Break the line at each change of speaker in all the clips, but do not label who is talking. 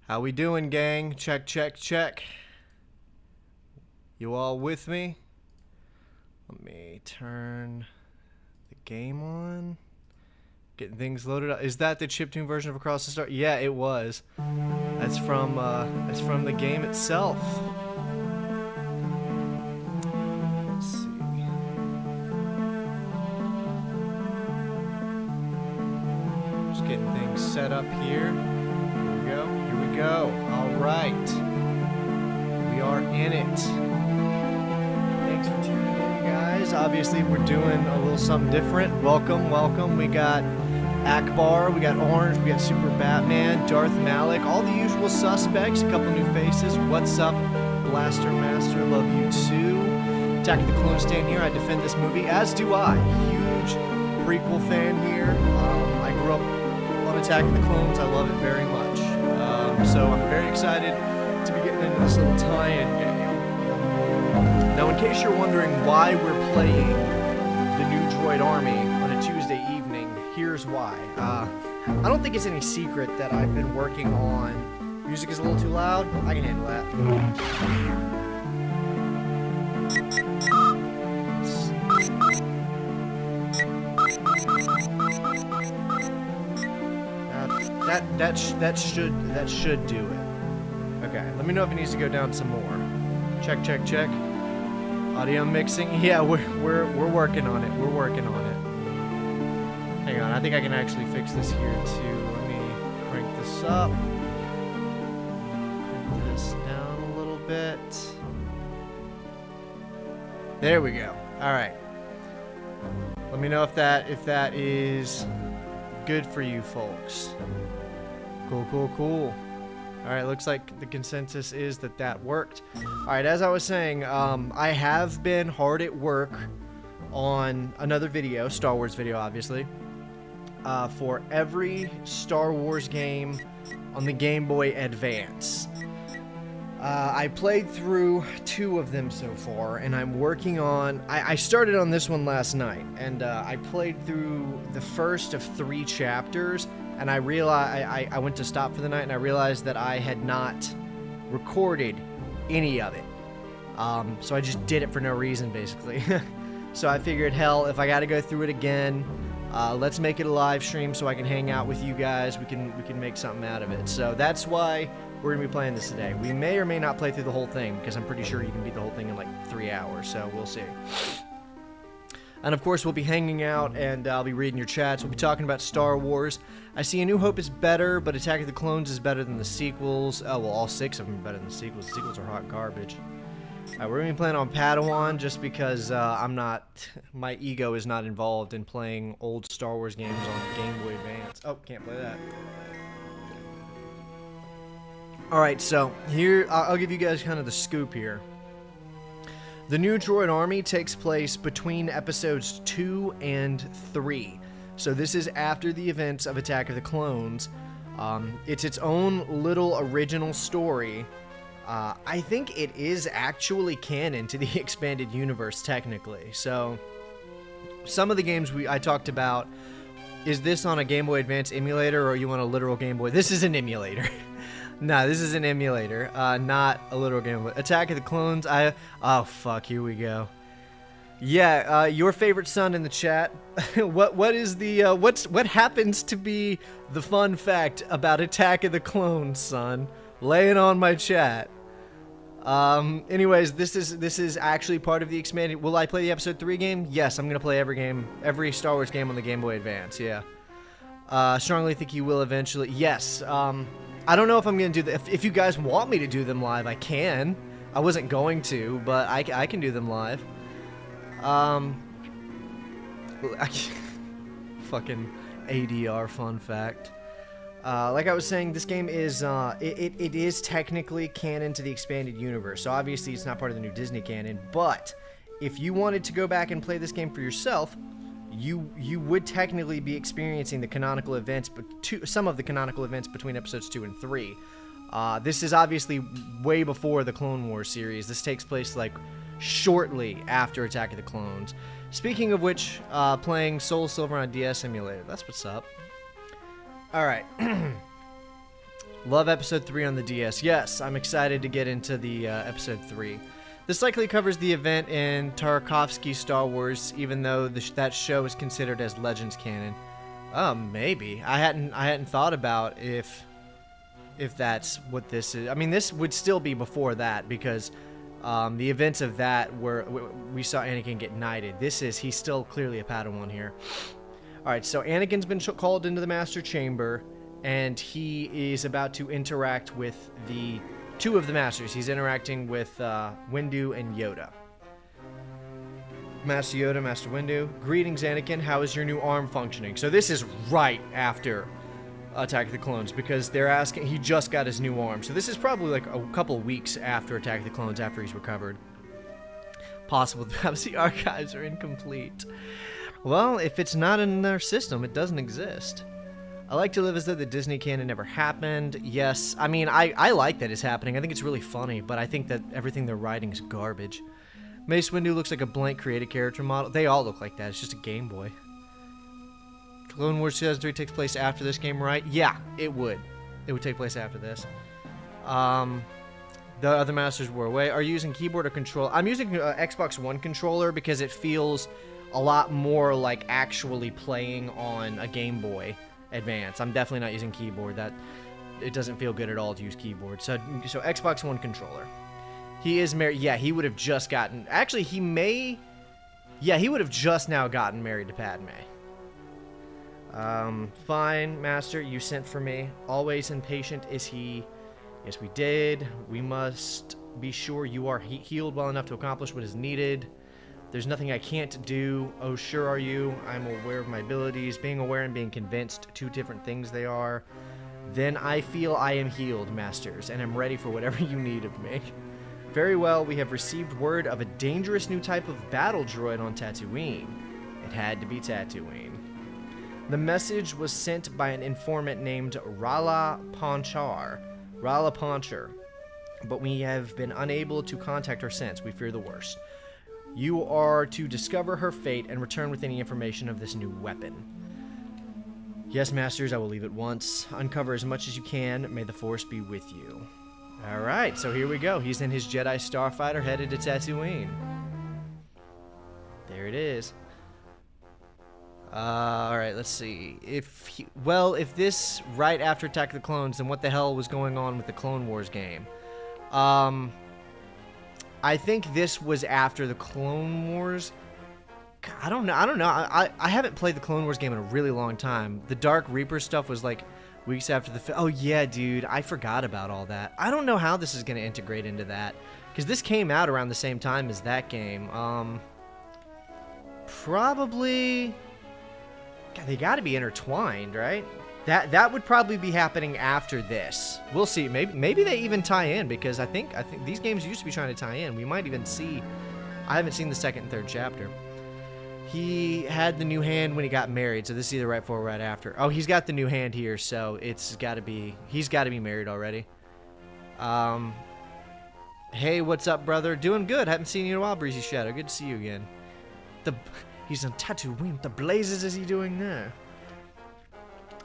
How we doing, gang? Check, check, check. You all with me? Let me turn the game on. Getting things loaded up. Is that the chiptune version of Across the Stars? Yeah, it was. That's from the game itself. Let's see. Just getting things set up here. Here we go. All right. We are in it. Thanks for tuning in, guys. Obviously, we're doing a little something different. Welcome, welcome. We got Akbar, we got Orange, we got Super Batman, Darth Malik, all the usual suspects, a couple new faces. What's up, Blaster Master? Love you too. Attack of the Clone Stand here. I defend this movie, as do I. Huge prequel fan here. I grew up on Attack of the Clones. I love it very much. So I'm very excited to be getting into this little tie-in game. Now, in case you're wondering why we're playing the new Droid Army on a Tuesday evening, here's why. I don't think it's any secret that I've been working on... Music is a little too loud? I can handle that. That should do it. Okay, let me know if it needs to go down some more. Check, check, check. Audio mixing. Yeah, we're working on it. We're working on it. Hang on, I think I can actually fix this here too. Let me crank this up. Crank this down a little bit. There we go. All right. Let me know if that is good for you folks. Cool, cool, cool. All right, looks like the consensus is that worked. All right, as I was saying, I have been hard at work on another video, Star Wars video, obviously, for every Star Wars game on the Game Boy Advance. I played through 2 of them so far, and I'm working on... I started on this one last night, and I played through the first of 3 chapters, and I realized... I went to stop for the night, and I realized that I had not recorded any of it. So I just did it for no reason, basically. So I figured, hell, if I gotta go through it again, let's make it a live stream so I can hang out with you guys. We can make something out of it. So that's why we're going to be playing this today. We may or may not play through the whole thing, because I'm pretty sure you can beat the whole thing in like 3 hours, so we'll see. And of course, we'll be hanging out, and I'll be reading your chats. We'll be talking about Star Wars. I see A New Hope is better, but Attack of the Clones is better than the sequels. Oh, well, all 6 of them are better than the sequels. The sequels are hot garbage. Alright, we're going to be playing on Padawan, just because my ego is not involved in playing old Star Wars games on Game Boy Advance. Oh, can't play that. Alright, so here, I'll give you guys kind of the scoop here. The new Droid army takes place between episodes 2 and 3. So this is after the events of Attack of the Clones. It's its own little original story. I think it is actually canon to the expanded universe, technically. So some of the games I talked about, is this on a Game Boy Advance emulator, or you want a literal Game Boy? This is an emulator. No, this is an emulator, not a literal Game Boy. Attack of the Clones, oh fuck, here we go. Yeah, your favorite son in the chat. what happens to be the fun fact about Attack of the Clones, son? Lay it on my chat. Anyways, this is actually part of the expanded. Will I play the episode 3 game? Yes, I'm gonna play every Star Wars game on the Game Boy Advance. Yeah. Strongly think you will eventually. Yes. I don't know if I'm gonna do that. If you guys want me to do them live, I can. I wasn't going to, but I can do them live. Fucking ADR fun fact. Like I was saying, this game is it is technically canon to the expanded universe. So obviously it's not part of the new Disney canon. But if you wanted to go back and play this game for yourself, you would technically be experiencing the canonical events, some of the canonical events between episodes 2 and 3. This is obviously way before the Clone Wars series. This takes place like shortly after Attack of the Clones. Speaking of which, playing Soul Silver on a DS emulator. That's what's up. Alright. Love episode 3 on the DS. Yes, I'm excited to get into the episode 3. This likely covers the event in Tarkovsky's Star Wars, even though that show is considered as Legends canon. Maybe. I hadn't thought about if that's what this is. I mean, this would still be before that, because the events of that were we saw Anakin get knighted. He's still clearly a Padawan here. All right, so Anakin's been called into the Master Chamber, and he is about to interact with the 2 of the Masters. He's interacting with Windu and Yoda. Master Yoda, Master Windu. Greetings, Anakin. How is your new arm functioning? So this is right after Attack of the Clones, because they're asking. He just got his new arm, so this is probably like a couple weeks after Attack of the Clones, after he's recovered. Possible. Perhaps the archives are incomplete. Well, if it's not in their system, it doesn't exist. I like to live as though the Disney canon never happened. Yes, I mean, I like that it's happening. I think it's really funny, but I think that everything they're writing is garbage. Mace Windu looks like a blank created character model. They all look like that. It's just a Game Boy. Clone Wars 2003 takes place after this game, right? Yeah, it would. It would take place after this. The other Masters were away. Are you using keyboard or control? I'm using Xbox One controller because it feels a lot more like actually playing on a Game Boy Advance. I'm definitely not using keyboard. That it doesn't feel good at all to use keyboard. So Xbox One controller. He is married. Yeah, he would have just gotten. Actually, he may. Yeah, he would have just now gotten married to Padme. Fine, Master. You sent for me. Always impatient is he. Yes, we did. We must be sure you are healed well enough to accomplish what is needed. There's nothing I can't do. Oh, sure are you. I'm aware of my abilities. Being aware and being convinced, two different things they are. Then I feel I am healed, Masters, and am ready for whatever you need of me. Very well, we have received word of a dangerous new type of battle droid on Tatooine. It had to be Tatooine. The message was sent by an informant named Rala Ponchar. But we have been unable to contact her since. We fear the worst. You are to discover her fate and return with any information of this new weapon. Yes, Masters, I will leave at once. Uncover as much as you can. May the Force be with you. Alright, so here we go. He's in his Jedi Starfighter headed to Tatooine. There it is. Alright, let's see. If this right after Attack of the Clones, then what the hell was going on with the Clone Wars game? I think this was after the Clone Wars. I don't know. I haven't played the Clone Wars game in a really long time. The Dark Reaper stuff was like weeks after the... Oh, yeah, dude. I forgot about all that. I don't know how this is going to integrate into that. Because this came out around the same time as that game. Probably... God, they got to be intertwined, right? That would probably be happening after this. We'll see. Maybe they even tie in, because I think these games used to be trying to tie in. We might even see... I haven't seen the second and third chapter. He had the new hand when he got married, so this is either right before or right after. Oh, he's got the new hand here, so it's got to be... He's got to be married already. Hey, what's up, brother? Doing good. Haven't seen you in a while, Breezy Shadow. Good to see you again. He's on Tatooine. What the blazes is he doing there?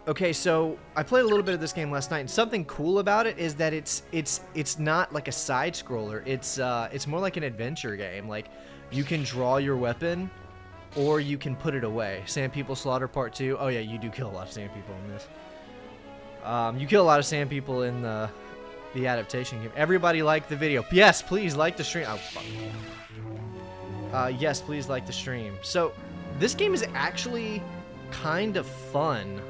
Okay, so I played a little bit of this game last night, and something cool about it is that it's not like a side scroller. It's more like an adventure game. Like, you can draw your weapon, or you can put it away. Sand People Slaughter Part 2. Oh yeah, you do kill a lot of sand people in this. You kill a lot of sand people in the adaptation game. Everybody like the video. Yes, please like the stream. Oh fuck. Yes, please like the stream. So this game is actually kind of fun.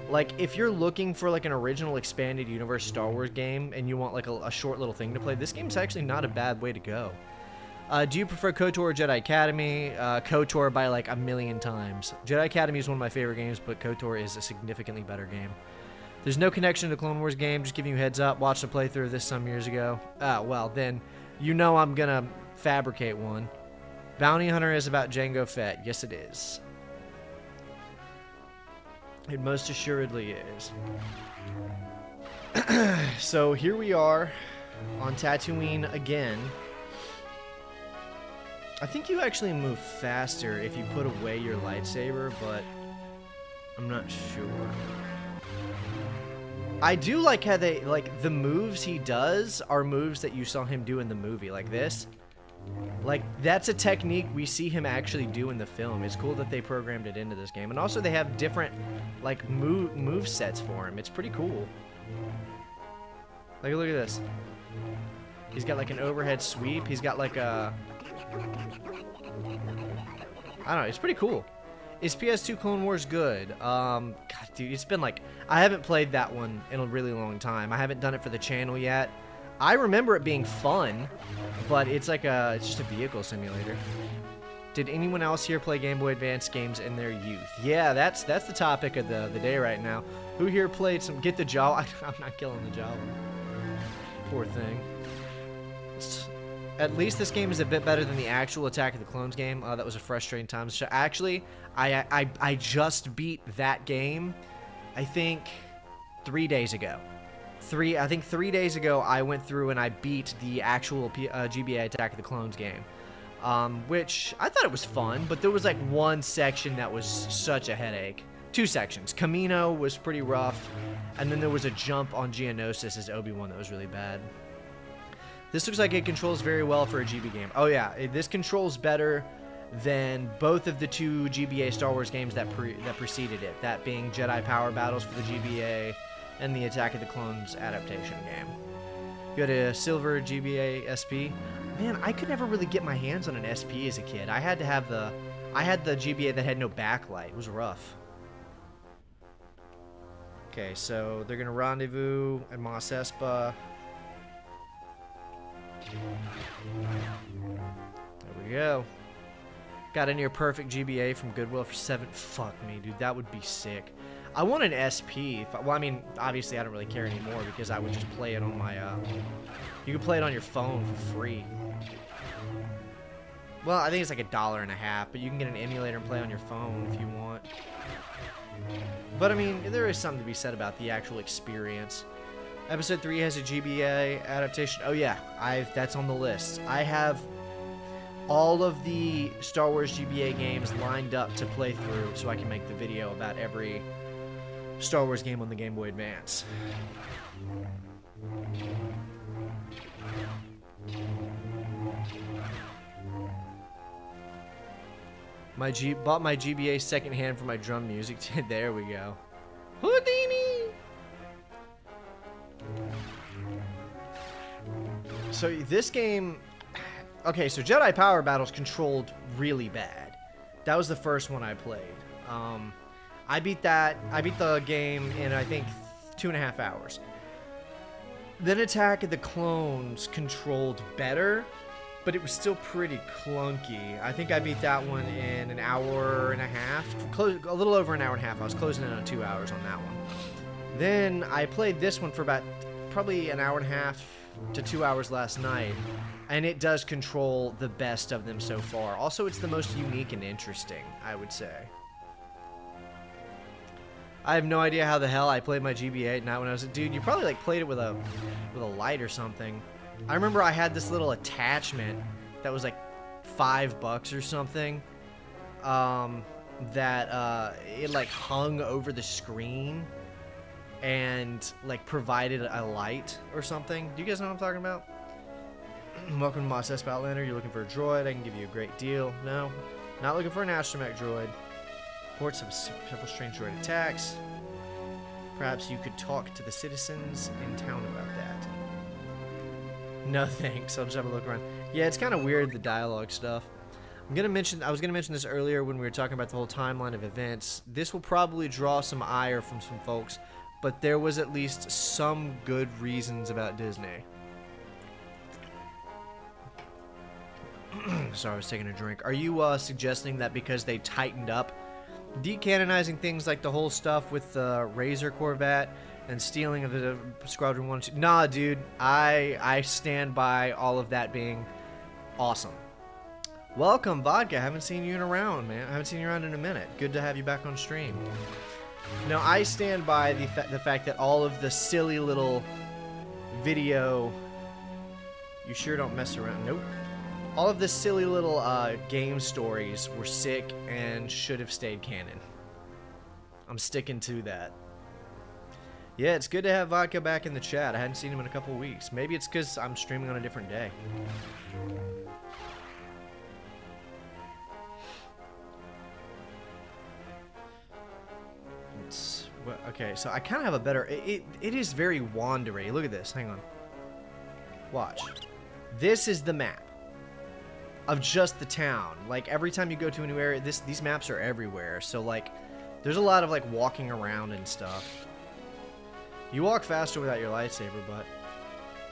Like, if you're looking for like an original expanded universe Star Wars game and you want like a short little thing to play, this game's actually not a bad way to go. Do you prefer KOTOR or Jedi Academy? KOTOR by like a million times. Jedi Academy is one of my favorite games, but KOTOR is a significantly better game. There's no connection to Clone Wars game, just giving you a heads up. Watched a playthrough of this some years ago. Well, then you know I'm gonna fabricate one. Bounty Hunter is about Jango Fett. Yes, it is. It most assuredly is. So here we are on Tatooine again. I think you actually move faster if you put away your lightsaber, but I'm not sure. I do like how they, like, the moves he does are moves that you saw him do in the movie, like this. Like, that's a technique we see him actually do in the film. It's cool that they programmed it into this game. And also they have different, like, move sets for him. It's pretty cool. Like, look at this. He's got, like, an overhead sweep. He's got, like, a... I don't know. It's pretty cool. Is PS2 Clone Wars good? God, dude, it's been, like... I haven't played that one in a really long time. I haven't done it for the channel yet. I remember it being fun, but it's like it's just a vehicle simulator. Did anyone else here play Game Boy Advance games in their youth? Yeah, that's the topic of the day right now. Who here played some... Get the Jawa? I'm not killing the Jawa. Poor thing. At least this game is a bit better than the actual Attack of the Clones game. That was a frustrating time. So actually, I just beat that game, I think, 3 days ago. I think 3 days ago, I went through and I beat the actual GBA Attack of the Clones game. Which, I thought it was fun, but there was like one section that was such a headache. 2 sections. Camino was pretty rough, and then there was a jump on Geonosis as Obi-Wan that was really bad. This looks like it controls very well for a GB game. Oh yeah, this controls better than both of the two GBA Star Wars games that preceded it, that being Jedi Power Battles for the GBA and the Attack of the Clones adaptation game. You had a silver GBA SP. Man, I could never really get my hands on an SP as a kid. I had the GBA that had no backlight. It was rough. Okay, so they're gonna rendezvous at Mos Espa. There we go. Got a near perfect GBA from Goodwill for 7. Fuck me, dude. That would be sick. I want an SP. Well, I mean, obviously I don't really care anymore because I would just play it on my, you can play it on your phone for free. Well, I think it's like $1.50, but you can get an emulator and play on your phone if you want. But I mean, there is something to be said about the actual experience. Episode 3 has a GBA adaptation. Oh yeah, that's on the list. I have all of the Star Wars GBA games lined up to play through so I can make the video about every Star Wars game on the Game Boy Advance. Bought my GBA secondhand for my drum music. There we go. Houdini! So this game... Okay, so Jedi Power Battles controlled really bad. That was the first one I played. I beat the game in, I think, 2.5 hours. Then Attack of the Clones controlled better, but it was still pretty clunky. I think I beat that one in an hour and a half. A little over an hour and a half. I was closing in on 2 hours on that one. Then I played this one for about probably an hour and a half to 2 hours last night. And it does control the best of them so far. Also, it's the most unique and interesting, I would say. I have no idea how the hell I played my GBA at night when I was a dude. You probably like played it with a light or something. I remember I had this little attachment that was like $5 or something. That it like hung over the screen and like provided a light or something. Do you guys know what I'm talking about? Welcome to Mos Espa Outlander. You're looking for a droid. I can give you a great deal. No, not looking for an astromech droid. Reports of several strange droid attacks. Perhaps you could talk to the citizens in town about that. No thanks. I'll just have a look around. Yeah, it's kind of weird, the dialogue stuff. I was gonna mention this earlier when we were talking about the whole timeline of events. This will probably draw some ire from some folks, but there was at least some good reasons about Disney. Sorry, I was taking a drink. Are you suggesting that because they tightened up decanonizing things like the whole stuff with the Razor Corvette and stealing of the Squadron 1 and 2? Nah, dude. I stand by all of that being awesome. Welcome, Vodka. I haven't seen you around, man. I haven't seen you around in a minute. Good to have you back on stream. No, I stand by the fact that all of the silly little video... You sure don't mess around. Nope. All of the silly little game stories were sick and should have stayed canon. I'm sticking to that. Yeah, it's good to have Vodka back in the chat. I hadn't seen him in a couple weeks. Maybe it's because I'm streaming on a different day. Okay, so I kind of have a better... It is very wandery. Look at this. Hang on. Watch. This is the map of just the town. Like, every time you go to a new area, these maps are everywhere. So, like, there's a lot of, like, walking around and stuff. You walk faster without your lightsaber, but...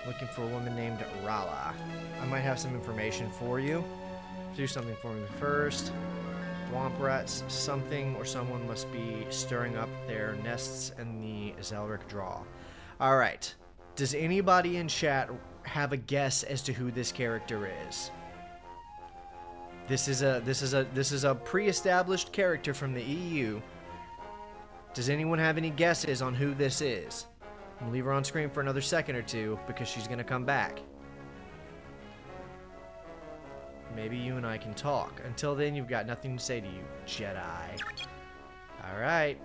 Looking for a woman named Aurra. I might have some information for you. Do something for me first. Womp rats. Something or someone must be stirring up their nests in the Zelric Draw. Alright. Does anybody in chat have a guess as to who this character is? This is a pre-established character from the EU. Does anyone have any guesses on who this is? I'm gonna leave her on screen for another second or two because she's gonna come back. Maybe you and I can talk. Until then, you've got nothing to say to you, Jedi. Alright.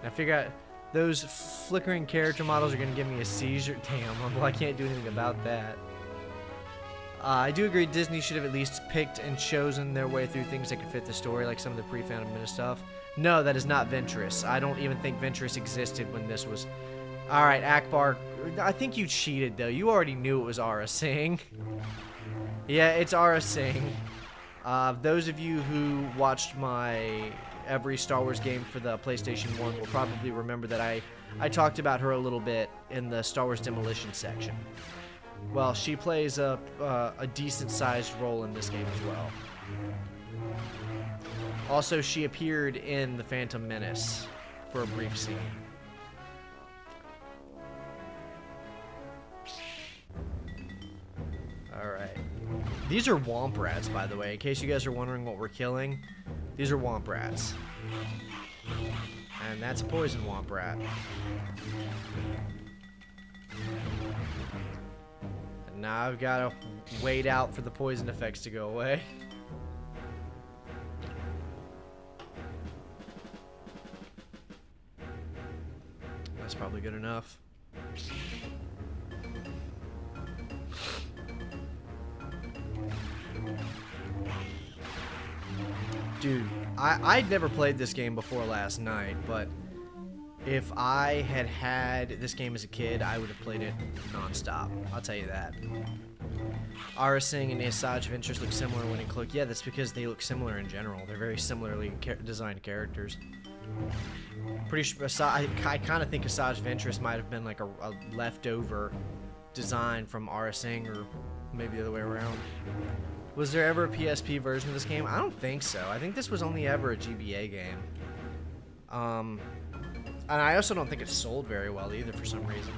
Now figure out... Those flickering character models are gonna give me a seizure. Damn, well, I can't do anything about that. I do agree Disney should have at least picked and chosen their way through things that could fit the story, like some of the pre-Phantom Menace stuff. No, that is not Ventress. I don't even think Ventress existed when this was... Alright, Akbar. I think you cheated, though. You already knew it was Aurra Singh. Yeah, it's Aurra Singh. Those of you who watched my every Star Wars game for the PlayStation 1 will probably remember that I talked about her a little bit in the Star Wars Demolition section. Well, she plays a decent-sized role in this game as well. Also, she appeared in The Phantom Menace for a brief scene. Alright. These are Womp Rats, by the way, in case you guys are wondering what we're killing. These are Womp Rats. And that's a poison Womp Rat. And now I've got to wait out for the poison effects to go away. That's probably good enough. Dude, I'd never played this game before last night, but if I had this game as a kid, I would have played it non-stop. I'll tell you that. Aurra Singh and Asajj Ventress look similar when in cloak. Yeah, that's because they look similar in general. They're very similarly designed characters. Pretty sure, I kind of think Asajj Ventress might have been like a leftover design from Aurra Singh, or maybe the other way around. Was there ever a PSP version of this game? I don't think so. I think this was only ever a GBA game. And I also don't think it sold very well either for some reason.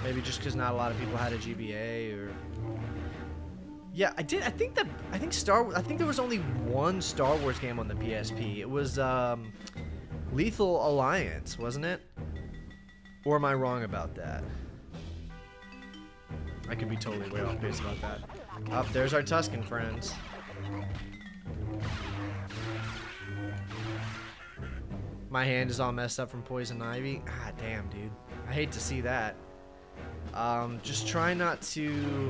Maybe just because not a lot of people had a GBA, or... Yeah, I think there was only one Star Wars game on the PSP. It was Lethal Alliance, wasn't it? Or am I wrong about that? I could be totally way off base about that. Up there's our Tusken friends. My hand is all messed up from poison ivy. Ah, damn, dude. I hate to see that. Just try not to...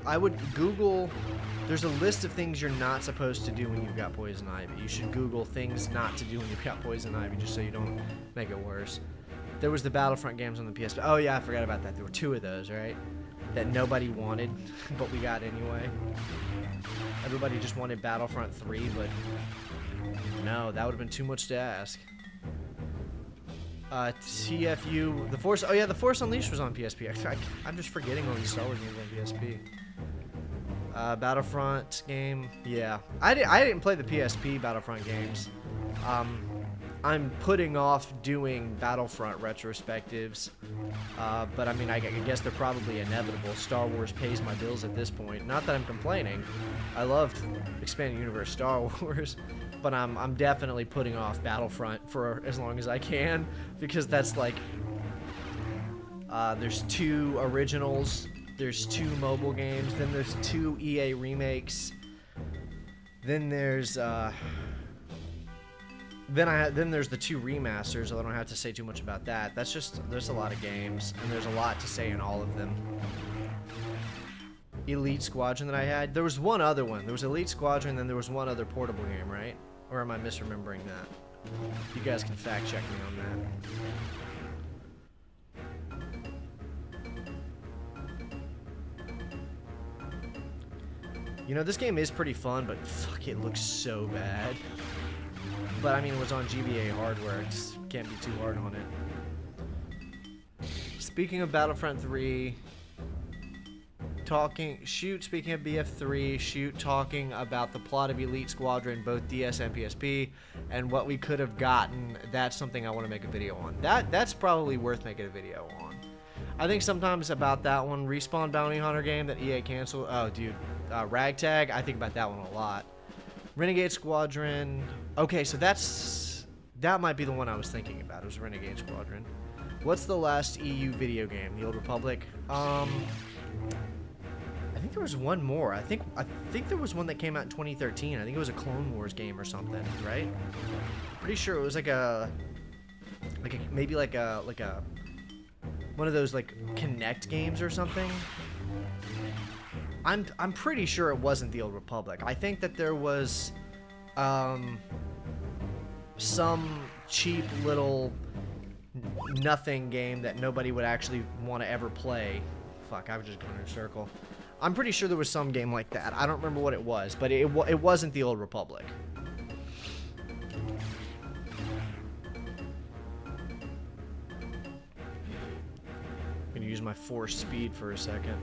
I would Google... There's a list of things you're not supposed to do when you've got poison ivy. You should Google things not to do when you've got poison ivy, just so you don't make it worse. There was the Battlefront games on the PSP. Oh, yeah, I forgot about that. There were 2 of those, right? That nobody wanted, but we got anyway. Everybody just wanted Battlefront 3, but no, that would have been too much to ask. TFU, The Force, oh yeah, The Force Unleashed was on PSP. I'm just forgetting all these Star Wars games on PSP. Battlefront game, yeah. I didn't play the PSP Battlefront games. I'm putting off doing Battlefront retrospectives, but I mean, I guess they're probably inevitable. Star Wars pays my bills at this point. Not that I'm complaining. I loved Expanded Universe Star Wars, but I'm definitely putting off Battlefront for as long as I can, because that's like, there's 2 originals, there's 2 mobile games, then there's 2 EA remakes, then there's Then there's the 2 remasters, although I don't have to say too much about that. There's a lot of games, and there's a lot to say in all of them. Elite Squadron that I had. There was one other one. There was Elite Squadron, then there was one other portable game, right? Or am I misremembering that? You guys can fact check me on that. You know, this game is pretty fun, but fuck, it looks so bad. But I mean, it was on GBA hardware. It just can't be too hard on it. Speaking of Battlefront 3, speaking of BF3, talking about the plot of Elite Squadron, both DS and PSP, and what we could have gotten. That's something I want to make a video on. That's probably worth making a video on. I think sometimes about that one, Respawn Bounty Hunter game that EA canceled. Oh, dude. Ragtag, I think about that one a lot. Renegade Squadron. Okay, so that might be the one I was thinking about. It was Renegade Squadron. What's the last EU video game? The Old Republic? I think there was one more. I think there was one that came out in 2013. I think it was a Clone Wars game or something, right? Pretty sure it was maybe like a one of those like Kinect games or something. I'm pretty sure it wasn't the Old Republic. I think that there was some cheap little nothing game that nobody would actually want to ever play. Fuck, I was just going in a circle. I'm pretty sure there was some game like that. I don't remember what it was, but it wasn't the Old Republic. I'm gonna use my force speed for a second.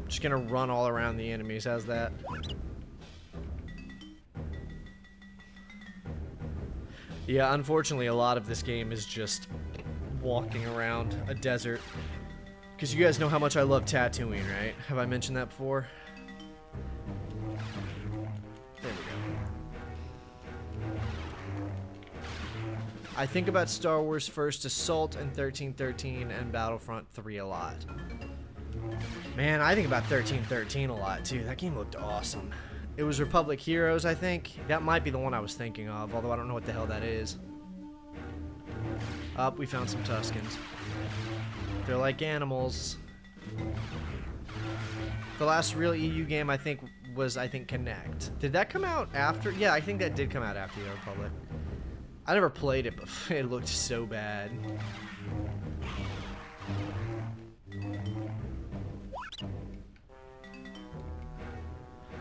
Just gonna run all around the enemies. How's that? Yeah, unfortunately, a lot of this game is just walking around a desert. Because you guys know how much I love Tatooine, right? Have I mentioned that before? There we go. I think about Star Wars First Assault and 1313 and Battlefront 3 a lot. Man, I think about 1313 a lot, too. That game looked awesome. It was Republic Heroes, I think. That might be the one I was thinking of, although I don't know what the hell that is. Up, we found some Tuskens. They're like animals. The last real EU game, I think, was, Kinect. Did that come out after? Yeah, I think that did come out after the Republic. I never played it, but it looked so bad.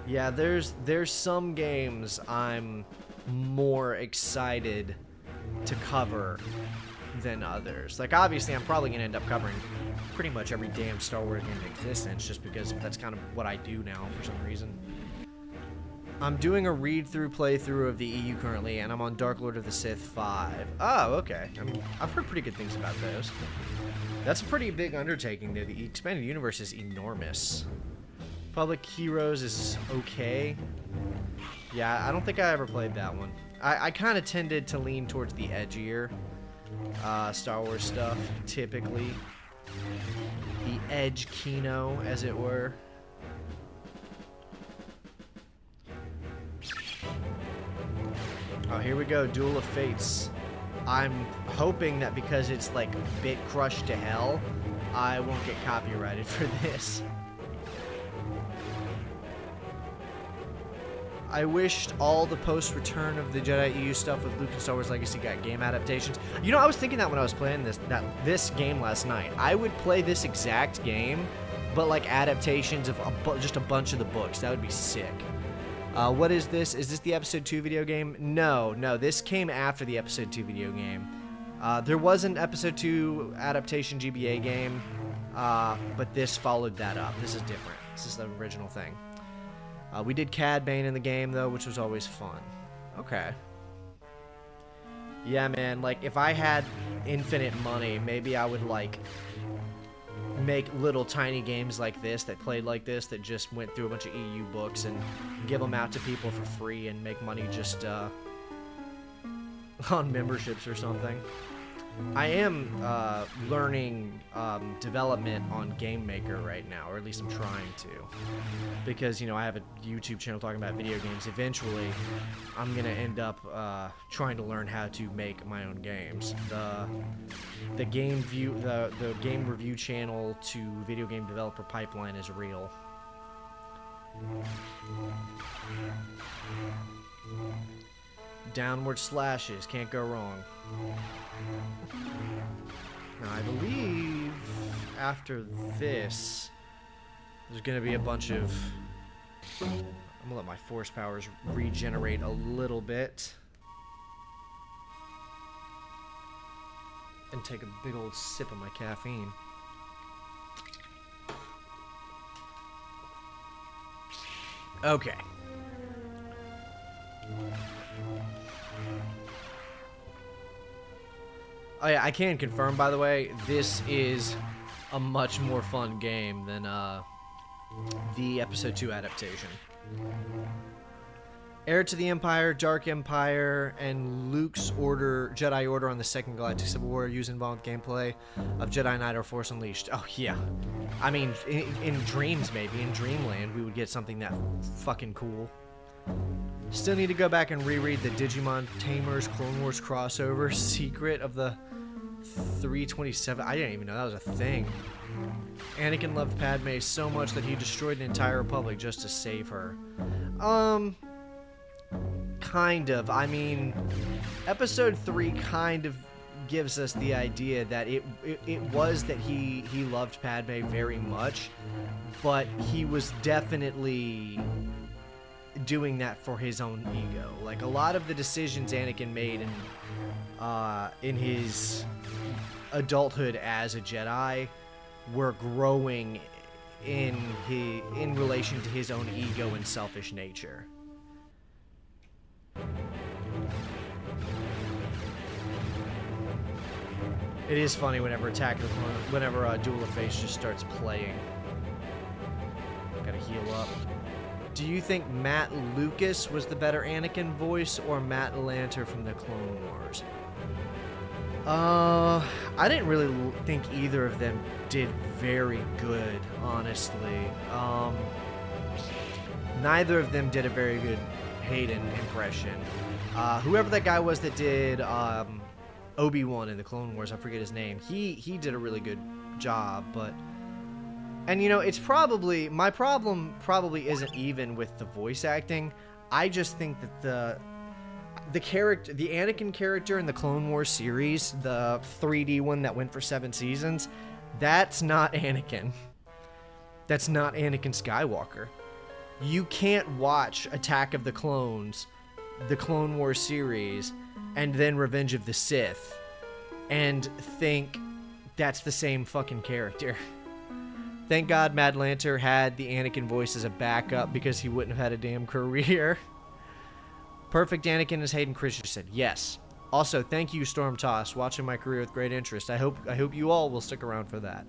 Yeah, there's some games I'm more excited to cover than others. Like, obviously, I'm probably going to end up covering pretty much every damn Star Wars game in existence, just because that's kind of what I do now for some reason. I'm doing a read-through playthrough of the EU currently, and I'm on Dark Lord of the Sith 5. Oh, okay. I mean, I've heard pretty good things about those. That's a pretty big undertaking, though. The expanded universe is enormous. Public Heroes is okay. Yeah, I don't think I ever played that one. I kind of tended to lean towards the edgier Star Wars stuff, typically. The edge kino, as it were. Oh, here we go, Duel of Fates. I'm hoping that because it's like bit crushed to hell, I won't get copyrighted for this. I wished all the post-Return of the Jedi EU stuff with Luke and Star Wars Legacy got game adaptations. You know, I was thinking that when I was playing this game last night. I would play this exact game, but like adaptations of just a bunch of the books. That would be sick. What is this? Is this the Episode 2 video game? No, this came after the Episode 2 video game. There was an Episode 2 adaptation GBA game, but this followed that up. This is different. This is the original thing. We did Cad Bane in the game, though, which was always fun. Okay. Yeah, man, like, if I had infinite money, maybe I would, like, make little tiny games like this, that played like this, that just went through a bunch of EU books and give them out to people for free and make money just, on memberships or something. I am learning development on Game Maker right now, or at least I'm trying to, because, you know, I have a YouTube channel talking about video games. Eventually, I'm gonna end up trying to learn how to make my own games. The game review channel to video game developer pipeline is real. Downward slashes, can't go wrong. Now, I believe after this, there's going to be a bunch of... I'm going to let my force powers regenerate a little bit. And take a big old sip of my caffeine. Okay. Oh yeah, I can confirm, by the way, this is a much more fun game than the Episode 2 adaptation. Heir to the Empire, Dark Empire, and Luke's Jedi Order on the Second Galactic Civil War use involved gameplay of Jedi Knight or Force Unleashed. Oh yeah. I mean, in dreams maybe, in Dreamland, we would get something that fucking cool. Still need to go back and reread the Digimon Tamers Clone Wars crossover Secret of the 327. I didn't even know that was a thing. Anakin loved Padme so much that he destroyed an entire republic just to save her. Kind of. I mean, episode 3 kind of gives us the idea that it was that he loved Padme very much, but he was definitely doing that for his own ego. Like, a lot of the decisions Anakin made in his adulthood as a Jedi were growing in relation to his own ego and selfish nature. It is funny whenever Duel of Fates just starts playing. Gotta heal up. Do you think Matt Lucas was the better Anakin voice or Matt Lanter from the Clone Wars? I didn't really think either of them did very good, honestly. Neither of them did a very good Hayden impression. Whoever that guy was that did Obi-Wan in the Clone Wars, I forget his name. He did a really good job, but... And, you know, it's probably... My problem probably isn't even with the voice acting. I just think that the Anakin character in the Clone Wars series, the 3D one that went for 7 seasons, that's not Anakin. That's not Anakin Skywalker. You can't watch Attack of the Clones, the Clone Wars series, and then Revenge of the Sith, and think that's the same fucking character. Thank God Matt Lanter had the Anakin voice as a backup because he wouldn't have had a damn career. Perfect Anakin, as Hayden Christensen. Yes. Also, thank you, Storm Toss, watching my career with great interest. I hope you all will stick around for that.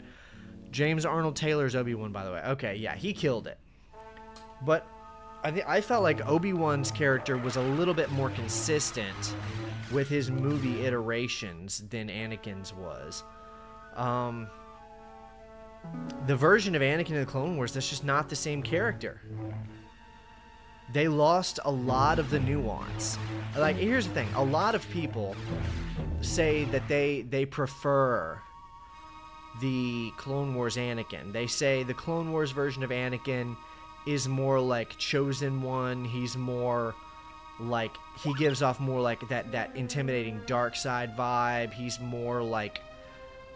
James Arnold Taylor's Obi-Wan, by the way. Okay, yeah, he killed it. But I felt like Obi-Wan's character was a little bit more consistent with his movie iterations than Anakin's was. The version of Anakin in the Clone Wars, that's just not the same character. They lost a lot of the nuance. Like, here's the thing. A lot of people say that they prefer the Clone Wars Anakin. They say the Clone Wars version of Anakin is more like Chosen One. He's more like, he gives off more like that intimidating dark side vibe. He's more like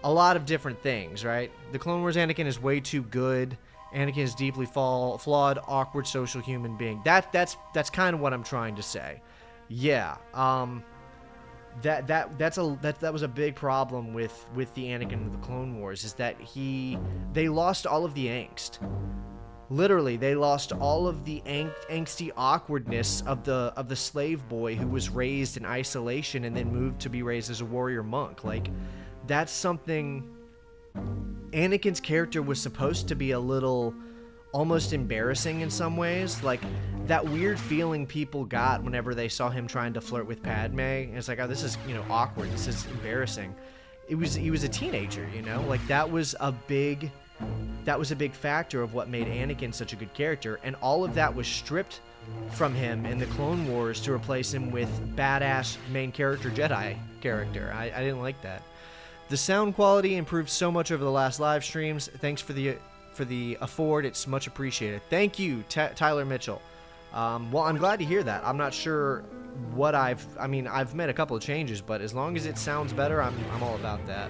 a lot of different things, right? The Clone Wars Anakin is way too good. Anakin is deeply flawed, awkward social human being. That's kind of what I'm trying to say. Yeah. That was a big problem with the Anakin of the Clone Wars, is that they lost all of the angst. Literally, they lost all of the angsty awkwardness of the slave boy who was raised in isolation and then moved to be raised as a warrior monk. Like, that's something... Anakin's character was supposed to be a little almost embarrassing in some ways. Like, that weird feeling people got whenever they saw him trying to flirt with Padme. And it's like, oh, this is, awkward. This is embarrassing. He was a teenager, Like, that was a big factor of what made Anakin such a good character. And all of that was stripped from him in the Clone Wars to replace him with badass main character Jedi character. I didn't like that. The sound quality improved so much over the last live streams. Thanks for the afford. It's much appreciated. Thank you, Tyler Mitchell. Well, I'm glad to hear that. I'm not sure what I've made a couple of changes, but as long as it sounds better, I'm all about that.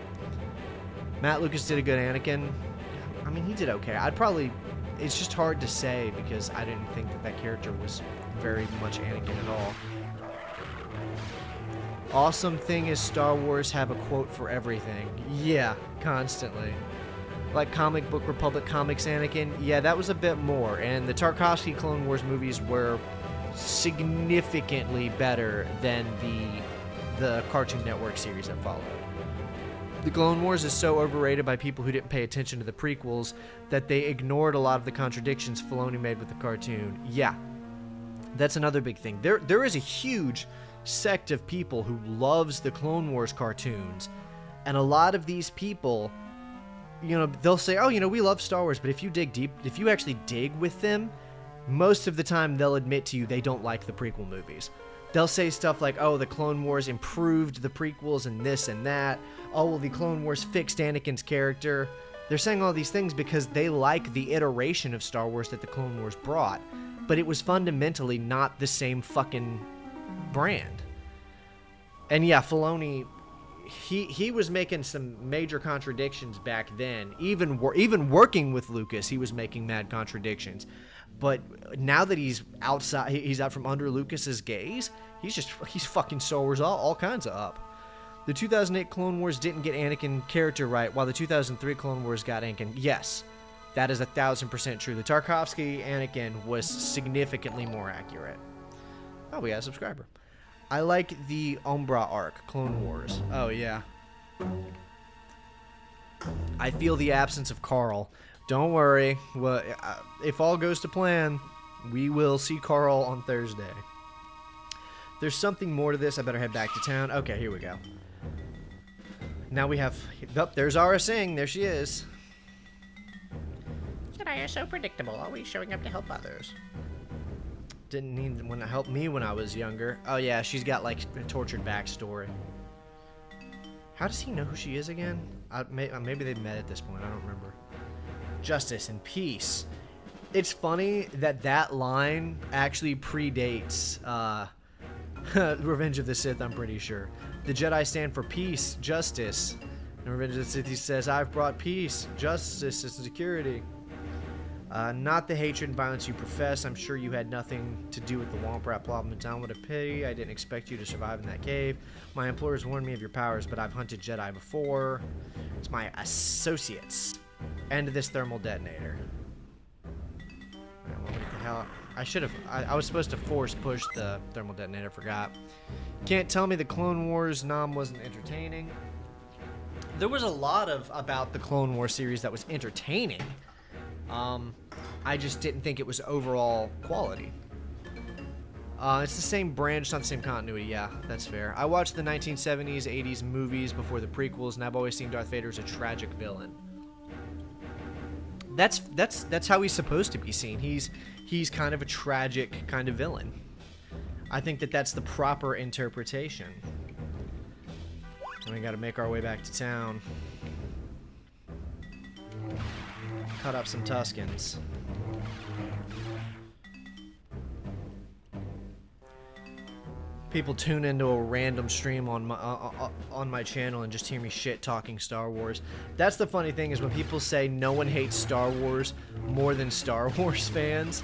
Matt Lucas did a good Anakin. I mean, he did okay. It's just hard to say because I didn't think that character was very much Anakin at all. Awesome thing is Star Wars have a quote for everything. Yeah, constantly. Like Comic Book Republic Comics Anakin, yeah, that was a bit more. And the Tarkovsky Clone Wars movies were significantly better than the Cartoon Network series that followed. The Clone Wars is so overrated by people who didn't pay attention to the prequels that they ignored a lot of the contradictions Filoni made with the cartoon. Yeah, that's another big thing. There is a huge sect of people who loves the Clone Wars cartoons, and a lot of these people, they'll say, oh, we love Star Wars, but if you dig deep, if you actually dig with them, most of the time they'll admit to you they don't like the prequel movies. They'll say stuff like, oh, the Clone Wars improved the prequels and this and that. Oh, well, the Clone Wars fixed Anakin's character. They're saying all these things because they like the iteration of Star Wars that the Clone Wars brought. But it was fundamentally not the same fucking brand. And yeah, Filoni, he was making some major contradictions back then. Even working with Lucas, he was making mad contradictions. But now that he's outside, he's out from under Lucas's gaze, he's fucking Star Wars all kinds of up. The 2008 Clone Wars didn't get Anakin character right, while the 2003 Clone Wars got Anakin. Yes, that is 1,000% true. The Tarkovsky Anakin was significantly more accurate. Oh, we got a subscriber. I like the Umbra arc, Clone Wars. Oh, yeah. I feel the absence of Carl. Don't worry. Well, if all goes to plan, we will see Carl on Thursday. There's something more to this. I better head back to town. Okay, here we go. Now we have... Oh, there's Aurra Singh. There she is.
Jedi are so predictable, always showing up to help others.
Didn't need them to help me when I was younger. Oh, yeah, she's got, like, a tortured backstory. How does he know who she is again? Maybe they've met at this point. I don't remember. Justice and peace. It's funny that line actually predates Revenge of the Sith, I'm pretty sure. The Jedi stand for peace, justice. And Revenge of the Sith, he says, I've brought peace, justice, and security. Not the hatred and violence you profess. I'm sure you had nothing to do with the Womp Rat problem in town. What a pity. I didn't expect you to survive in that cave. My employers warned me of your powers, but I've hunted Jedi before. It's my associates. And this thermal detonator. What the hell? I was supposed to force push the thermal detonator, forgot. Can't tell me the Clone Wars nom wasn't entertaining. There was a lot about the Clone Wars series that was entertaining. I just didn't think it was overall quality. It's the same brand, just not the same continuity. Yeah, that's fair. I watched the 1970s, 80s movies before the prequels, and I've always seen Darth Vader as a tragic villain. That's how he's supposed to be seen. He's kind of a tragic kind of villain. I think that's the proper interpretation. And we got to make our way back to town. Cut up some Tuskens. People tune into a random stream on my channel and just hear me shit talking Star Wars. That's the funny thing, is when people say no one hates Star Wars more than Star Wars fans.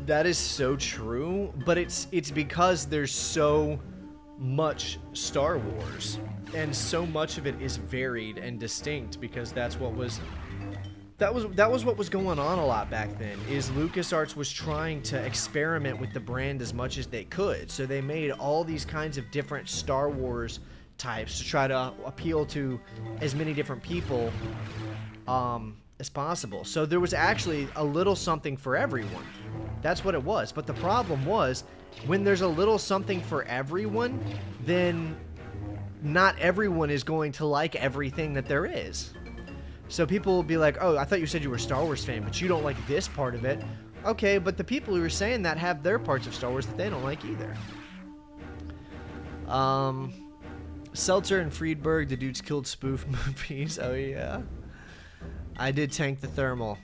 That is so true, but it's because there's so much Star Wars, and so much of it is varied and distinct, because that was what was going on a lot back then. Is LucasArts was trying to experiment with the brand as much as they could, so they made all these kinds of different Star Wars types to try to appeal to as many different people as possible. So there was actually a little something for everyone. That's what it was. But the problem was, when there's a little something for everyone, then not everyone is going to like everything that there is. So people will be like, oh, I thought you said you were a Star Wars fan, but you don't like this part of it. Okay, but the people who are saying that have their parts of Star Wars that they don't like either. Seltzer and Friedberg, the dudes killed spoof movies. Oh, yeah. I did tank the thermal.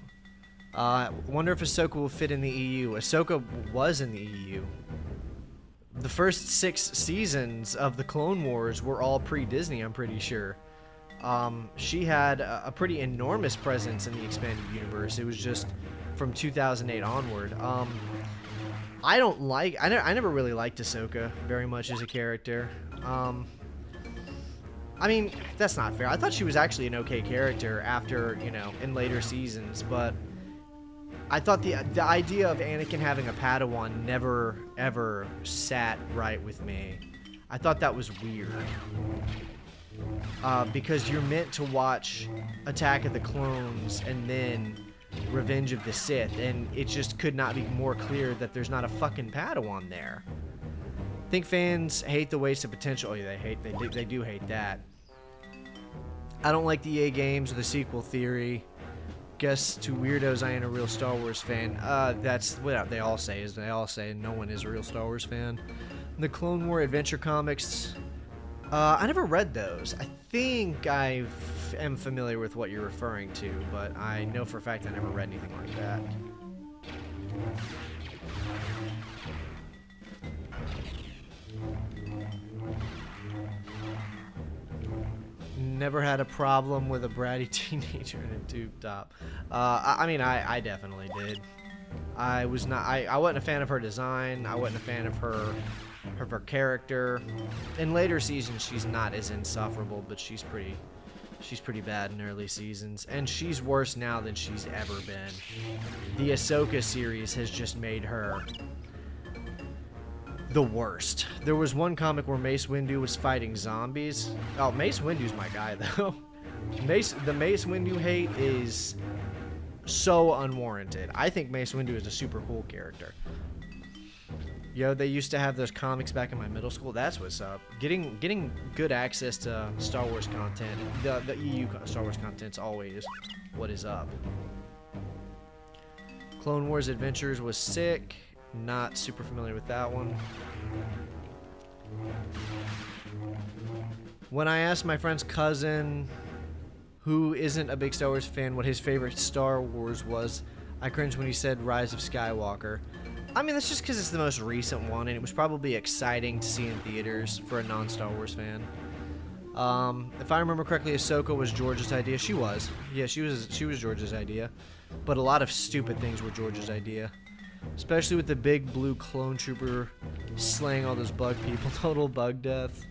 Wonder if Ahsoka will fit in the EU. Ahsoka was in the EU. The first 6 seasons of the Clone Wars were all pre-Disney, I'm pretty sure. She had a pretty enormous presence in the expanded universe. It was just from 2008 onward. I never really liked Ahsoka very much as a character. I mean, that's not fair. I thought she was actually an okay character after, in later seasons, but I thought the idea of Anakin having a Padawan never, ever sat right with me. I thought that was weird. Because you're meant to watch Attack of the Clones and then Revenge of the Sith, and it just could not be more clear that there's not a fucking Padawan there. I think fans hate the waste of potential. Oh, yeah, they do hate that. I don't like the EA games or the sequel theory. guess to weirdos, I ain't a real Star Wars fan. That's what they all say. No one is a real Star Wars fan. The Clone War adventure comics, I never read those. I think I am familiar with what you're referring to, but I know for a fact I never read anything like that. Never had a problem with a bratty teenager in a tube top. I mean, I definitely did. I wasn't a fan of her design. I wasn't a fan of her character. In later seasons, she's not as insufferable, but she's pretty bad in early seasons, and she's worse now than she's ever been. The Ahsoka series has just made her the worst. There was one comic where Mace Windu was fighting zombies. Oh, Mace Windu's my guy, though. The Mace Windu hate is so unwarranted. I think Mace Windu is a super cool character. Yo, they used to have those comics back in my middle school. That's what's up. Getting good access to Star Wars content, the EU Star Wars content's always what is up. Clone Wars Adventures was sick. Not super familiar with that one. When I asked my friend's cousin, who isn't a big Star Wars fan, what his favorite Star Wars was, I cringed when he said Rise of Skywalker. I mean, that's just because it's the most recent one, and it was probably exciting to see in theaters for a non-Star Wars fan. If I remember correctly, Ahsoka was George's idea. She was. Yeah, she was George's idea. But a lot of stupid things were George's idea. Especially with the big blue clone trooper slaying all those bug people. Total bug death.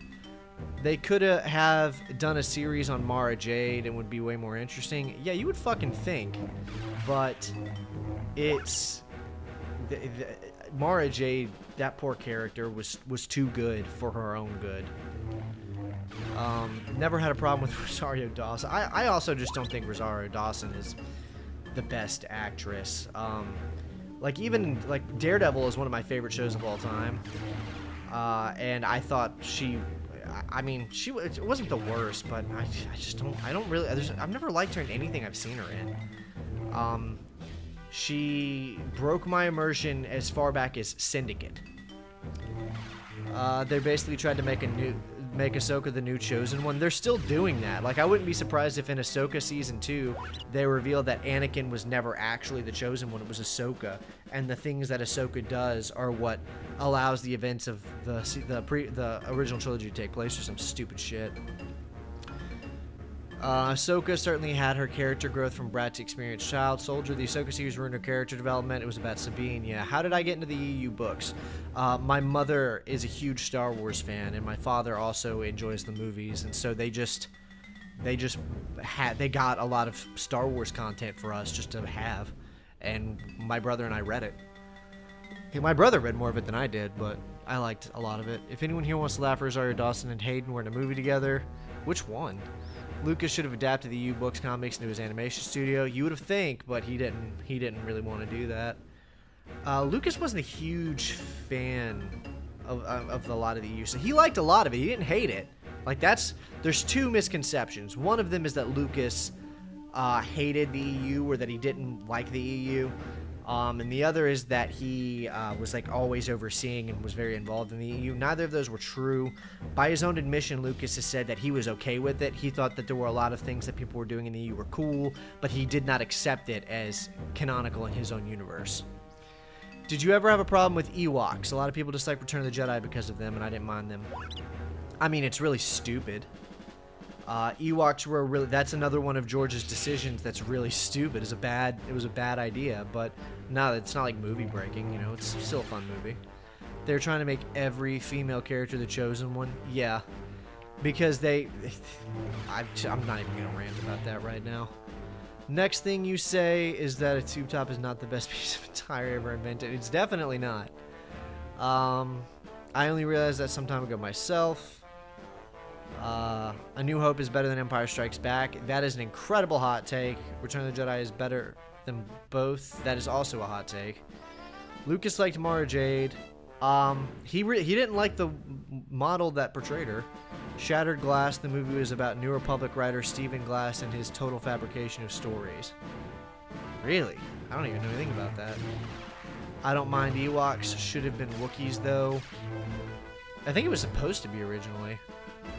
They could have done a series on Mara Jade and would be way more interesting. Yeah, you would fucking think. But it's... Mara Jade, that poor character, was too good for her own good. Never had a problem with Rosario Dawson. I also just don't think Rosario Dawson is the best actress. Even Daredevil is one of my favorite shows of all time. And I thought it wasn't the worst, but I've never liked her in anything I've seen her in. She broke my immersion as far back as Syndicate. They basically tried to make Ahsoka the new chosen one. They're still doing that. Like, I wouldn't be surprised if in Ahsoka Season 2, they revealed that Anakin was never actually the chosen one. It was Ahsoka. And the things that Ahsoka does are what allows the events of the original trilogy to take place, or some stupid shit. Ahsoka certainly had her character growth from brat to experienced child soldier. The Ahsoka series ruined her character development. It was about Sabine. Yeah. How did I get into the EU books? My mother is a huge Star Wars fan, and my father also enjoys the movies, and so they got a lot of Star Wars content for us just to have, and my brother and I read it. My brother read more of it than I did, but I liked a lot of it. If anyone here wants to laugh, Rosario Dawson and Hayden were in a movie together. Which one? Lucas should have adapted the U-Books comics into his animation studio. You would have think, but he didn't really want to do that. Lucas wasn't a huge fan of a lot of the EU. So he liked a lot of it. He didn't hate it. There's two misconceptions. One of them is that Lucas hated the EU, or that he didn't like the EU. And the other is that he was always overseeing and was very involved in the EU. Neither of those were true. By his own admission, Lucas has said that he was okay with it. He thought that there were a lot of things that people were doing in the EU were cool, but he did not accept it as canonical in his own universe. Did you ever have a problem with Ewoks? A lot of people dislike Return of the Jedi because of them, and I didn't mind them. I mean, it's really stupid. Ewoks were that's another one of George's decisions that's really stupid. It was a bad idea, but no, it's not like movie breaking, it's still a fun movie. They're trying to make every female character the chosen one. Yeah. Because I'm not even going to rant about that right now. Next thing you say is that a tube top is not the best piece of attire ever invented. It's definitely not. I only realized that some time ago myself. A New Hope is better than Empire Strikes Back. That is an incredible hot take. Return of the Jedi is better than both. That is also a hot take. Lucas liked Mara Jade. He didn't like the model that portrayed her. Shattered Glass, the movie was about New Republic writer Stephen Glass and his total fabrication of stories. Really? I don't even know anything about that. I don't mind Ewoks. Should have been Wookiees, though. I think it was supposed to be originally.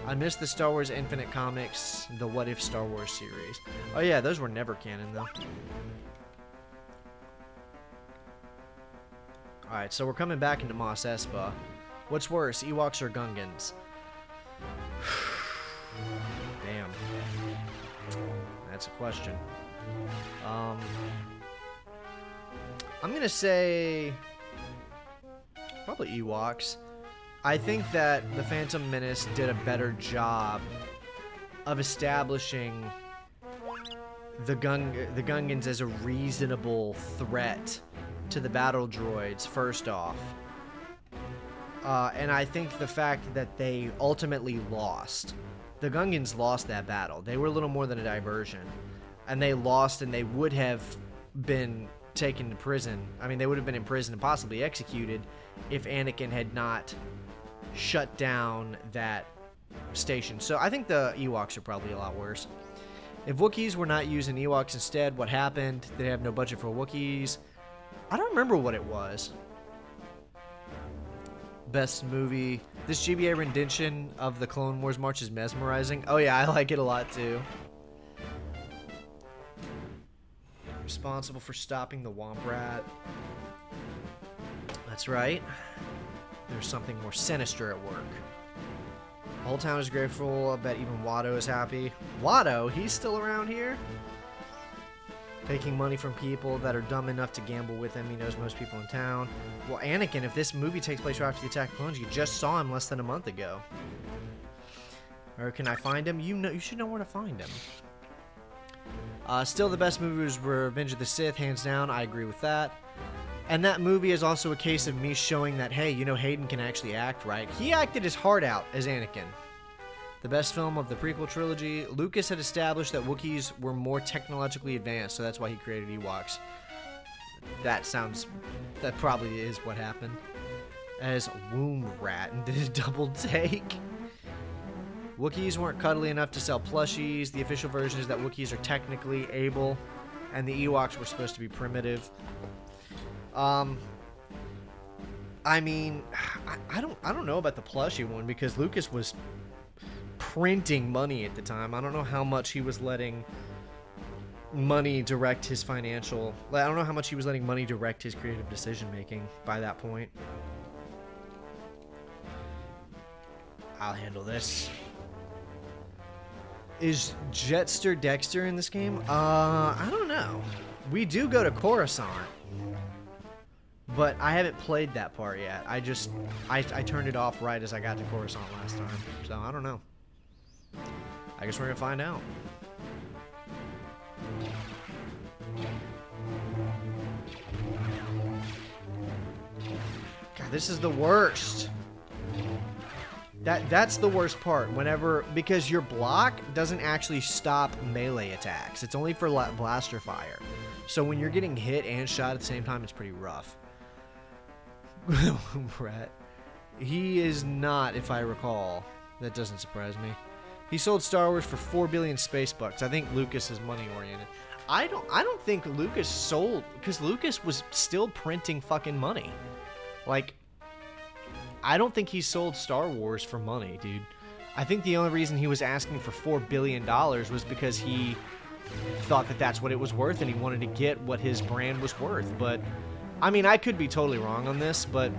I missed the Star Wars Infinite Comics, the What If Star Wars series. Oh yeah, those were never canon, though. Alright, so we're coming back into Mos Espa. What's worse, Ewoks or Gungans? Damn. That's a question. I'm gonna say probably Ewoks. I think that the Phantom Menace did a better job of establishing the Gungans as a reasonable threat to the battle droids, first off. And I think the fact that they ultimately lost. The Gungans lost that battle. They were a little more than a diversion. And they lost, and they would have been taken to prison. I mean, they would have been in prison and possibly executed if Anakin had not shut down that station. So I think the Ewoks are probably a lot worse. If Wookiees were not using Ewoks instead, what happened? Did they have no budget for Wookiees? I don't remember what it was. Best movie. This GBA rendition of the Clone Wars March is mesmerizing. Oh yeah, I like it a lot too. Responsible for stopping the Womp Rat. That's right. There's something more sinister at work. The whole town is grateful. I bet even Watto is happy. Watto? He's still around here? Taking money from people that are dumb enough to gamble with him. He knows most people in town. Well, Anakin, if this movie takes place right after the Attack of Clones, you just saw him less than a month ago. Or can I find him? You should know where to find him. Still, the best movie was Revenge of the Sith, hands down. I agree with that. And that movie is also a case of me showing that, hey, you know, Hayden can actually act, right? He acted his heart out as Anakin. The best film of the prequel trilogy. Lucas had established that Wookiees were more technologically advanced, so that's why he created Ewoks. That probably is what happened. As Womb Rat and did a double take. Wookiees weren't cuddly enough to sell plushies. The official version is that Wookiees are technically able, and the Ewoks were supposed to be primitive. I mean, I don't know about the plushie one because Lucas was printing money at the time. I don't know how much he was letting money direct his financial. I don't know how much he was letting money direct his creative decision making by that point. I'll handle this. Is Jetster Dexter in this game? I don't know. We do go to Coruscant, but I haven't played that part yet. I turned it off right as I got to Coruscant last time, so I don't know. I guess we're gonna find out. God, this is the worst. That's the worst part. Because your block doesn't actually stop melee attacks. It's only for blaster fire. So when you're getting hit and shot at the same time, it's pretty rough. Brett. He is not, if I recall. That doesn't surprise me. He sold Star Wars for 4 billion space bucks. I think Lucas is money oriented. I don't think Lucas sold, because Lucas was still printing fucking money. Like, I don't think he sold Star Wars for money, dude. I think the only reason he was asking for $4 billion was because he thought that that's what it was worth and he wanted to get what his brand was worth. But, I mean, I could be totally wrong on this, but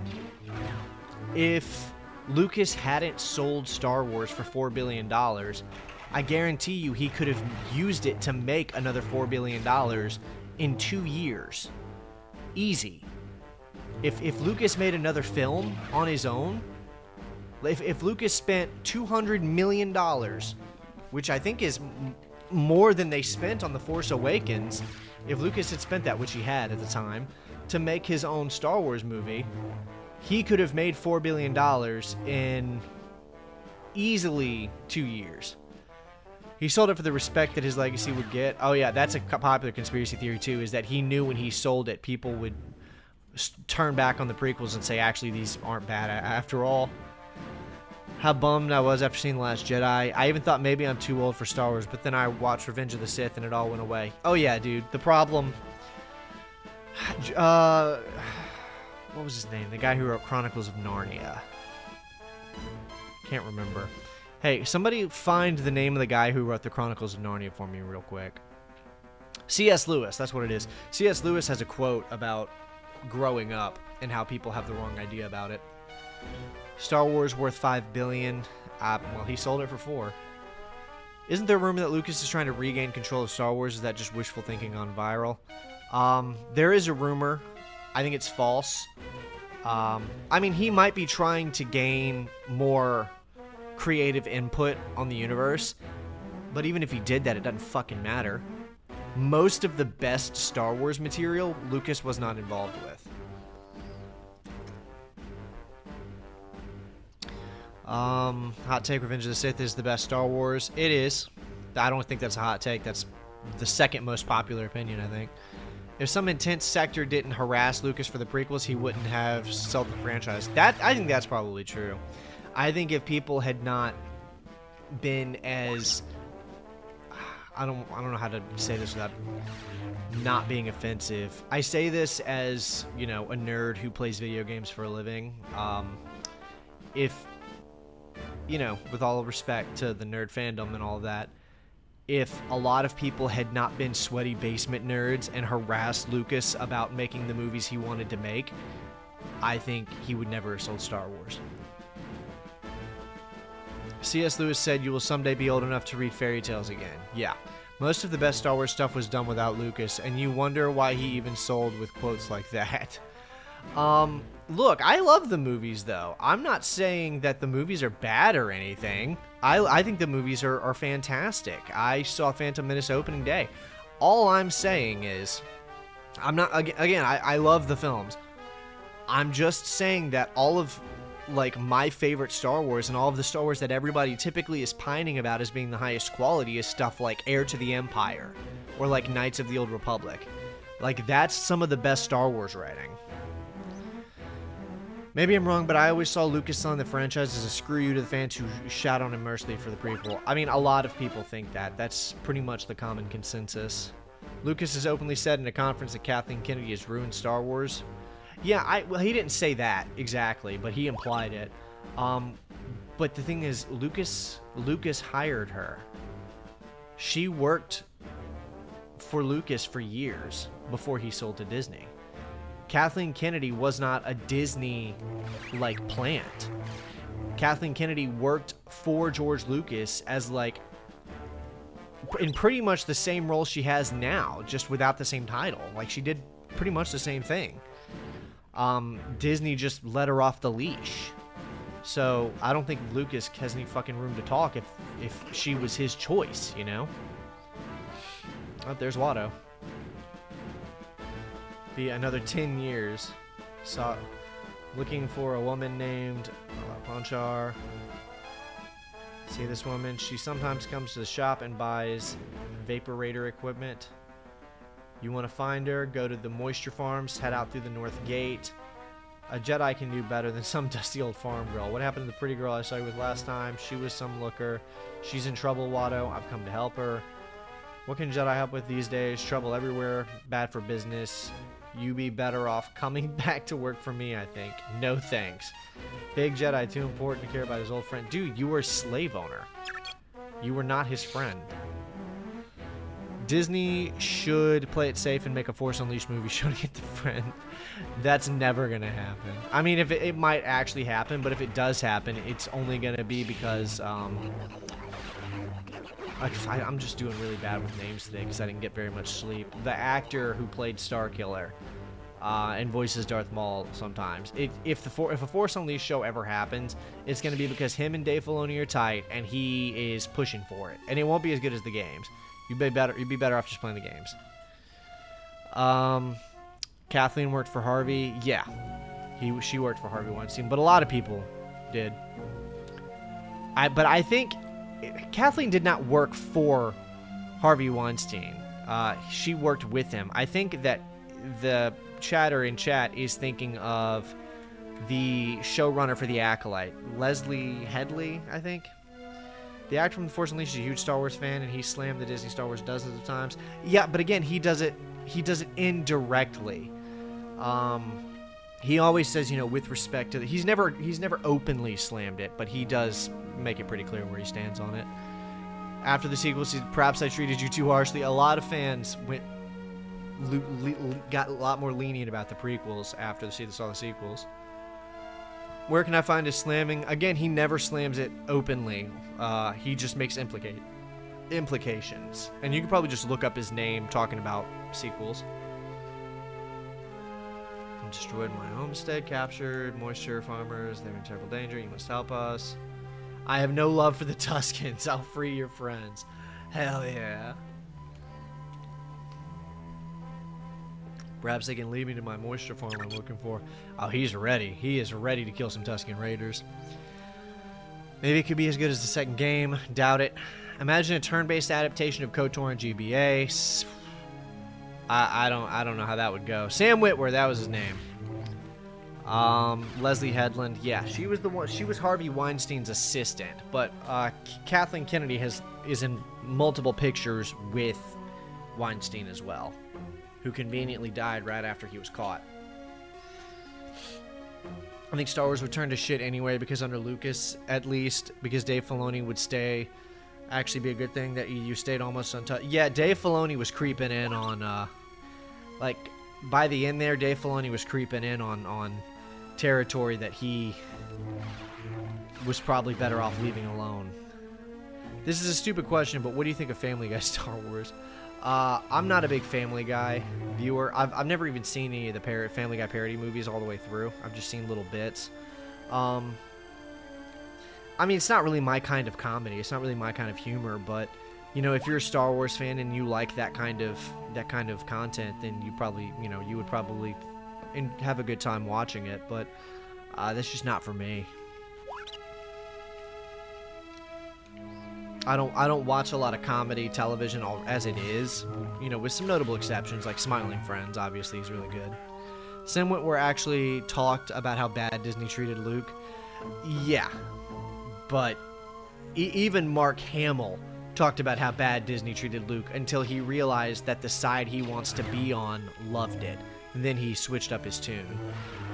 if Lucas hadn't sold Star Wars for $4 billion, I guarantee you he could have used it to make another $4 billion in 2 years. Easy. If Lucas made another film on his own, if Lucas spent $200 million, which I think is more than they spent on The Force Awakens, if Lucas had spent that, which he had at the time, to make his own Star Wars movie, he could have made $4 billion in easily 2 years. He sold it for the respect that his legacy would get. Oh yeah, that's a popular conspiracy theory too, is that he knew when he sold it, people would turn back on the prequels and say, actually, these aren't bad after all. How bummed I was after seeing The Last Jedi. I even thought maybe I'm too old for Star Wars, but then I watched Revenge of the Sith and it all went away. Oh yeah, dude. The problem What was his name? The guy who wrote Chronicles of Narnia. Can't remember. Hey, somebody find the name of the guy who wrote the Chronicles of Narnia for me real quick. C.S. Lewis, that's what it is. C.S. Lewis has a quote about growing up and how people have the wrong idea about it. Star Wars worth $5 billion. Well, he sold it for $4 billion. Isn't there a rumor that Lucas is trying to regain control of Star Wars? Is that just wishful thinking on viral? There is a rumor. I think it's false. I mean, he might be trying to gain more creative input on the universe, but even if he did that, it doesn't fucking matter. Most of the best Star Wars material, Lucas was not involved with. Hot take, Revenge of the Sith is the best Star Wars. It is. I don't think that's a hot take. That's the second most popular opinion, I think. If some intense sector didn't harass Lucas for the prequels, he wouldn't have sold the franchise. I think that's probably true. I think if people had not been as... I don't know how to say this without not being offensive. I say this as, you know, a nerd who plays video games for a living. If, you know, with all respect to the nerd fandom and all of that, if a lot of people had not been sweaty basement nerds and harassed Lucas about making the movies he wanted to make, I think he would never have sold Star Wars. C.S. Lewis said, "You will someday be old enough to read fairy tales again." Yeah. Most of the best Star Wars stuff was done without Lucas, and you wonder why he even sold with quotes like that. Look, I love the movies, though. I'm not saying that the movies are bad or anything. I think the movies are fantastic. I saw Phantom Menace opening day. All I'm saying is, I love the films. I'm just saying that all of, like, my favorite Star Wars and all of the Star Wars that everybody typically is pining about as being the highest quality is stuff like Heir to the Empire or like Knights of the Old Republic. Like, that's some of the best Star Wars writing. Maybe I'm wrong, but I always saw Lucas selling the franchise as a screw you to the fans who shat on him mercilessly for the prequel. I mean, a lot of people think that. That's pretty much the common consensus. Lucas has openly said in a conference that Kathleen Kennedy has ruined Star Wars. Yeah, well, he didn't say that exactly, but he implied it. But the thing is, Lucas hired her. She worked for Lucas for years before he sold to Disney. Kathleen Kennedy was not a Disney-like plant. Kathleen Kennedy worked for George Lucas as, like, in pretty much the same role she has now, just without the same title. Like, she did pretty much the same thing. Disney just let her off the leash. So I don't think Lucas has any fucking room to talk if she was his choice, you know? Oh, there's Watto. Be another 10 years. Looking for a woman named Ponchar. See this woman? She sometimes comes to the shop and buys Vaporator equipment. You want to find her? Go to the moisture farms, head out through the north gate. A Jedi can do better than some dusty old farm girl. What happened to the pretty girl I saw you with last time? She was some looker. She's in trouble, Watto. I've come to help her. What can Jedi help with these days? Trouble everywhere. Bad for business. You be better off coming back to work for me, I think. No thanks. Big Jedi, too important to care about his old friend. Dude, you were a slave owner. You were not his friend. Disney should play it safe and make a Force Unleashed movie showing it to friend. That's never going to happen. I mean, if it might actually happen, but if it does happen, it's only going to be because... I'm just doing really bad with names today because I didn't get very much sleep. The actor who played Starkiller and voices Darth Maul sometimes. If a Force Unleashed show ever happens, it's going to be because him and Dave Filoni are tight and he is pushing for it. And it won't be as good as the games. You'd be better off just playing the games. Kathleen worked for Harvey. Yeah, she worked for Harvey Weinstein, but a lot of people did. But I think Kathleen did not work for Harvey Weinstein. She worked with him. I think that the chatter in chat is thinking of the showrunner for The Acolyte, Leslie Headley, I think. The actor from The Force Unleashed is a huge Star Wars fan, and he slammed the Disney Star Wars dozens of times. Yeah, but again, he does it indirectly. He always says, you know, with respect to he's never openly slammed it, but he does make it pretty clear where he stands on it. After the sequel, he said, perhaps I treated you too harshly. A lot of fans got a lot more lenient about the prequels after they saw the sequels. Where can I find his slamming? Again, he never slams it openly. He just makes implications. And you can probably just look up his name talking about sequels. Destroyed my homestead, captured moisture farmers. They're in terrible danger. You must help us. I have no love for the Tuscans. I'll free your friends. Hell yeah. Perhaps they can lead me to my moisture farm I'm looking for. Oh, he's ready. He is ready to kill some Tuscan raiders. Maybe it could be as good as the second game. Doubt it. Imagine a turn-based adaptation of KOTOR and GBA. I don't know how that would go. Sam Witwer, that was his name. Leslie Headland, yeah, she was the one. She was Harvey Weinstein's assistant, but Kathleen Kennedy is in multiple pictures with Weinstein as well, who conveniently died right after he was caught. I think Star Wars would turn to shit anyway because under Lucas, at least, because Dave Filoni would stay. Actually, be a good thing that you stayed almost untouched. Yeah, Dave Filoni was creeping in on, like, by the end there, Dave Filoni was creeping in on territory that he was probably better off leaving alone. This is a stupid question, but what do you think of Family Guy Star Wars? I'm not a big Family Guy viewer. I've never even seen any of the Family Guy parody movies all the way through. I've just seen little bits. I mean, it's not really my kind of comedy. It's not really my kind of humor, but you know, if you're a Star Wars fan and you like that kind of content, then you probably, you know, you would probably have a good time watching it, but that's just not for me. I don't watch a lot of comedy television as it is, you know, with some notable exceptions like Smiling Friends. Obviously, he's really good. Sam Witwer actually talked about how bad Disney treated Luke. Yeah, but even Mark Hamill talked about how bad Disney treated Luke until he realized that the side he wants to be on loved it. And then he switched up his tune.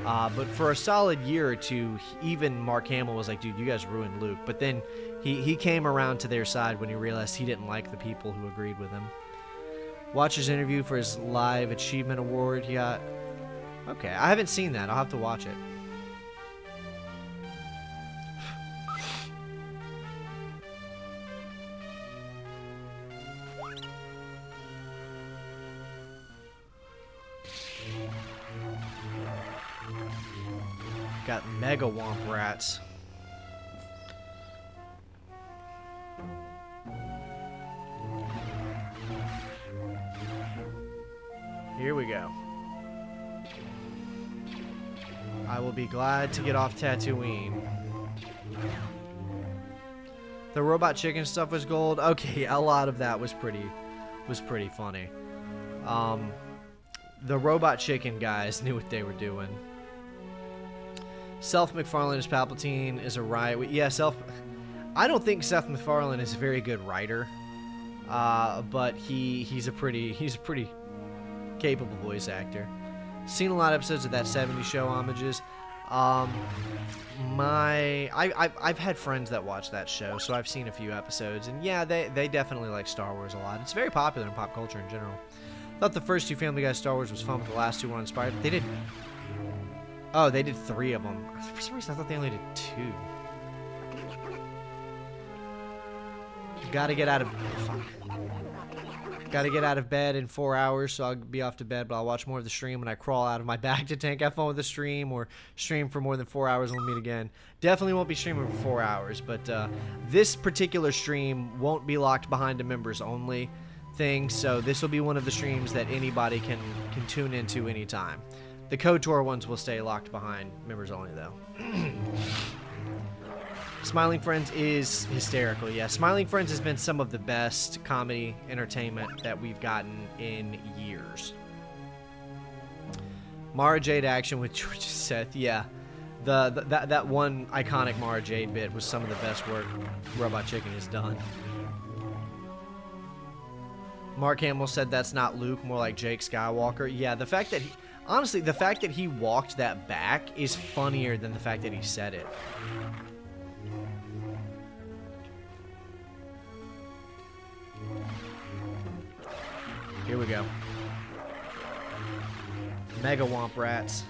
But for a solid year or two, even Mark Hamill was like, dude, you guys ruined Luke. But then he came around to their side when he realized he didn't like the people who agreed with him. Watch his interview for his Live Achievement Award. He got... Okay, I haven't seen that. I'll have to watch it. Got mega womp rats. Here we go. I will be glad to get off Tatooine. The robot chicken stuff was gold. Okay, a lot of that was pretty funny. The robot chicken guys knew what they were doing. Seth MacFarlane as Palpatine is a riot. Yeah, I don't think Seth MacFarlane is a very good writer, but he's a pretty capable voice actor. Seen a lot of episodes of that '70s show homages. I've had friends that watch that show, so I've seen a few episodes, and yeah, they definitely like Star Wars a lot. It's very popular in pop culture in general. Thought the first two Family Guy Star Wars was fun, but the last two were uninspired. They did 3 of them. For some reason, I thought they only did 2. Gotta get out of bed in 4 hours, so I'll be off to bed, but I'll watch more of the stream when I crawl out of my bag to tank. Have fun with the stream, or stream for more than 4 hours and we'll meet again. Definitely won't be streaming for 4 hours, but this particular stream won't be locked behind a members only thing, so this will be one of the streams that anybody can tune into anytime. The KOTOR ones will stay locked behind members only, though. Smiling Friends is hysterical. Yeah, Smiling Friends has been some of the best comedy entertainment that we've gotten in years. Mara Jade action with George Seth. Yeah, that one iconic Mara Jade bit was some of the best work Robot Chicken has done. Mark Hamill said that's not Luke, more like Jake Skywalker. Yeah, the fact that Honestly, the fact that he walked that back is funnier than the fact that he said it. Here we go. Mega Womp Rats.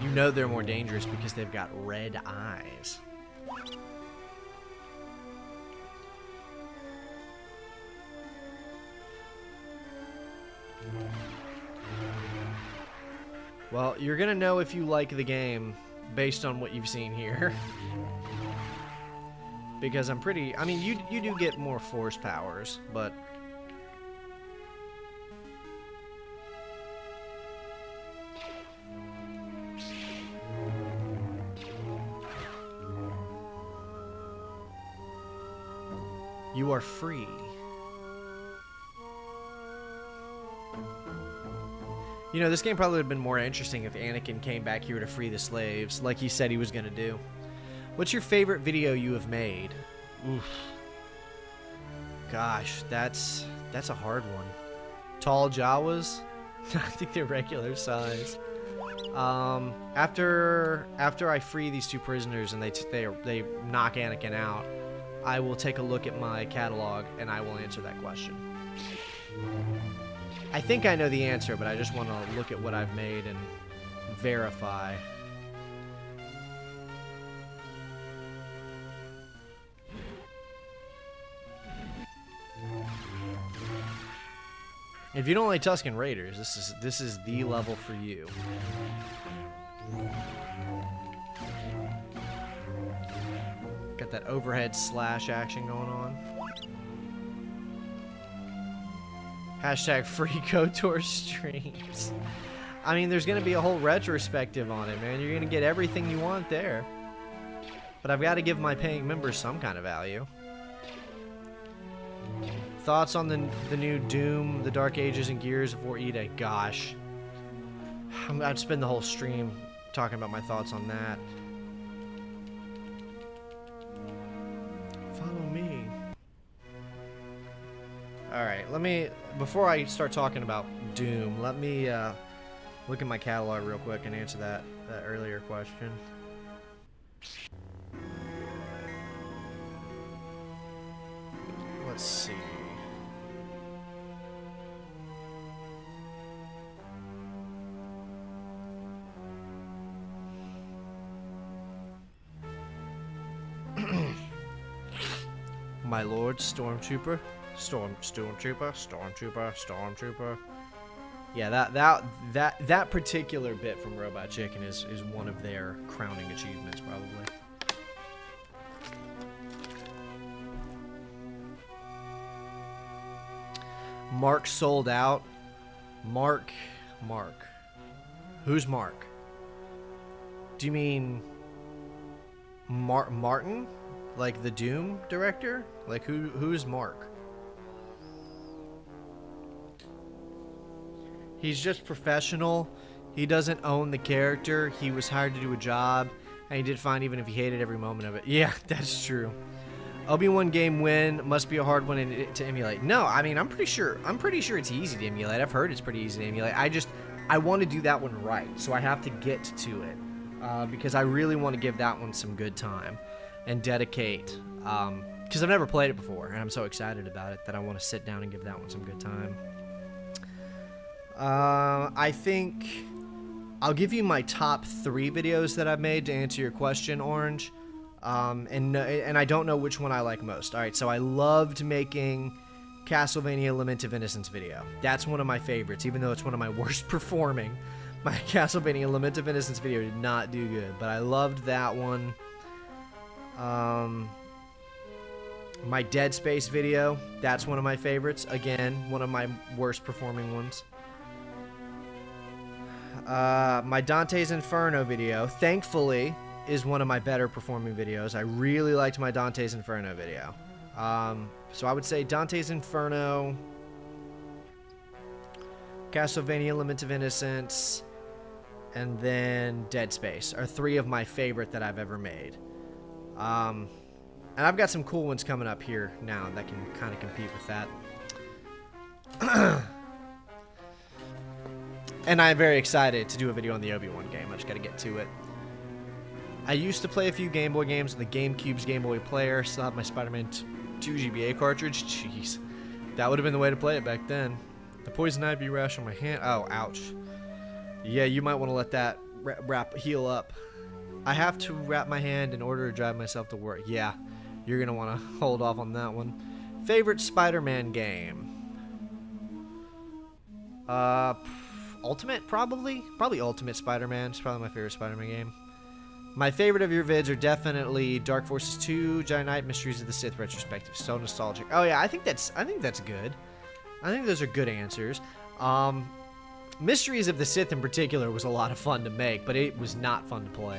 You know they're more dangerous because they've got red eyes. Well, you're gonna know if you like the game based on what you've seen here. Because I'm pretty... I mean, you do get more force powers, but... You are free. You know, this game probably would have been more interesting if Anakin came back here to free the slaves, like he said he was going to do. What's your favorite video you have made? Oof. Gosh, that's a hard one. Tall Jawas? I think they're regular size. After I free these two prisoners and they knock Anakin out, I will take a look at my catalog and I will answer that question. I think I know the answer, but I just want to look at what I've made and verify. If you don't like Tusken Raiders, this is the level for you. Got that overhead slash action going on. Hashtag free KOTOR streams. I mean, there's going to be a whole retrospective on it, man. You're going to get everything you want there. But I've got to give my paying members some kind of value. Thoughts on the new Doom, the Dark Ages, and Gears of War Eda? Gosh. I'd spend the whole stream talking about my thoughts on that. Follow me. Alright, let me... Before I start talking about Doom, let me look at my catalog real quick and answer that earlier question. Let's see. My Lord, Stormtrooper. Stormtrooper. Yeah, that particular bit from Robot Chicken is one of their crowning achievements, probably. Mark sold out. Mark. Who's Mark? Do you mean Martin? Like the Doom director? Like who's Mark? He's just professional. He doesn't own the character. He was hired to do a job, and he did fine even if he hated every moment of it. Yeah, that's true. Obi-Wan game win must be a hard one to emulate. No, I mean I'm pretty sure it's easy to emulate. I've heard it's pretty easy to emulate. I want to do that one right, so I have to get to it because I really want to give that one some good time and dedicate. Because I've never played it before, and I'm so excited about it that I want to sit down and give that one some good time. I think I'll give you my top 3 videos that I've made to answer your question, Orange. And I don't know which one I like most. Alright, so I loved making Castlevania Lament of Innocence video. That's one of my favorites, even though it's one of my worst performing. My Castlevania Lament of Innocence video did not do good, but I loved that one. My Dead Space video, that's one of my favorites. Again, one of my worst performing ones. My Dante's Inferno video, thankfully, is one of my better performing videos. I really liked my Dante's Inferno video. So I would say Dante's Inferno, Castlevania Lament of Innocence, and then Dead Space are 3 of my favorite that I've ever made. And I've got some cool ones coming up here now that can kind of compete with that. And I'm very excited to do a video on the Obi-Wan game. I just got to get to it. I used to play a few Game Boy games on the GameCube's Game Boy player. Still have my Spider-Man 2 GBA cartridge. Jeez. That would have been the way to play it back then. The poison ivy rash on my hand. Oh, ouch. Yeah, you might want to let that heal up. I have to wrap my hand in order to drive myself to work. Yeah, you're going to want to hold off on that one. Favorite Spider-Man game? Ultimate, probably? Probably Ultimate Spider-Man. It's probably my favorite Spider-Man game. My favorite of your vids are definitely Dark Forces 2, Jedi Knight, Mysteries of the Sith retrospective. So nostalgic. Oh yeah, I think that's good. I think those are good answers. Mysteries of the Sith in particular was a lot of fun to make, but it was not fun to play.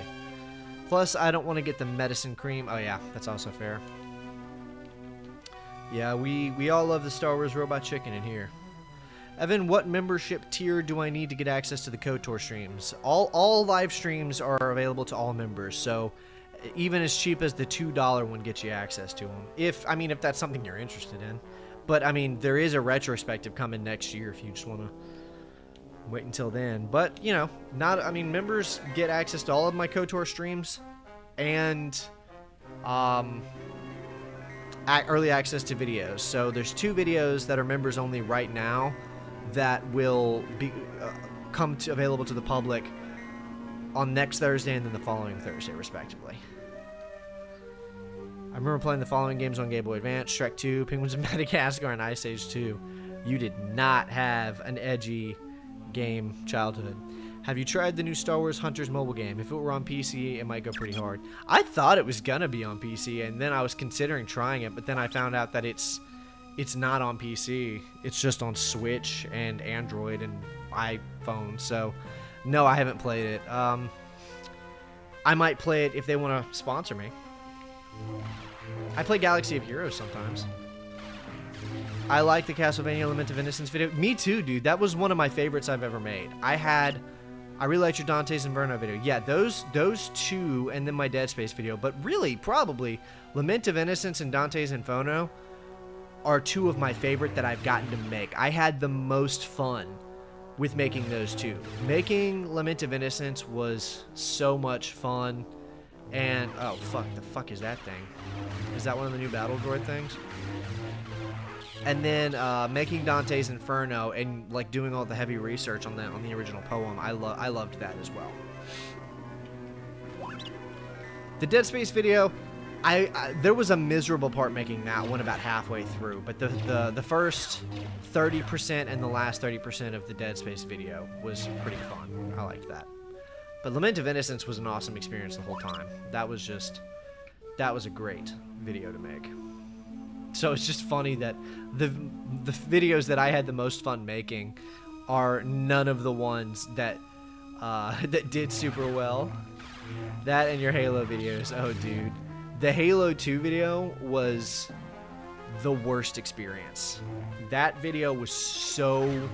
Plus, I don't want to get the medicine cream. Oh yeah, that's also fair. Yeah, we all love the Star Wars Robot Chicken in here. Evan, what membership tier do I need to get access to the KOTOR streams? All live streams are available to all members, so even as cheap as the $2 one gets you access to them. If that's something you're interested in. But I mean, there is a retrospective coming next year if you just want to wait until then. But, you know, members get access to all of my KOTOR streams and early access to videos. So there's 2 videos that are members only right now that will be available to the public on next Thursday and then the following Thursday, respectively. I remember playing the following games on Game Boy Advance: Shrek 2, Penguins of Madagascar, and Ice Age 2. You did not have an edgy game childhood. Have you tried the new Star Wars Hunters mobile game? If it were on PC, it might go pretty hard. I thought it was gonna be on PC, and then I was considering trying it, but then I found out that it's not on PC. It's just on Switch and Android and iPhone. So, no, I haven't played it. I might play it if they want to sponsor me. I play Galaxy of Heroes sometimes. I like the Castlevania Lament of Innocence video. Me too, dude. That was one of my favorites I've ever made. I really liked your Dante's Inferno video. Yeah, those 2, and then my Dead Space video. But really, probably, Lament of Innocence and Dante's Inferno are 2 of my favorite that I've gotten to make. I had the most fun with making those 2. Making Lament of Innocence was so much fun. And, oh, fuck, the fuck is that thing? Is that one of the new Battle Droid things? And then making Dante's Inferno and like doing all the heavy research on the original poem, I loved that as well. The Dead Space video, there was a miserable part making that one about halfway through, but the first 30% and the last 30% of the Dead Space video was pretty fun. I liked that. But Lament of Innocence was an awesome experience the whole time. That was a great video to make. So it's just funny that the videos that I had the most fun making are none of the ones that that did super well. That and your Halo videos. Oh, dude. The Halo 2 video was the worst experience. That video was so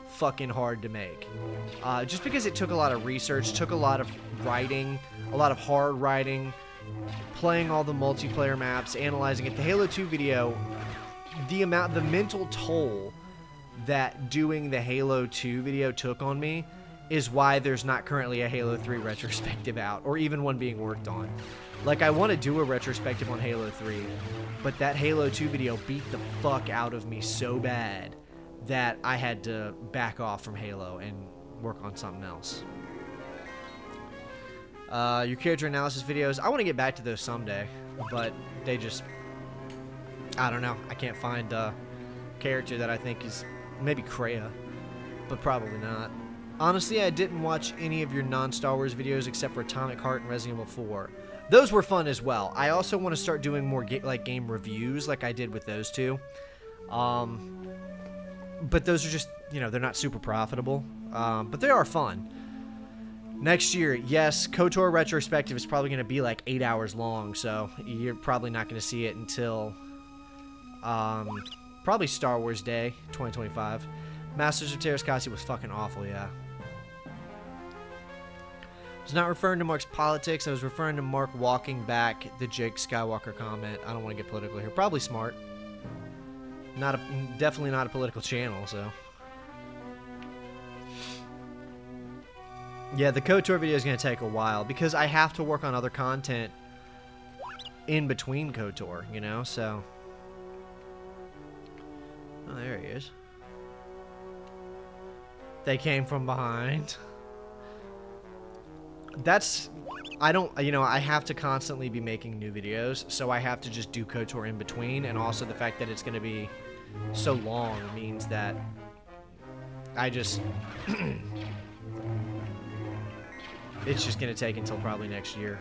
fucking hard to make. Just because it took a lot of research, took a lot of writing, a lot of hard writing, playing all the multiplayer maps, analyzing it. The Halo 2 video, the mental toll that doing the Halo 2 video took on me is why there's not currently a Halo 3 retrospective out, or even one being worked on. Like, I want to do a retrospective on Halo 3, but that Halo 2 video beat the fuck out of me so bad that I had to back off from Halo and work on something else. Your character analysis videos, I want to get back to those someday, but they just, I don't know. I can't find a character that I think is maybe Kreia, but probably not. Honestly, I didn't watch any of your non-Star Wars videos except for Atomic Heart and Resident Evil 4. Those were fun as well. I also want to start doing more game reviews like I did with those 2. But those are just, you know, they're not super profitable. But they are fun. Next year, yes, KOTOR retrospective is probably going to be like 8 hours long, so you're probably not going to see it until probably Star Wars Day 2025. Masters of Terrascasi was fucking awful, yeah. was not referring to Mark's politics. I was referring to Mark walking back the Jake Skywalker comment. I don't want to get political here. Probably smart. Definitely not a political channel, so. Yeah, the KOTOR video is going to take a while because I have to work on other content in between KOTOR, you know, so. Oh, there he is. They came from behind. That's, I don't, you know, I have to constantly be making new videos, so I have to just do KOTOR in between, and also the fact that it's going to be so long means that I just, it's just going to take until probably next year.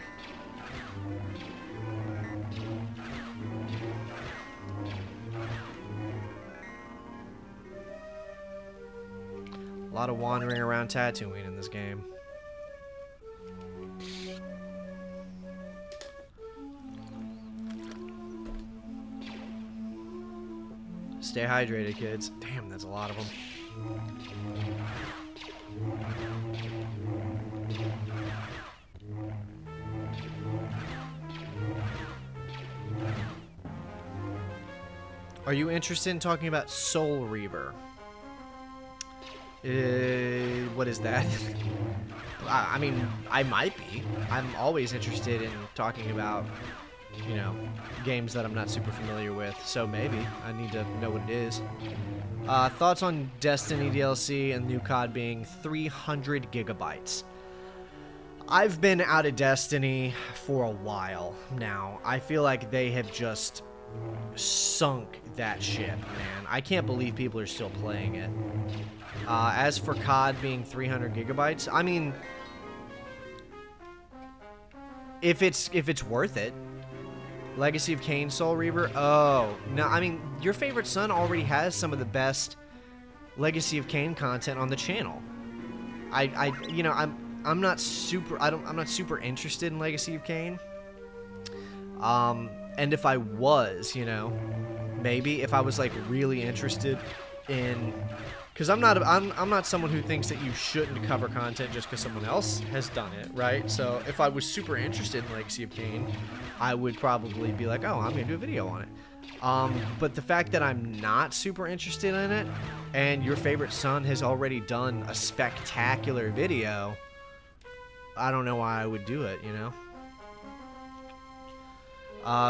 A lot of wandering around Tatooine in this game. Stay hydrated, kids. Damn, that's a lot of them. Are you interested in talking about Soul Reaver? What is that? I mean, I might be. I'm always interested in talking about, you know, games that I'm not super familiar with, so maybe. I need to know what it is. Thoughts on Destiny DLC and new COD being 300 gigabytes. I've been out of Destiny for a while now. I feel like they have just sunk that ship, man. I can't believe people are still playing it. As for COD being 300 gigabytes, I mean, if it's worth it. Legacy of Kain, Soul Reaver. Oh no, I mean, your favorite son already has some of the best Legacy of Kain content on the channel. You know, I'm not super interested in Legacy of Kain. And if I was, you know, maybe if I was like really interested in, because I'm not someone who thinks that you shouldn't cover content just because someone else has done it, right? So if I was super interested in Legacy of Kain, I would probably be like, oh, I'm gonna do a video on it. But the fact that I'm not super interested in it, and your favorite son has already done a spectacular video, I don't know why I would do it, you know?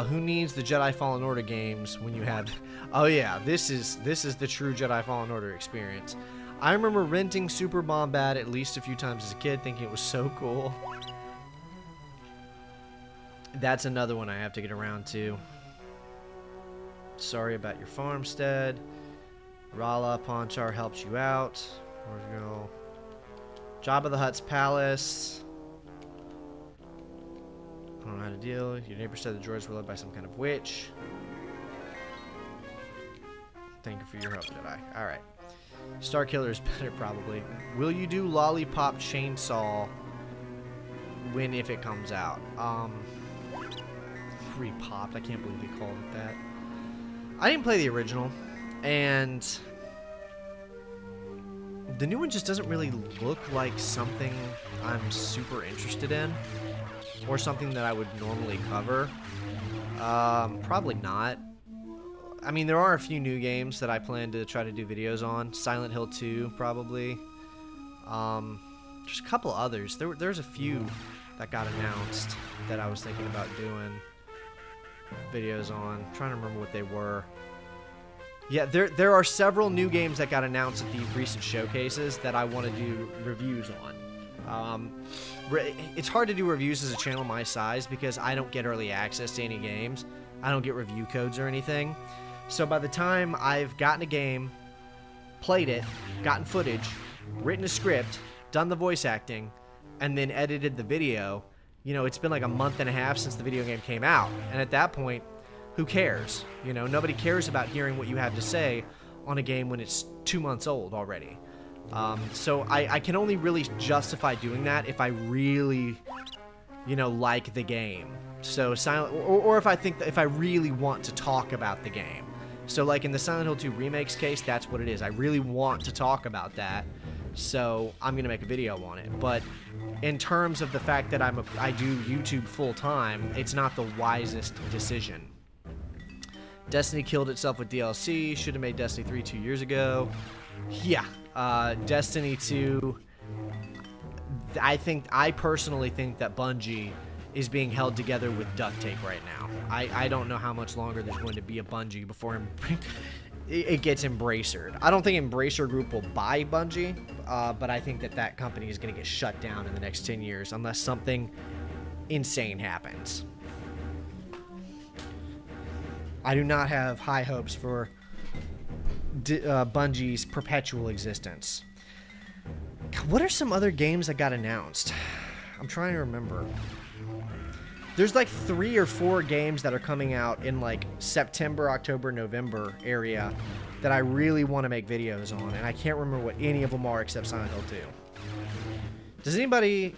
Who needs the Jedi Fallen Order games when you have... Oh yeah, this is the true Jedi Fallen Order experience. I remember renting Super Bombad at least a few times as a kid, thinking it was so cool. That's another one I have to get around to. Sorry about your farmstead. Rala Ponchar helps you out. Where's it go? Jabba the Hutt's palace. I don't know how to deal. Your neighbor said the droids were led by some kind of witch. Thank you for your help, Jedi. Alright. Starkiller is better, probably. Will you do Lollipop Chainsaw if it comes out? Repopped. I can't believe they called it that. I didn't play the original, and the new one just doesn't really look like something I'm super interested in, or something that I would normally cover. Probably not. I mean, there are a few new games that I plan to try to do videos on. Silent Hill 2, probably. There's a couple others. There's a few that got announced that I was thinking about doing videos on. I'm trying to remember what they were. Yeah, there are several new games that got announced at the recent showcases that I want to do reviews on. It's hard to do reviews as a channel my size because I don't get early access to any games. I don't get review codes or anything. So by the time I've gotten a game, played it, gotten footage, written a script, done the voice acting, and then edited the video, you know, it's been like a month and a half since the video game came out. And at that point, who cares? You know, nobody cares about hearing what you have to say on a game when it's 2 months old already. So I can only really justify doing that if I really, you know, like the game. So or if I think that if I really want to talk about the game. So like in the Silent Hill 2 remakes case, that's what it is. I really want to talk about that. so I'm gonna make a video on it. But in terms of the fact that I do YouTube full time, it's not the wisest decision. Destiny killed itself with DLC. Should have made Destiny 3 2 years ago. Yeah, Destiny 2. I personally think that Bungie is being held together with duct tape right now. I don't know how much longer there's going to be a Bungie before it gets Embracered. I don't think Embracer Group will buy Bungie, but I think that company is going to get shut down in the next 10 years unless something insane happens. I do not have high hopes for Bungie's perpetual existence. What are some other games that got announced? I'm trying to remember. There's like 3 or 4 games that are coming out in like September, October, November area that I really want to make videos on, and I can't remember what any of them are except Silent Hill 2. Does anybody...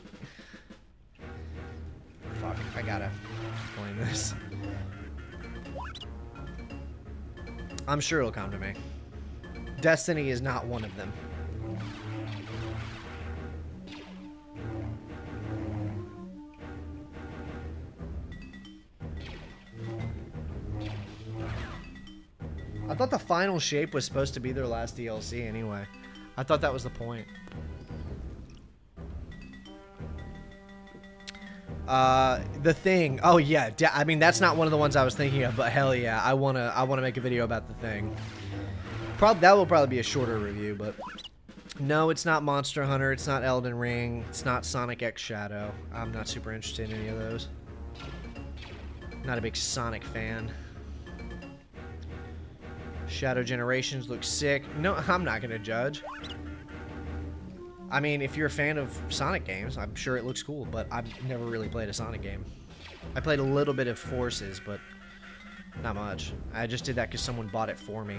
Fuck, I gotta explain this. I'm sure it'll come to me. Destiny is not one of them. I thought the final shape was supposed to be their last DLC anyway. I thought that was the point. The Thing. Oh yeah, I mean that's not one of the ones I was thinking of, but hell yeah, I wanna make a video about The Thing. That will probably be a shorter review, but no, it's not Monster Hunter, it's not Elden Ring, it's not Sonic X Shadow. I'm not super interested in any of those. Not a big Sonic fan. Shadow Generations looks sick. No, I'm not gonna judge. I mean, if you're a fan of Sonic games, I'm sure it looks cool, but I've never really played a Sonic game. I played a little bit of Forces, but not much. I just did that because someone bought it for me.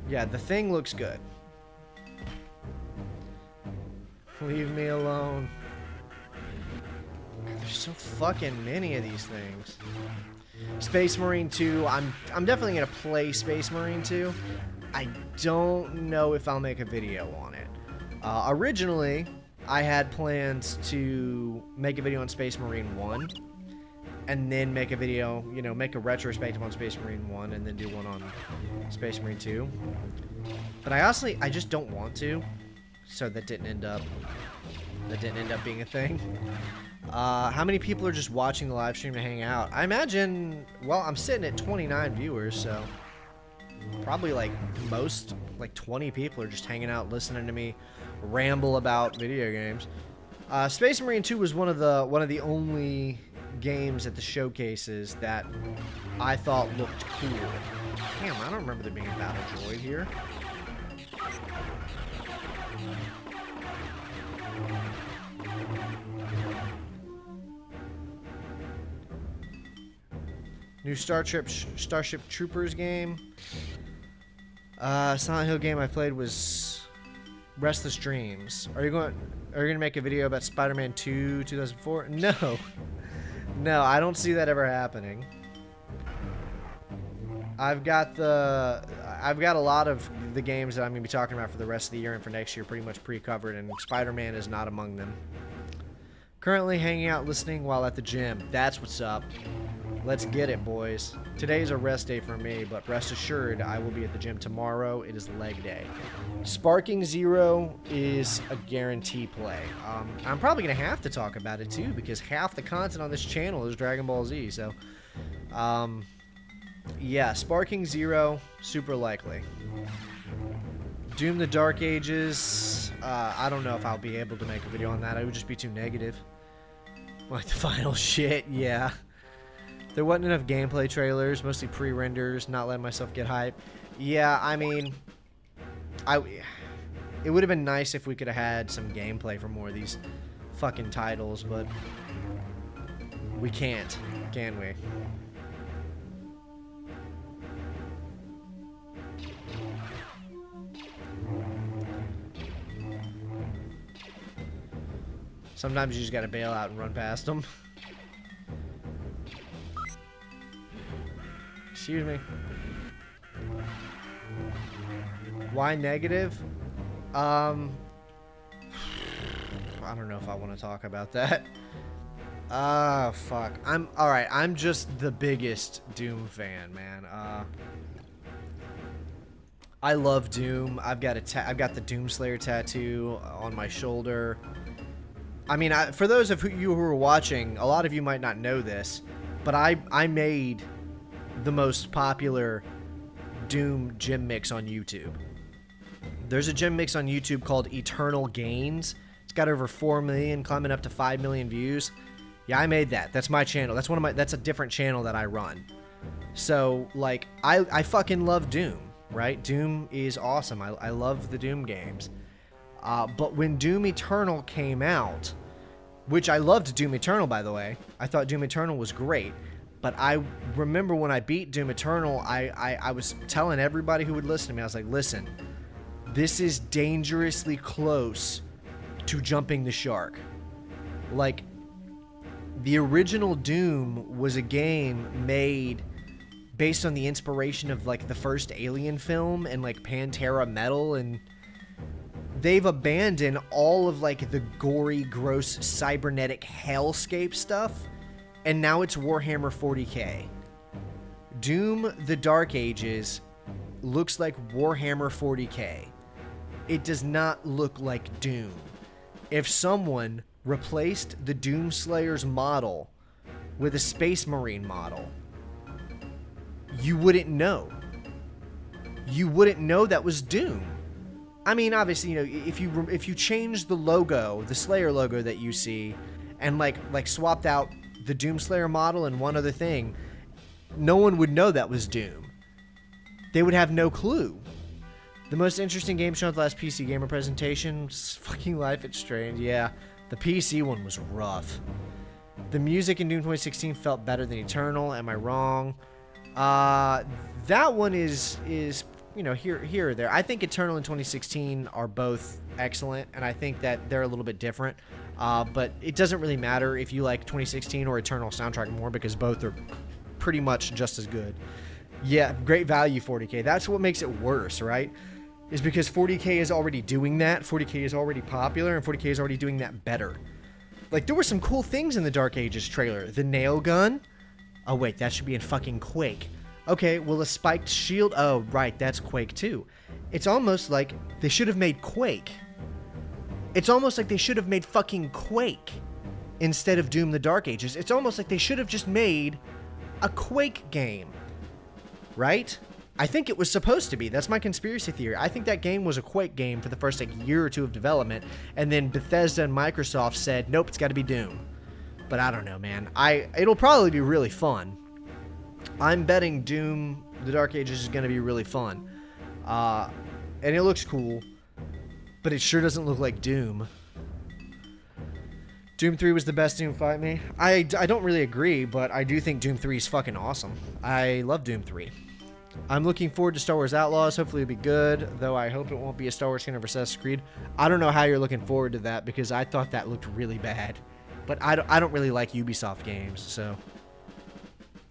Yeah, The Thing looks good. Leave me alone. God, there's so fucking many of these things. Space Marine 2, I'm definitely gonna play Space Marine 2. I don't know if I'll make a video on it. Originally, I had plans to make a video on Space Marine 1, and then make a video, you know, make a retrospective on Space Marine 1, and then do one on Space Marine 2. But I just don't want to, so that didn't end up being a thing. How many people are just watching the live stream to hang out? I imagine, well, I'm sitting at 29 viewers, so probably like 20 people are just hanging out listening to me ramble about video games. Space Marine 2 was one of the only games at the showcases that I thought looked cool. Damn, I don't remember there being a battle droid here. New Starship Troopers game. Silent Hill game I played was Restless Dreams. Are you gonna make a video about Spider-Man 2 2004? No. No, I don't see that ever happening. I've got a lot of the games that I'm gonna be talking about for the rest of the year and for next year pretty much pre-covered, and Spider-Man is not among them. Currently hanging out listening while at the gym. That's what's up. Let's get it, boys. Today's a rest day for me, but rest assured I will be at the gym tomorrow. It is leg day. Sparking Zero is a guarantee play. I'm probably going to have to talk about it too, because half the content on this channel is Dragon Ball Z, so... yeah, Sparking Zero, super likely. Doom the Dark Ages, I don't know if I'll be able to make a video on that. I would just be too negative. Like the final shit, yeah. There wasn't enough gameplay trailers, mostly pre-renders, not letting myself get hype. Yeah, I mean, it would have been nice if we could have had some gameplay for more of these fucking titles, but we can't, can we? Sometimes you just gotta bail out and run past them. Excuse me. Why negative? I don't know if I want to talk about that. Fuck. Alright, I'm just the biggest Doom fan, man. I love Doom. I've got the Doomslayer tattoo on my shoulder. I mean, for those of you who are watching, a lot of you might not know this, but I made the most popular Doom gym mix on YouTube. There's a gym mix on YouTube called Eternal Gains. It's got over 4 million, climbing up to 5 million views. Yeah, I made that. That's my channel. That's a different channel that I run. So, like, I fucking love Doom, right? Doom is awesome. I love the Doom games. But when Doom Eternal came out, which I loved Doom Eternal, by the way. I thought Doom Eternal was great. But I remember when I beat Doom Eternal, I was telling everybody who would listen to me, I was like, listen, this is dangerously close to jumping the shark. Like, the original Doom was a game made based on the inspiration of, like, the first Alien film and, like, Pantera Metal, and they've abandoned all of, like, the gory, gross, cybernetic hellscape stuff, and now it's Warhammer 40k. Doom the Dark Ages looks like Warhammer 40k. It does not look like Doom. If someone replaced the Doomslayer's model with a Space Marine model, you wouldn't know. You wouldn't know that was Doom. I mean, obviously, you know, if you change the logo, the Slayer logo that you see, and like swapped out the Doomslayer model and one other thing, no one would know that was Doom. They would have no clue. The most interesting game shown at the last PC Gamer presentation, fucking Life is Strange. Yeah, the PC one was rough. The music in Doom 2016 felt better than Eternal. Am I wrong? That one is you know, here or there. I think Eternal and 2016 are both excellent, and I think that they're a little bit different. But it doesn't really matter if you like 2016 or Eternal soundtrack more, because both are pretty much just as good. Yeah, great value 40k. That's what makes it worse, right? Is because 40k is already doing that. 40k is already popular, and 40k is already doing that better. Like, there were some cool things in the Dark Ages trailer. The nail gun. Oh, wait, that should be in fucking Quake. Okay, well, a spiked shield. Oh, right, that's Quake 2. It's almost like they should have made Quake. It's almost like they should have made fucking Quake instead of Doom the Dark Ages. It's almost like they should have just made a Quake game. Right? I think it was supposed to be. That's my conspiracy theory. I think that game was a Quake game for the first, like, year or two of development, and then Bethesda and Microsoft said, nope, it's got to be Doom. But I don't know, man. It'll probably be really fun. I'm betting Doom the Dark Ages is going to be really fun. And it looks cool, but it sure doesn't look like Doom. Doom 3 was the best Doom, fight me. I don't really agree, but I do think Doom 3 is fucking awesome. I love Doom 3. I'm looking forward to Star Wars Outlaws. Hopefully it'll be good, though I hope it won't be a Star Wars kind of Assassin's Creed. I don't know how you're looking forward to that, because I thought that looked really bad. But I don't really like Ubisoft games, so,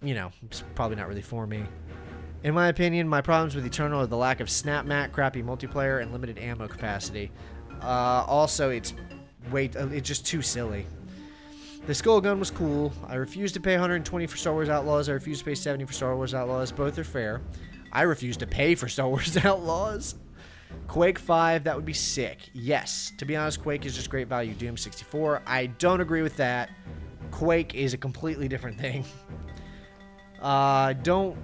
you know, it's probably not really for me. In my opinion, my problems with Eternal are the lack of snap mat, crappy multiplayer, and limited ammo capacity. Also, it's just too silly. The skull gun was cool. I refuse to pay 120 for Star Wars Outlaws. I refuse to pay 70 for Star Wars Outlaws. Both are fair. I refuse to pay for Star Wars Outlaws. Quake 5, that would be sick. Yes. To be honest, Quake is just great value. Doom 64. I don't agree with that. Quake is a completely different thing. I don't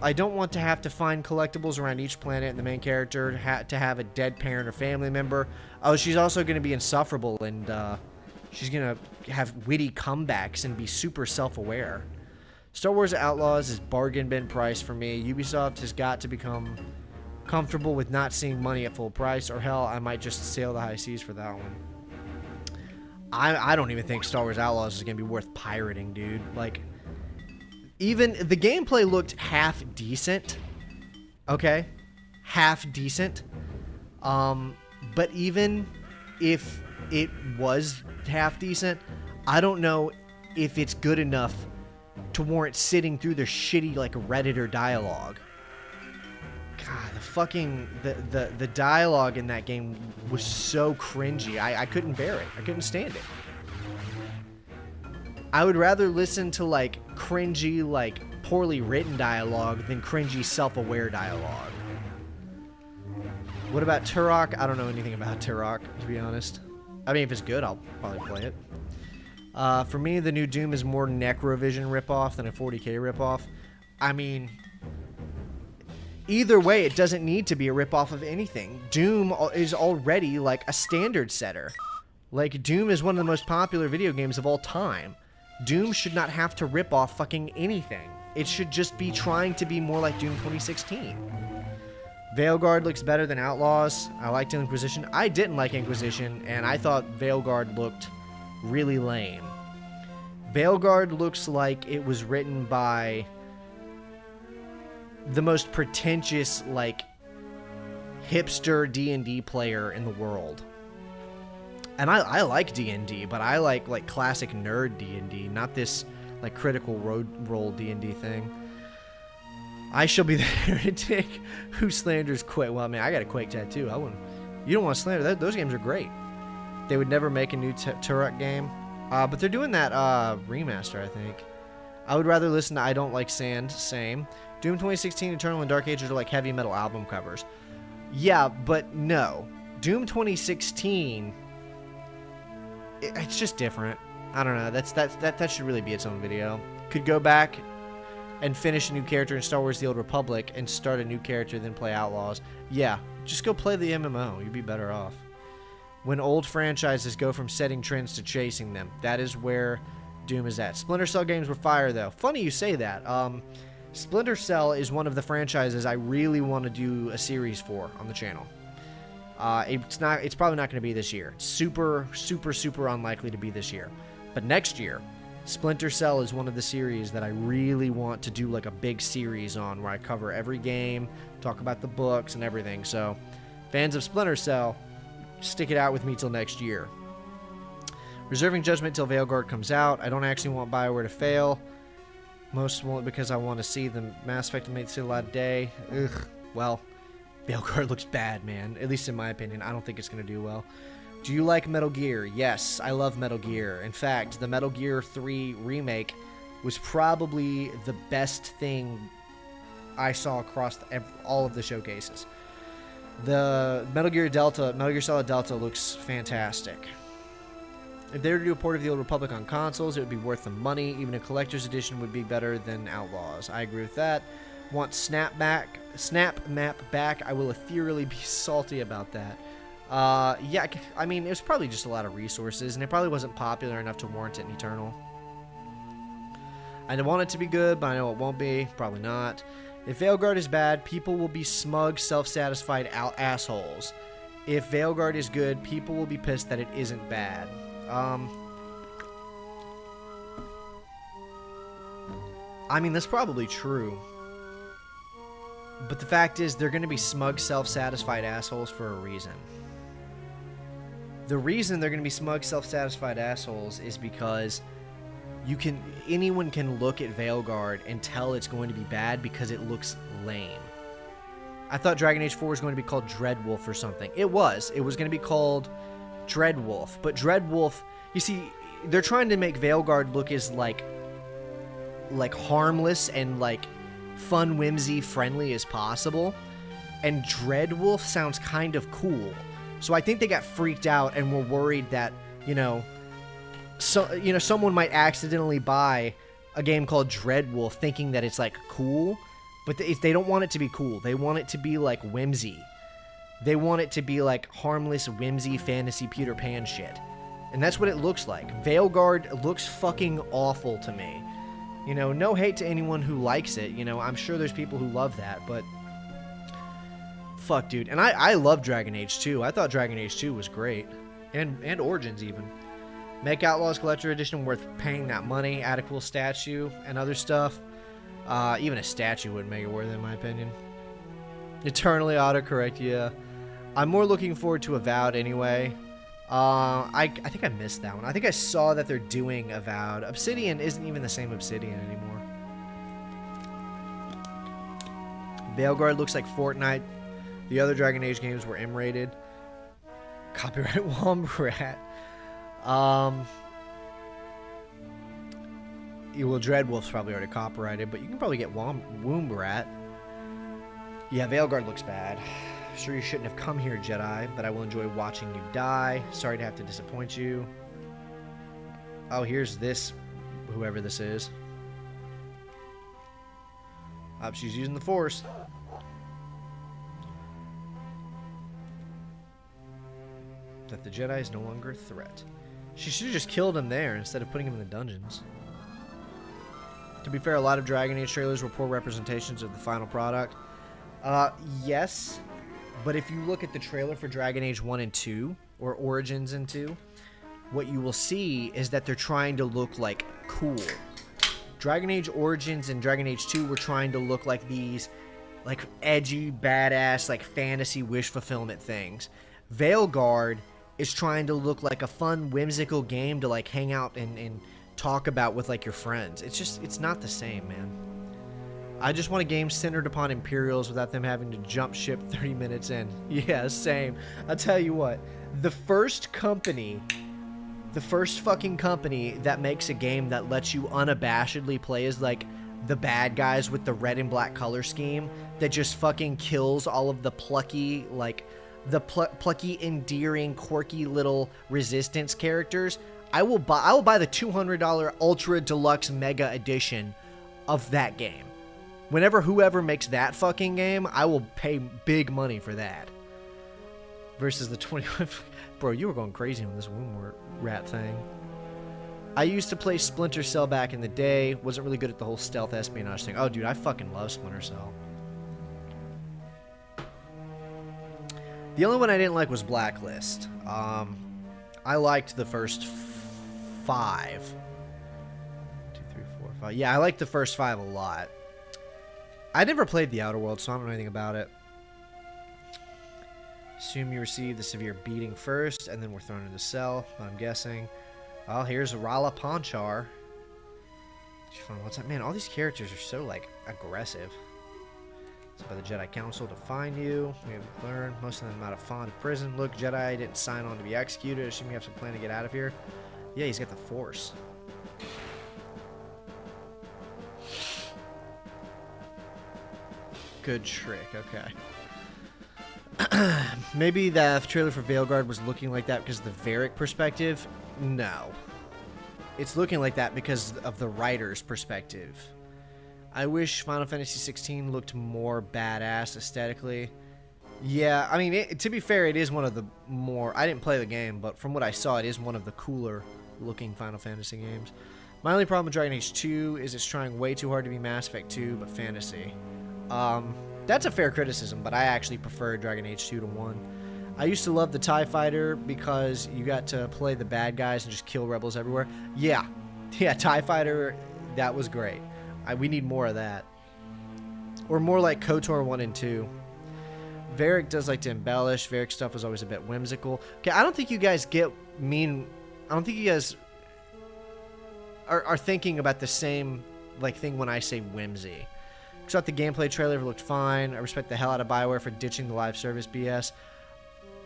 want to have to find collectibles around each planet and the main character to have a dead parent or family member. Oh, she's also going to be insufferable, and she's going to have witty comebacks and be super self-aware. Star Wars Outlaws is bargain bin price for me. Ubisoft has got to become comfortable with not seeing money at full price, or hell, I might just sail the high seas for that one. I don't even think Star Wars Outlaws is going to be worth pirating, dude. Like, even the gameplay looked half decent. Okay? Half decent. But even if it was half decent, I don't know if it's good enough to warrant sitting through their shitty, like, Redditor dialogue. God, fucking the dialogue in that game was so cringy. I couldn't bear it. I couldn't stand it. I would rather listen to like cringy, like poorly written dialogue than cringy self-aware dialogue. What about Turok? I don't know anything about Turok, to be honest. I mean, if it's good, I'll probably play it. For me, the new Doom is more Necrovision ripoff than a 40K ripoff. I mean, either way, it doesn't need to be a ripoff of anything. Doom is already like a standard setter. Like, Doom is one of the most popular video games of all time. Doom should not have to rip off fucking anything. It should just be trying to be more like Doom 2016. Veilguard looks better than Outlaws. I liked Inquisition. I didn't like Inquisition, and I thought Veilguard looked really lame. Veilguard looks like it was written by the most pretentious, like, hipster D&D player in the world. And I like D&D, but I like classic nerd D&D, not this like Critical Role D&D thing. I shall be the heretic who slanders Quake. Well, I mean, I got a Quake tattoo. I wouldn't. You don't want to slander that. Those games are great. They would never make a new Turok game, but they're doing that remaster, I think. I would rather listen to I Don't Like Sand. Same. Doom 2016, Eternal, and Dark Ages are like heavy metal album covers. Yeah, but no. Doom 2016. It's just different. I don't know. That should really be its own video. Could go back and finish a new character in Star Wars: The Old Republic and start a new character, then play Outlaws. Yeah, just go play the MMO. You'd be better off. When old franchises go from setting trends to chasing them, that is where Doom is at. Splinter Cell games were fire, though. Funny you say that. Splinter Cell is one of the franchises I really want to do a series for on the channel. It's probably not going to be this year. Super unlikely to be this year. But next year, Splinter Cell is one of the series that I really want to do like a big series on, where I cover every game, talk about the books and everything. So, fans of Splinter Cell, stick it out with me till next year. Reserving judgment till Veilguard comes out. I don't actually want BioWare to fail. Most want because I want to see the Mass Effect make see the light of day. Ugh. Well, Veilguard looks bad, man. At least in my opinion. I don't think it's going to do well. Do you like Metal Gear? Yes, I love Metal Gear. In fact, the Metal Gear 3 remake was probably the best thing I saw across all of the showcases. The Metal Gear Solid Delta looks fantastic. If they were to do a port of the Old Republic on consoles, it would be worth the money. Even a collector's edition would be better than Outlaws. I agree with that. Want Snap Map back? I will ethereally be salty about that. Yeah, I mean, it was probably just a lot of resources, and it probably wasn't popular enough to warrant it in Eternal. I want it to be good, but I know it won't be. Probably not. If Veilguard is bad, people will be smug, self-satisfied assholes. If Veilguard is good, people will be pissed that it isn't bad. I mean, that's probably true. But the fact is, they're going to be smug, self-satisfied assholes for a reason. The reason they're going to be smug, self-satisfied assholes is because anyone can look at Veilguard and tell it's going to be bad because it looks lame. I thought Dragon Age 4 was going to be called Dreadwolf or something. It was. It was going to be called Dreadwolf. But Dreadwolf, you see, they're trying to make Veilguard look as like harmless and like fun, whimsy, friendly as possible. And Dreadwolf sounds kind of cool. So I think they got freaked out and were worried that, someone might accidentally buy a game called Dreadwolf thinking that it's like cool, but they don't want it to be cool. They want it to be like whimsy. They want it to be like harmless, whimsy, fantasy Peter Pan shit. And that's what it looks like. Veilguard looks fucking awful to me. No hate to anyone who likes it. I'm sure there's people who love that, but fuck, dude. And I love Dragon Age 2. I thought Dragon Age 2 was great. And Origins, even. Make Outlaws Collector Edition worth paying that money. Add a cool statue and other stuff. Even a statue wouldn't make it worth it, in my opinion. Eternally autocorrect, yeah. I'm more looking forward to Avowed anyway. I think I missed that one. I think I saw that they're doing Avowed. Obsidian isn't even the same Obsidian anymore. Veilguard looks like Fortnite. The other Dragon Age games were M-rated. Copyright Wombat. Well, Dreadwolf's probably already copyrighted, but you can probably get Wombrat. Yeah, Veilguard looks bad. Sure you shouldn't have come here, Jedi, but I will enjoy watching you die. Sorry to have to disappoint you. Oh, here's this, whoever this is. She's using the Force. That the Jedi is no longer a threat. She should have just killed him there instead of putting him in the dungeons. To be fair, a lot of Dragon Age trailers were poor representations of the final product. Yes, but if you look at the trailer for Dragon Age 1 and 2, or Origins and 2, what you will see is that they're trying to look like cool. Dragon Age Origins and Dragon Age 2 were trying to look like these like edgy, badass, like fantasy wish fulfillment things. Veilguard is trying to look like a fun, whimsical game to like hang out and talk about with like your friends. It's not the same, man. I just want a game centered upon Imperials without them having to jump ship 30 minutes in. Yeah, same. I'll tell you what, the first fucking company that makes a game that lets you unabashedly play as like the bad guys with the red and black color scheme that just fucking kills all of the plucky, like the plucky, endearing, quirky little resistance characters, I will buy the $200 Ultra Deluxe Mega Edition of that game. Whenever whoever makes that fucking game, I will pay big money for that. Versus the 21... Bro, you were going crazy on this womb rat thing. I used to play Splinter Cell back in the day. Wasn't really good at the whole stealth espionage thing. Oh, dude, I fucking love Splinter Cell. The only one I didn't like was Blacklist. I liked the first 5. 2, 3, 4, 5. Yeah, I liked the first 5 a lot. I never played The Outer Worlds, so I don't know anything about it. Assume you receive the severe beating first, and then we're thrown into the cell, I'm guessing. Oh, here's Rala Ponchar. What's that? Man, all these characters are so, like, aggressive. It's by the Jedi Council to find you. We have learned most of them out of Fond prison. Look, Jedi didn't sign on to be executed. Assume you have some plan to get out of here. Yeah, he's got the Force. Good trick, okay. Maybe the trailer for Veilguard was looking like that because of the Varric perspective. No. It's looking like that because of the writer's perspective. I wish Final Fantasy XVI looked more badass aesthetically. Yeah, I mean, to be fair, it is one of the more... I didn't play the game, but from what I saw, it is one of the cooler looking Final Fantasy games. My only problem with Dragon Age 2 is it's trying way too hard to be Mass Effect 2, but fantasy. That's a fair criticism, but I actually prefer Dragon Age 2 to 1. I used to love the TIE Fighter because you got to play the bad guys and just kill rebels everywhere. Yeah, TIE Fighter, that was great. We need more of that. Or more like KOTOR 1 and 2. Varric does like to embellish. Varric stuff was always a bit whimsical. Okay, I don't think you guys I don't think you guys are thinking about the same like thing when I say whimsy. I thought the gameplay trailer looked fine. I respect the hell out of BioWare for ditching the live service BS.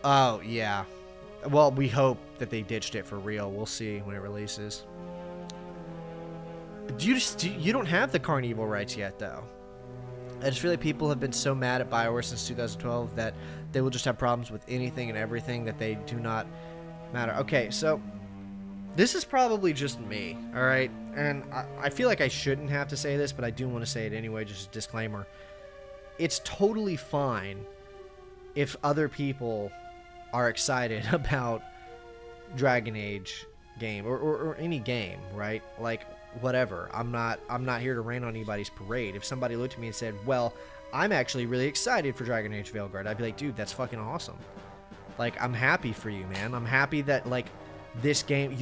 Oh, yeah. Well, we hope that they ditched it for real. We'll see when it releases. You don't have the Carnival rights yet, though. I just feel like people have been so mad at BioWare since 2012 that they will just have problems with anything and everything that they do not matter. Okay, so this is probably just me, all right? And I feel like I shouldn't have to say this, but I do want to say it anyway, just a disclaimer. It's totally fine if other people are excited about Dragon Age game or any game, right? Like, whatever. I'm not here to rain on anybody's parade. If somebody looked at me and said, well, I'm actually really excited for Dragon Age Veilguard, I'd be like, dude, that's fucking awesome. Like, I'm happy for you, man. I'm happy that, like, this game,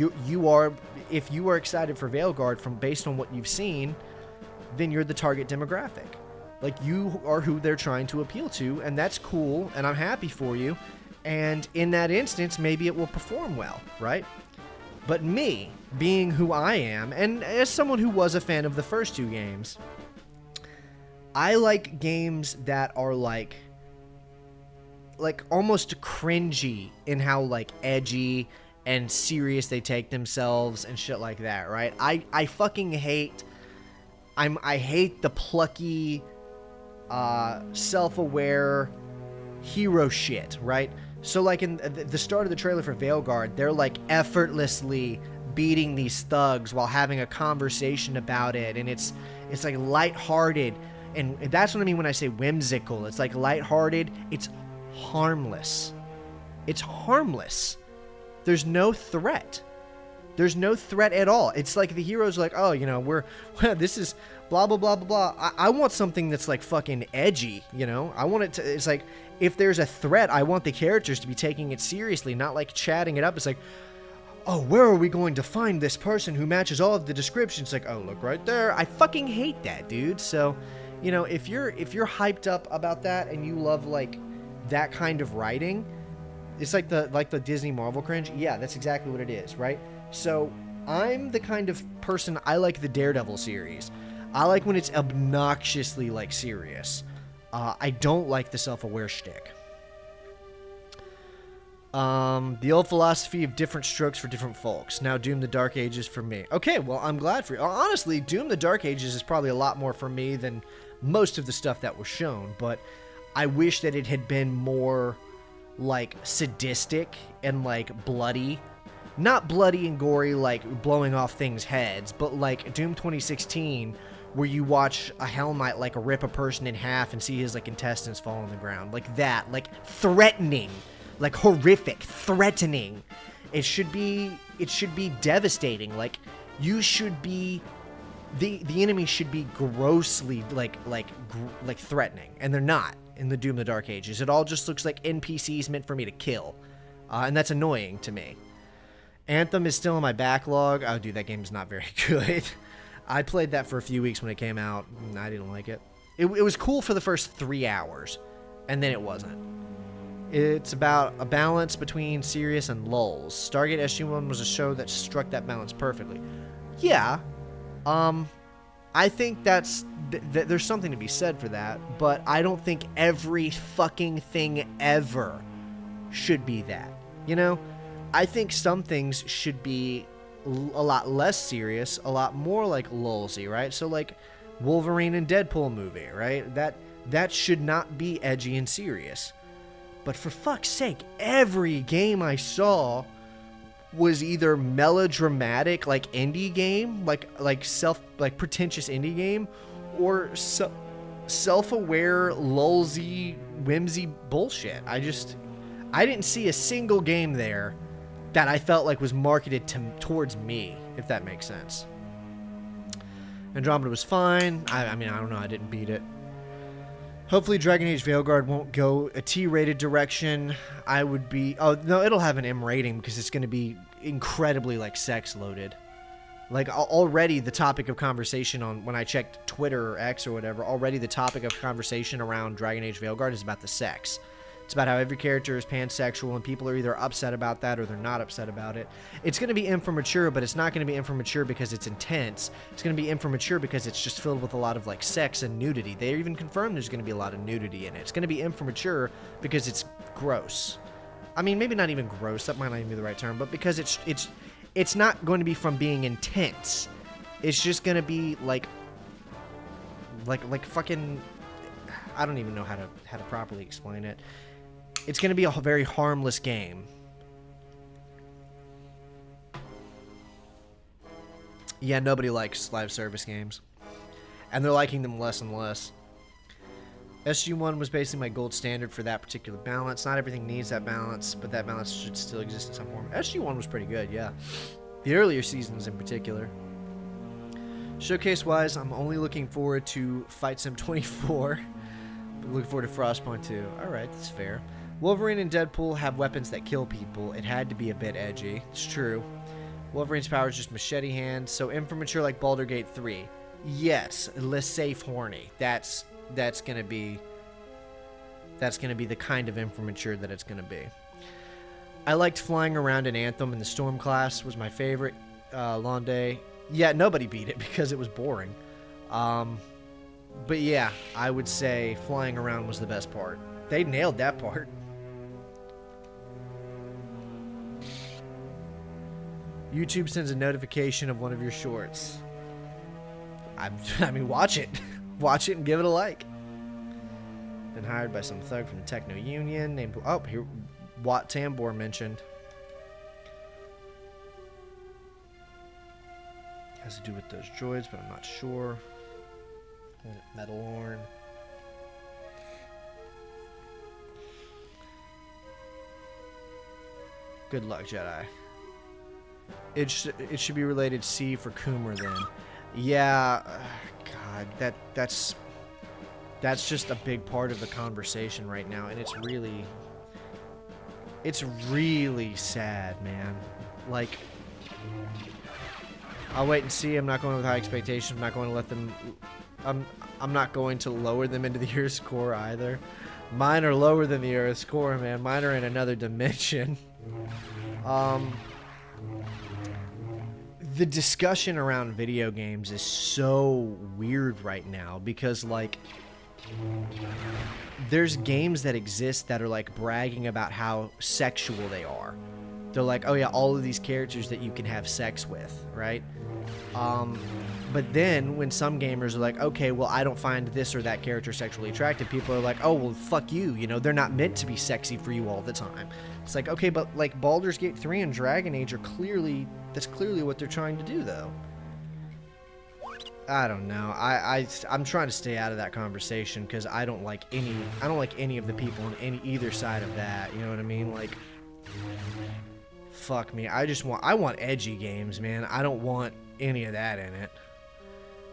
if you are excited for Veilguard based on what you've seen, then you're the target demographic. Like, you are who they're trying to appeal to, and that's cool, and I'm happy for you. And in that instance, maybe it will perform well, right? But me, being who I am, and as someone who was a fan of the first 2 games, I like games that are like like almost cringy in how like edgy and serious they take themselves and shit like that, right? I fucking hate I hate the plucky self-aware hero shit, right? So like in the start of the trailer for Veilguard, they're like effortlessly beating these thugs while having a conversation about it, and it's like lighthearted, and that's what I mean when I say whimsical. It's like lighthearted, it's harmless. It's harmless. There's no threat. There's no threat at all. It's like the hero's like, oh, you know, this is blah, blah, blah, blah, blah. I want something that's like fucking edgy, you know? I want it to, it's like, if there's a threat, I want the characters to be taking it seriously, not like chatting it up. It's like, oh, where are we going to find this person who matches all of the descriptions? Like, oh, look right there. I fucking hate that, dude. So, you know, if you're hyped up about that and you love like that kind of writing, it's like the Disney Marvel cringe. Yeah, that's exactly what it is, right? So I'm the kind of person, I like the Daredevil series. I like when it's obnoxiously like serious. I don't like the self-aware shtick. The old philosophy of different strokes for different folks. Now Doom the Dark Ages for me. Okay, well, I'm glad for you. Honestly, Doom the Dark Ages is probably a lot more for me than most of the stuff that was shown, but I wish that it had been more like sadistic and like bloody. Not bloody and gory like blowing off things' heads, but like Doom 2016, where you watch a Hell Knight like rip a person in half and see his like intestines fall on the ground. Like that. Like threatening. Like horrific. Threatening. It should be devastating. Like you should be the enemy should be grossly like threatening, and they're not in the Doom the Dark Ages. It all just looks like NPCs meant for me to kill. And that's annoying to me. Anthem is still in my backlog. Oh, dude, that game is not very good. I played that for a few weeks when it came out, and I didn't like it. It was cool for the first 3 hours, and then it wasn't. It's about a balance between serious and lulls. Stargate SG-1 was a show that struck that balance perfectly. Yeah, I think there's something to be said for that, but I don't think every fucking thing ever should be that, you know? I think some things should be a lot less serious, a lot more like lulzy, right? So like Wolverine and Deadpool movie, right? That should not be edgy and serious. But for fuck's sake, every game I saw was either melodramatic, like indie game, like pretentious indie game, or self-aware, lulzy, whimsy bullshit. I didn't see a single game there that I felt like was marketed towards me, if that makes sense. Andromeda was fine. I mean, I don't know. I didn't beat it. Hopefully Dragon Age Veilguard won't go a T-rated direction. I would be... Oh, no, it'll have an M rating because it's going to be incredibly, like, sex-loaded. Like, already the topic of conversation on... When I checked Twitter or X or whatever, already the topic of conversation around Dragon Age Veilguard is about the sex. It's about how every character is pansexual, and people are either upset about that or they're not upset about it. It's going to be infra-mature, but it's not going to be infra-mature because it's intense. It's going to be infra-mature because it's just filled with a lot of, like, sex and nudity. They even confirmed there's going to be a lot of nudity in it. It's going to be infra-mature because it's gross. I mean, maybe not even gross. That might not even be the right term, but because it's not going to be from being intense. It's just going to be, like fucking... I don't even know how to properly explain it. It's going to be a very harmless game. Yeah, nobody likes live service games. And they're liking them less and less. SG-1 was basically my gold standard for that particular balance. Not everything needs that balance, but that balance should still exist in some form. SG-1 was pretty good, yeah. The earlier seasons in particular. Showcase-wise, I'm only looking forward to Fight Sim 24. Looking forward to Frostpoint 2. Alright, that's fair. Wolverine and Deadpool have weapons that kill people. It had to be a bit edgy. It's true. Wolverine's power is just machete hands, so infra-mature like Baldur's Gate 3. Yes, less safe horny. That's gonna be the kind of infra-mature that it's gonna be. I liked flying around in Anthem, and the Storm class was my favorite. Londe. Yeah, nobody beat it because it was boring. But yeah, I would say flying around was the best part. They nailed that part. YouTube sends a notification of one of your shorts. I mean, watch it. Watch it and give it a like. Been hired by some thug from the Techno Union named... Oh, here, Watt Tambor mentioned. Has to do with those droids, but I'm not sure. Metal horn. Good luck, Jedi. It should be related C for Coomer then. Yeah, God, that's just a big part of the conversation right now, and it's really sad, man. Like, I'll wait and see. I'm not going with high expectations. I'm not going to let them. I'm not going to lower them into the Earth score either. Mine are lower than the Earth score, man. Mine are in another dimension. The discussion around video games is so weird right now because, like, there's games that exist that are, like, bragging about how sexual they are. They're like, oh yeah, all of these characters that you can have sex with, right? But then when some gamers are like, okay, well, I don't find this or that character sexually attractive, people are like, oh, well, fuck you. You know, they're not meant to be sexy for you all the time. It's like, okay, but like Baldur's Gate 3 and Dragon Age are clearly, that's clearly what they're trying to do, though. I don't know. I'm trying to stay out of that conversation because I don't like any of the people on either side of that. You know what I mean? Like, fuck me. I want edgy games, man. I don't want any of that in it.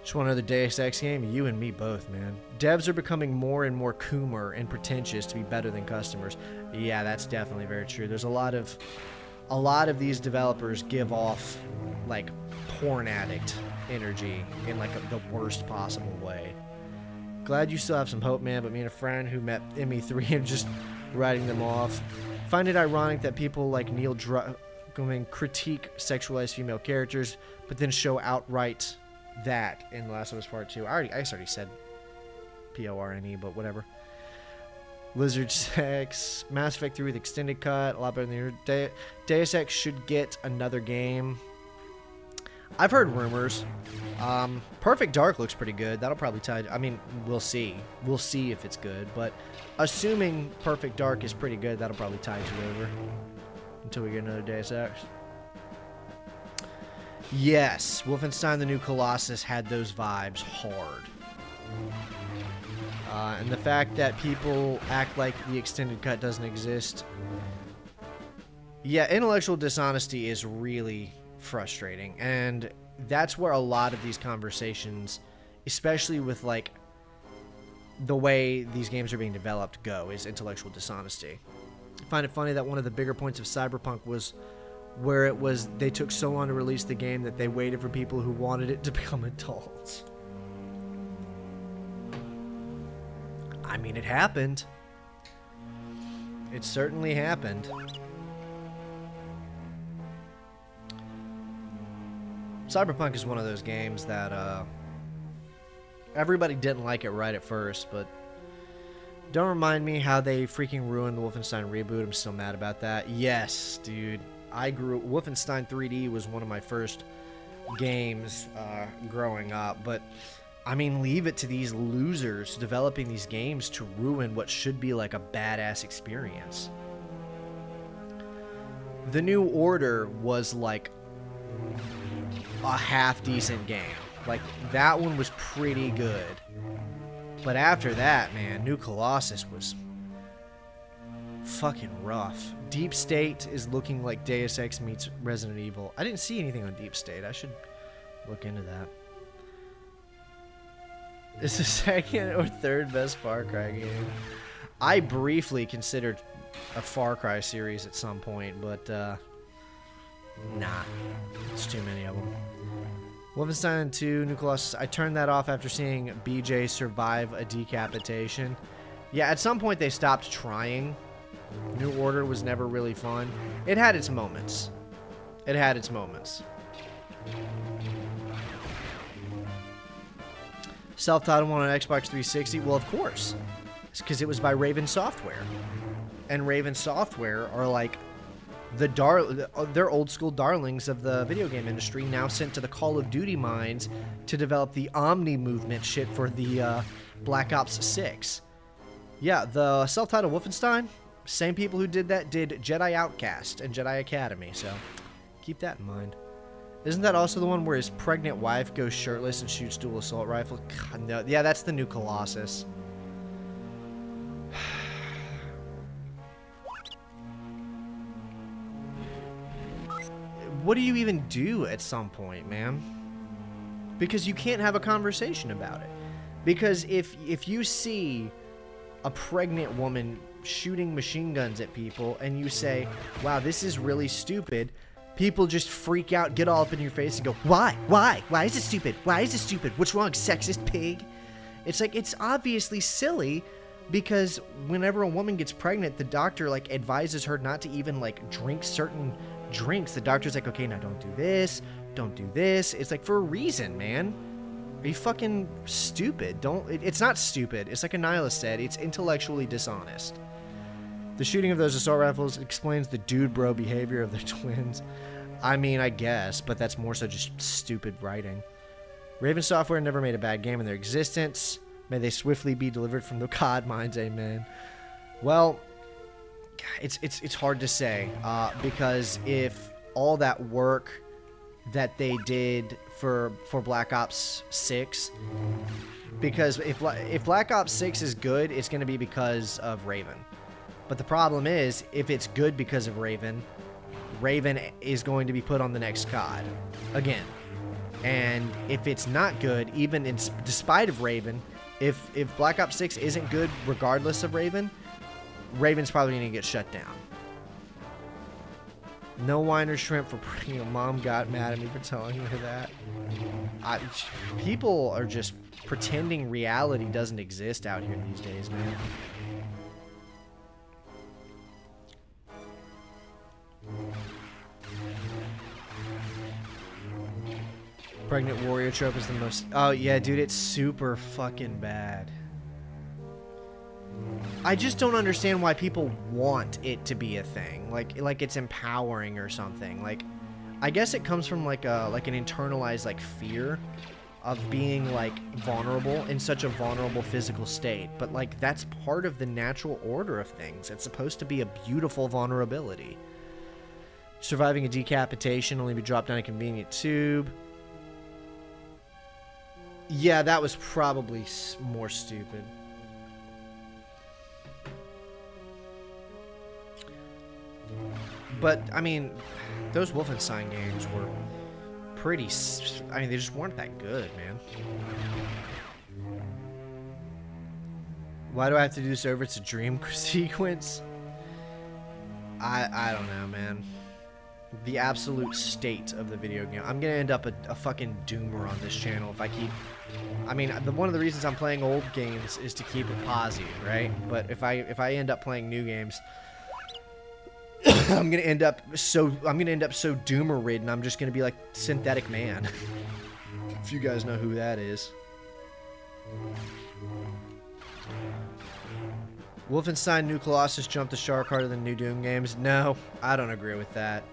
Just want another Deus Ex game? You and me both, man. Devs are becoming more and more Coomer and pretentious to be better than customers. Yeah, that's definitely very true. There's a lot of these developers give off like porn addict energy in like the worst possible way. Glad you still have some hope, man, but me and a friend who met ME3 and just writing them off. Find it ironic that people like Neil Druckmann critique sexualized female characters, but then show outright that in The Last of Us Part 2. I already said P-O-R-N-E, but whatever. Lizard Sex, Mass Effect 3 with extended cut, a lot better than the Deus Ex should get another game. I've heard rumors. Perfect Dark looks pretty good. That'll probably tie. I mean, we'll see. We'll see if it's good, but assuming Perfect Dark is pretty good, that'll probably tide you over until we get another Deus Ex. Yes, Wolfenstein: The New Colossus had those vibes hard. And the fact that people act like the extended cut doesn't exist. Yeah, intellectual dishonesty is really frustrating. And that's where a lot of these conversations, especially with like the way these games are being developed, go, is intellectual dishonesty. I find it funny that one of the bigger points of Cyberpunk was where it was they took so long to release the game that they waited for people who wanted it to become adults. I mean, it happened. It certainly happened. Cyberpunk is one of those games that everybody didn't like it right at first, but don't remind me how they freaking ruined the Wolfenstein reboot. I'm still mad about that. Yes, dude. Wolfenstein 3D was one of my first games growing up, but I mean, leave it to these losers developing these games to ruin what should be like a badass experience. The New Order was like a half-decent game. Like, that one was pretty good. But after that, man, New Colossus was fucking rough. Deep State is looking like Deus Ex meets Resident Evil. I didn't see anything on Deep State. I should look into that. It's the second or third best Far Cry game. I briefly considered a Far Cry series at some point, but nah. It's too many of them. Wolfenstein 2, New Colossus. I turned that off after seeing BJ survive a decapitation. Yeah, at some point they stopped trying. New Order was never really fun. It had its moments. It had its moments. Self-titled one on Xbox 360? Well, of course. It's because it was by Raven Software. And Raven Software are like They're old school darlings of the video game industry, now sent to the Call of Duty mines to develop the Omni movement shit for the Black Ops 6. Yeah, the self-titled Wolfenstein, same people who did that did Jedi Outcast and Jedi Academy, so keep that in mind. Isn't that also the one where his pregnant wife goes shirtless and shoots dual assault rifle? God, no. Yeah, that's the new Colossus. What do you even do at some point, man? Because you can't have a conversation about it. Because if you see a pregnant woman shooting machine guns at people and you say, wow, this is really stupid, people just freak out, get all up in your face and go, why? Why? Why is it stupid? Why is it stupid? What's wrong, sexist pig? It's like, it's obviously silly because whenever a woman gets pregnant, the doctor like advises her not to even like drink certain drinks. The doctor's like, okay, now don't do this, don't do this. It's like for a reason, man. Are you fucking stupid? It's not stupid. It's like a nihilist said, it's intellectually dishonest. The shooting of those assault rifles explains the dude bro behavior of their twins. I mean, I guess, but that's more so just stupid writing. Raven Software never made a bad game in their existence. May they swiftly be delivered from the COD mines, amen. Well, it's hard to say because if all that work that they did for Black Ops 6, because if Black Ops 6 is good, it's going to be because of Raven. But the problem is, if it's good because of Raven, Raven is going to be put on the next COD again. And if it's not good, even despite of Raven, if Black Ops 6 isn't good regardless of Raven, Raven's probably going to get shut down. No wine or shrimp for mom got mad at me for telling her that. People are just pretending reality doesn't exist out here these days, man. Pregnant warrior trope is the most... Oh, yeah, dude, it's super fucking bad. I just don't understand why people want it to be a thing. Like it's empowering or something. Like, I guess it comes from like an internalized like fear of being like vulnerable in such a vulnerable physical state. But like that's part of the natural order of things. It's supposed to be a beautiful vulnerability. Surviving a decapitation, only be dropped down a convenient tube. Yeah, that was probably more stupid. But, I mean, those Wolfenstein games were pretty... I mean, they just weren't that good, man. Why do I have to do this over? It's a dream sequence? I don't know, man. The absolute state of the video game. I'm gonna end up a fucking doomer on this channel if I keep... I mean, one of the reasons I'm playing old games is to keep it positive, right? But if I end up playing new games... I'm gonna end up so doomer ridden. I'm just gonna be like Synthetic Man. If you guys know who that is. Wolfenstein New Colossus jumped the shark harder than new Doom games. No, I don't agree with that.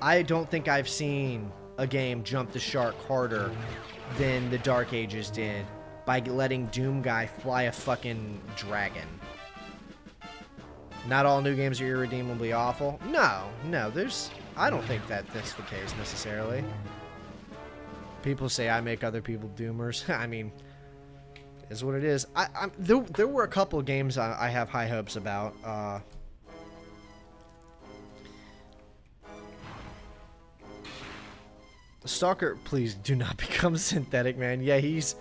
I don't think I've seen a game jump the shark harder than the Dark Ages did by letting Doom guy fly a fucking dragon. Not all new games are irredeemably awful. No, I don't think that's the case necessarily. People say I make other people doomers. I mean, it is what it is. There were a couple of games I have high hopes about. Stalker, please do not become Synthetic Man. Yeah, he's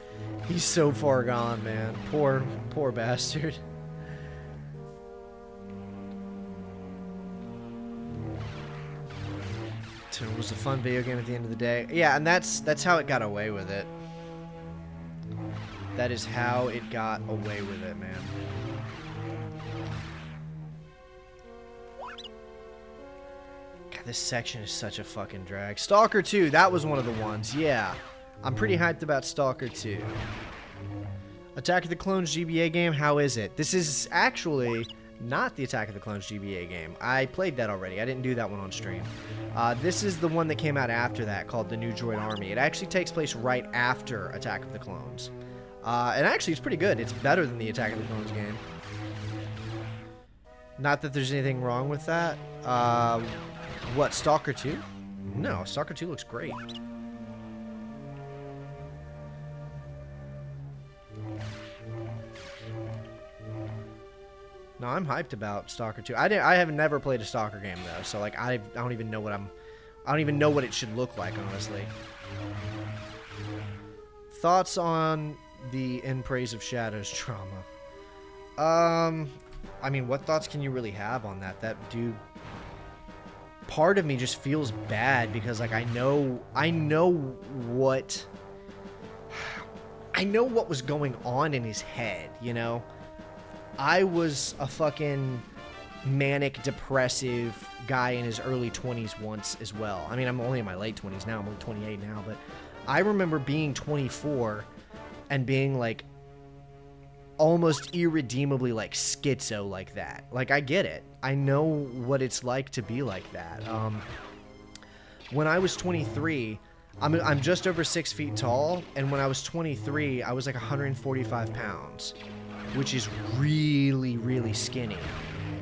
so far gone, man. Poor bastard. It was a fun video game at the end of the day. Yeah, and that's how it got away with it. That is how it got away with it, man. God, this section is such a fucking drag. Stalker 2, that was one of the ones. Yeah, I'm pretty hyped about Stalker 2. Attack of the Clones GBA game, how is it? This is actually not the Attack of the Clones GBA game. I played that already. I didn't do that one on stream. This is the one that came out after that, called the New Droid Army. It actually takes place right after Attack of the Clones. And actually, it's pretty good. It's better than the Attack of the Clones game. Not that there's anything wrong with that. What, Stalker 2? No, Stalker 2 looks great. No, I'm hyped about Stalker 2. I have never played a Stalker game though, so like I don't even know what it should look like, honestly. Thoughts on the In Praise of Shadows drama? I mean, what thoughts can you really have on that? That dude, part of me just feels bad because like I know what was going on in his head, you know? I was a fucking manic, depressive guy in his early 20s once as well. I mean, I'm only in my late 20s now. I'm only 28 now, but I remember being 24 and being like almost irredeemably like schizo like that. Like, I get it. I know what it's like to be like that. When I was 23, I'm just over 6 feet tall, and when I was 23, I was like 145 pounds. Which is really, really skinny.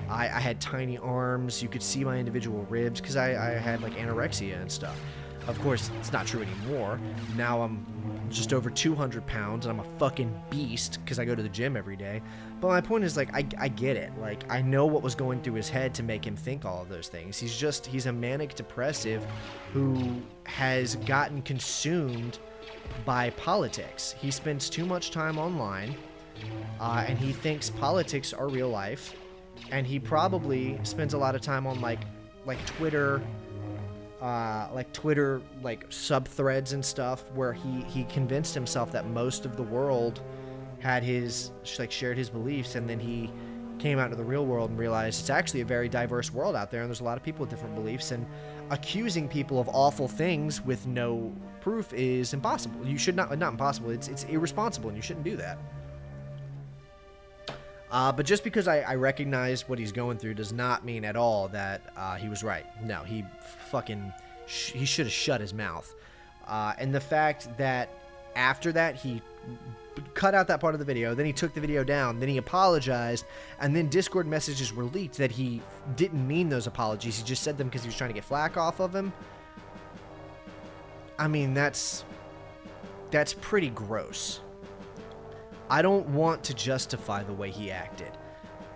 I had tiny arms. You could see my individual ribs because I had like anorexia and stuff. Of course, it's not true anymore. Now I'm just over 200 pounds and I'm a fucking beast because I go to the gym every day. But my point is, like, I get it. Like, I know what was going through his head to make him think all of those things. He's a manic depressive who has gotten consumed by politics. He spends too much time online. And he thinks politics are real life, and he probably spends a lot of time on like Twitter subthreads and stuff, where he convinced himself that most of the world had shared his beliefs, and then he came out into the real world and realized it's actually a very diverse world out there, and there's a lot of people with different beliefs, and accusing people of awful things with no proof is impossible. You should not impossible. It's irresponsible, and you shouldn't do that. But just because I recognize what he's going through does not mean at all that he was right. No, he should have shut his mouth. And the fact that after that he cut out that part of the video, then he took the video down, then he apologized, and then Discord messages were leaked that he didn't mean those apologies. He just said them because he was trying to get flack off of him. I mean, that's pretty gross. I don't want to justify the way he acted.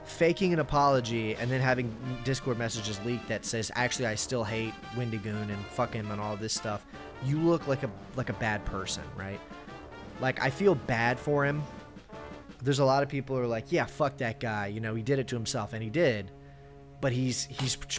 Faking an apology and then having Discord messages leaked that says, actually, I still hate Wendigoon and fuck him and all this stuff. You look like a bad person, right? Like, I feel bad for him. There's a lot of people who are like, yeah, fuck that guy. You know, he did it to himself, and he did. But he's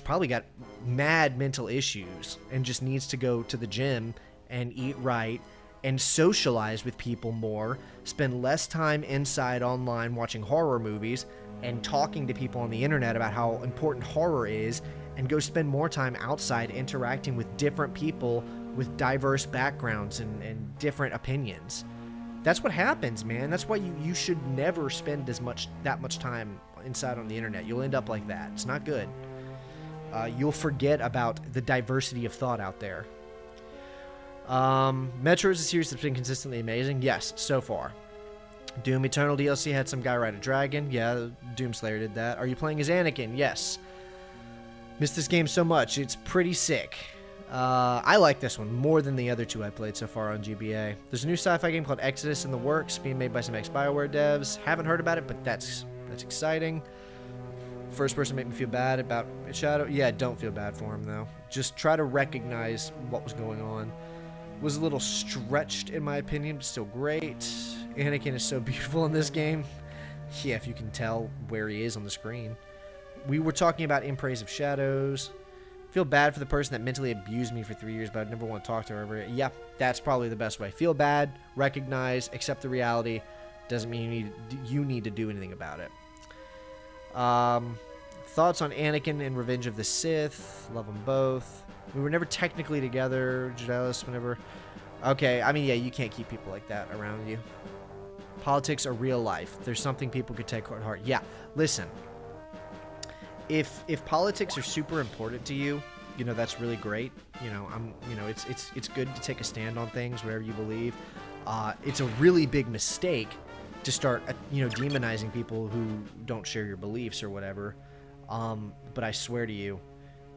probably got mad mental issues and just needs to go to the gym and eat right and socialize with people more, spend less time inside online watching horror movies and talking to people on the internet about how important horror is, and go spend more time outside interacting with different people with diverse backgrounds and different opinions. That's what happens, man. That's why you should never spend that much time inside on the internet. You'll end up like that. It's not good. You'll forget about the diversity of thought out there. Metro is a series that's been consistently amazing. Yes, so far. Doom Eternal DLC had some guy ride a dragon. Yeah, Doomslayer did that. Are you playing as Anakin? Yes. Missed this game so much. It's pretty sick. I like this one more than the other two I played so far on GBA. There's a new sci-fi game called Exodus in the works, being made by some ex-BioWare devs. Haven't heard about it, but that's exciting. First person make me feel bad about Shadow. Yeah, don't feel bad for him, though. Just try to recognize what was going on. Was a little stretched, in my opinion, but still great. Anakin is so beautiful in this game. Yeah, if you can tell where he is on the screen. We were talking about In Praise of Shadows. Feel bad for the person that mentally abused me for 3 years, but I'd never want to talk to her ever. Yeah, that's probably the best way. Feel bad, recognize, accept the reality. Doesn't mean you need to do anything about it. Thoughts on Anakin and Revenge of the Sith. Love them both. We were never technically together. Jealous whenever. Okay, I mean, yeah, you can't keep people like that around you. Politics are real life. There's something people could take to heart. Yeah, listen. if politics are super important to you, you know, that's really great. You know, it's good to take a stand on things, whatever you believe. It's a really big mistake to start, demonizing people who don't share your beliefs or whatever. But I swear to you,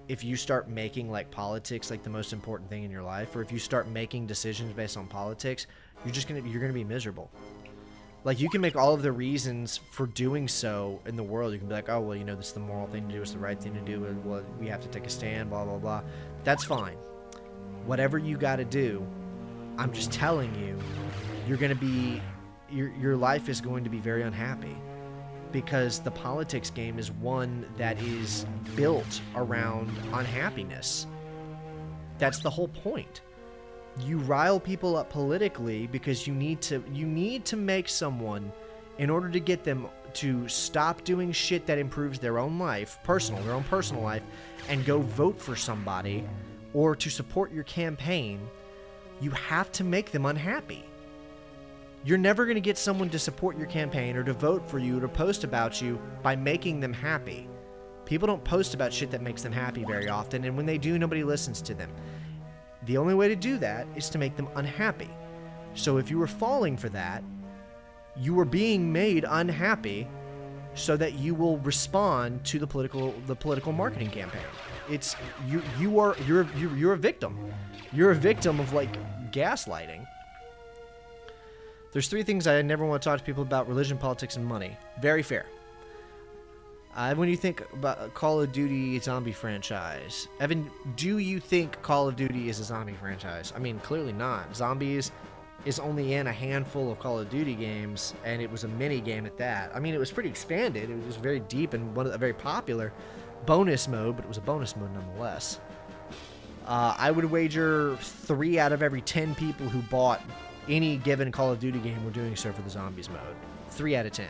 if you start making like politics like the most important thing in your life, or if you start making decisions based on politics, you're gonna be miserable. Like, you can make all of the reasons for doing so in the world. You can be like, oh, well, you know, this is the moral thing to do, it's the right thing to do, well, we have to take a stand, blah, blah, blah. That's fine. Whatever you got to do, I'm just telling you, you're going to be, your life is going to be very unhappy, because the politics game is one that is built around unhappiness. That's the whole point. You rile people up politically because you need to make someone, in order to get them to stop doing shit that improves their own life, their own personal life, and go vote for somebody, or to support your campaign. You have to make them unhappy. You're never going to get someone to support your campaign or to vote for you or to post about you by making them happy. People don't post about shit that makes them happy very often, and when they do, nobody listens to them. The only way to do that is to make them unhappy. So if you were falling for that, you were being made unhappy so that you will respond to the political marketing campaign. It's you're a victim. You're a victim of like gaslighting. There's 3 things I never want to talk to people about: religion, politics, and money. Very fair. When you think about Call of Duty zombie franchise, Evan, do you think Call of Duty is a zombie franchise? I mean, clearly not. Zombies is only in a handful of Call of Duty games, and it was a mini game at that. I mean, it was pretty expanded. It was very deep and a very popular bonus mode, but it was a bonus mode nonetheless. I would wager 3 out of every 10 people who bought any given Call of Duty game were doing so for the zombies mode. 3 out of 10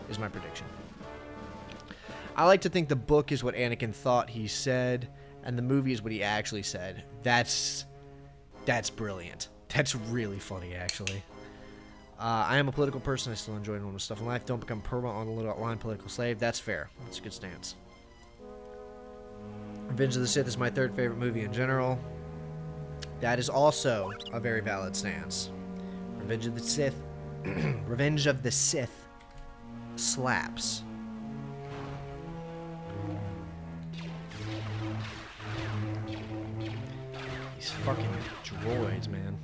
is my prediction. I like to think the book is what Anakin thought he said, and the movie is what he actually said. That's brilliant. That's really funny, actually. I am a political person. I still enjoy normal stuff in life. Don't become permanent on the line political slave. That's fair. That's a good stance. Revenge of the Sith is my 3rd favorite movie in general. That is also a very valid stance. Revenge of the Sith. Revenge of the Sith slaps. These fucking droids, man.